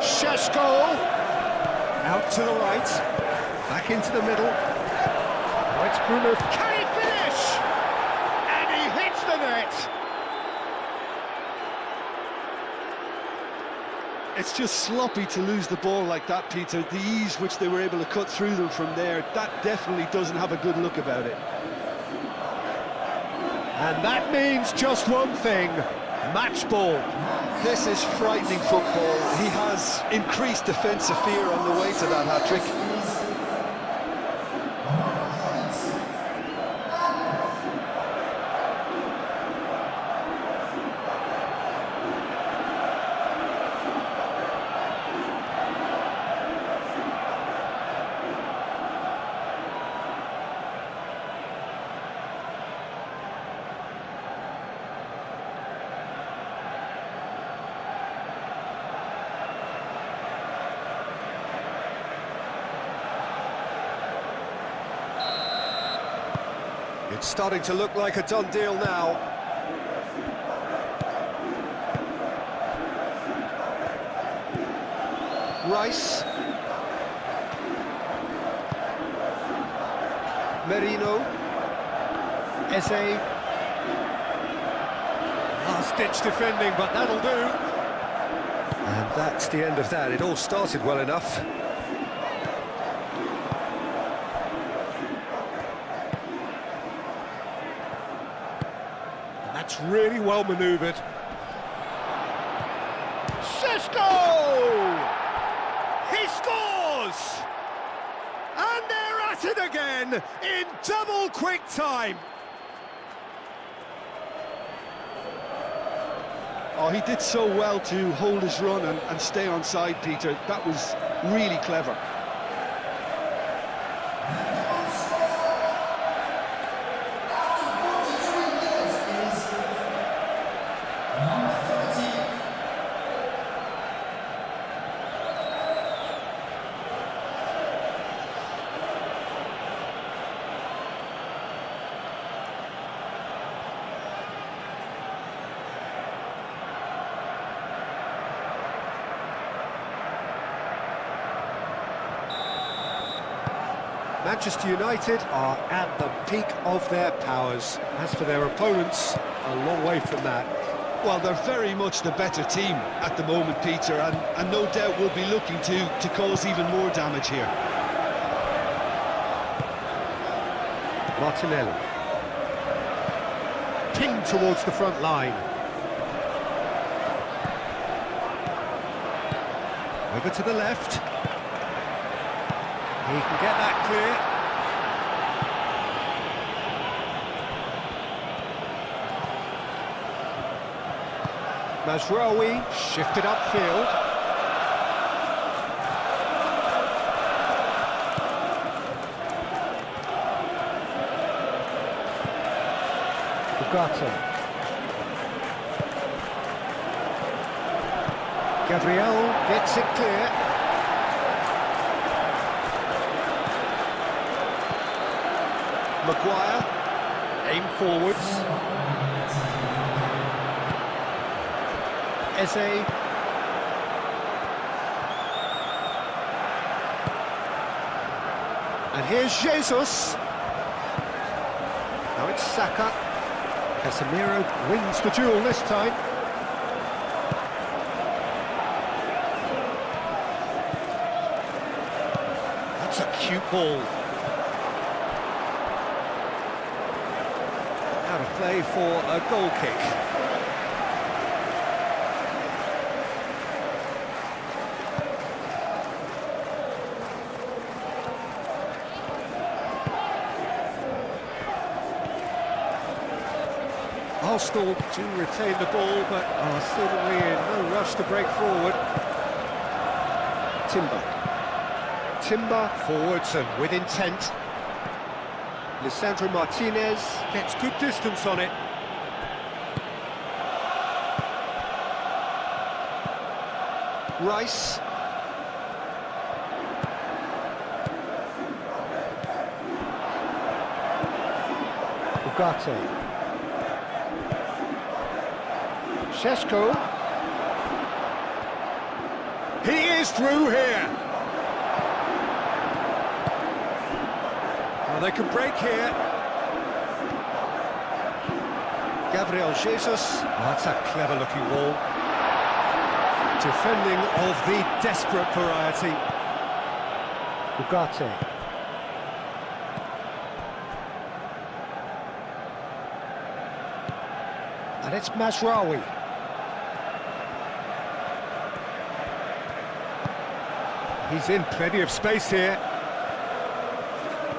Šeško. Out to the right. Back into the middle. Oh, it's Bruno. Can he finish? And he hits the net. It's just sloppy to lose the ball like that, Peter. The ease which they were able to cut through them from there, that definitely doesn't have a good look about it. And that means just one thing, match ball. This is frightening football. He has increased defensive fear on the way to that hat-trick. It's starting to look like a done deal now. Rice. Merino. Eze. Last-ditch defending, but that'll do. And that's the end of that. It all started well enough. That's really well manoeuvred. Šeško! He scores! And they're at at it again in double quick time. Oh, he did so well to hold his run and stay on side, Peter. That was really clever. Manchester United are at the peak of their powers. As for their opponents, a long way from that. Well, they're very much the better team at the moment, Peter, and no doubt will be looking to cause even more damage here. Martinelli. Pinged towards the front line. Over to the left. He can get that clear. Mazraoui shifted upfield. Ugarte. Gabriel gets it clear. Maguire, aim forwards. Eze. And here's Jesus. Now it's Saka. Casemiro wins the duel this time. That's a cute ball. Out of play for a goal kick. Arsenal do retain the ball, but are seemingly in no rush to break forward. Timber forwards and with intent. Lisandro Martinez gets good distance on it. Rice. Ugarte. Šeško. He is through here. Well, they can break here. Gabriel Jesus. Oh, that's a clever-looking ball. Defending of the desperate variety. Ugarte. And it's Mazraoui. He's in plenty of space here.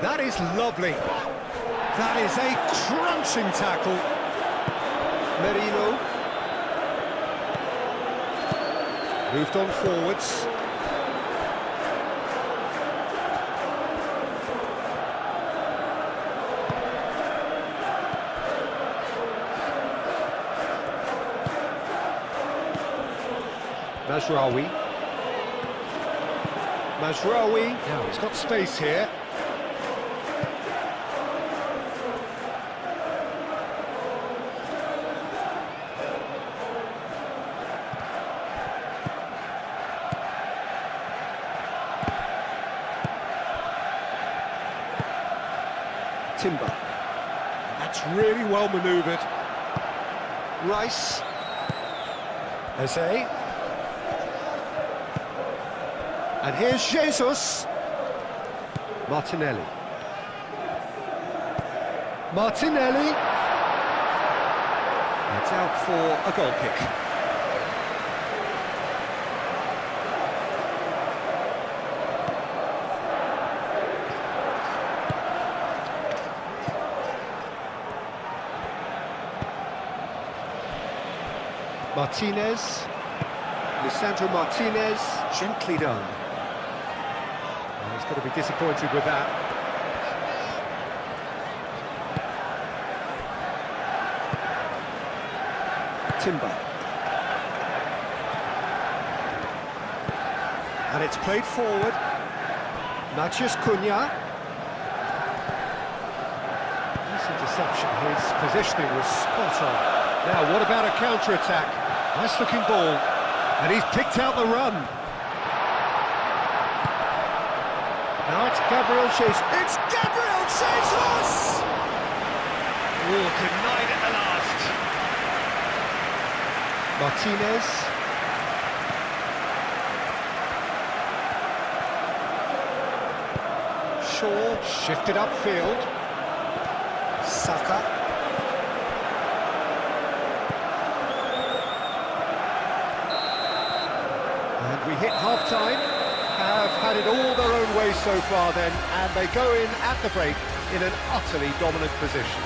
That is lovely. That is a crunching tackle. Merino. Moved on forwards. Mazraoui. Now he's got space here. Timber. That's really well manoeuvred. Rice. Eze. And here's Jesus. Martinelli. It's out for a goal kick. Martinez. Lisandro Martinez, gently done. Oh, he's got to be disappointed with that. Timber. And it's played forward. Matheus Cunha. Nice interception, his positioning was spot on. Now, what about a counter-attack? Nice looking ball. And he's picked out the run. Now it's Gabriel Jesus. It's Gabriel Jesus! Oh, denied at the last. Martinez. Shaw shifted upfield. Saka. And we hit half-time, have had it all their own way so far then, and they go in at the break in an utterly dominant position.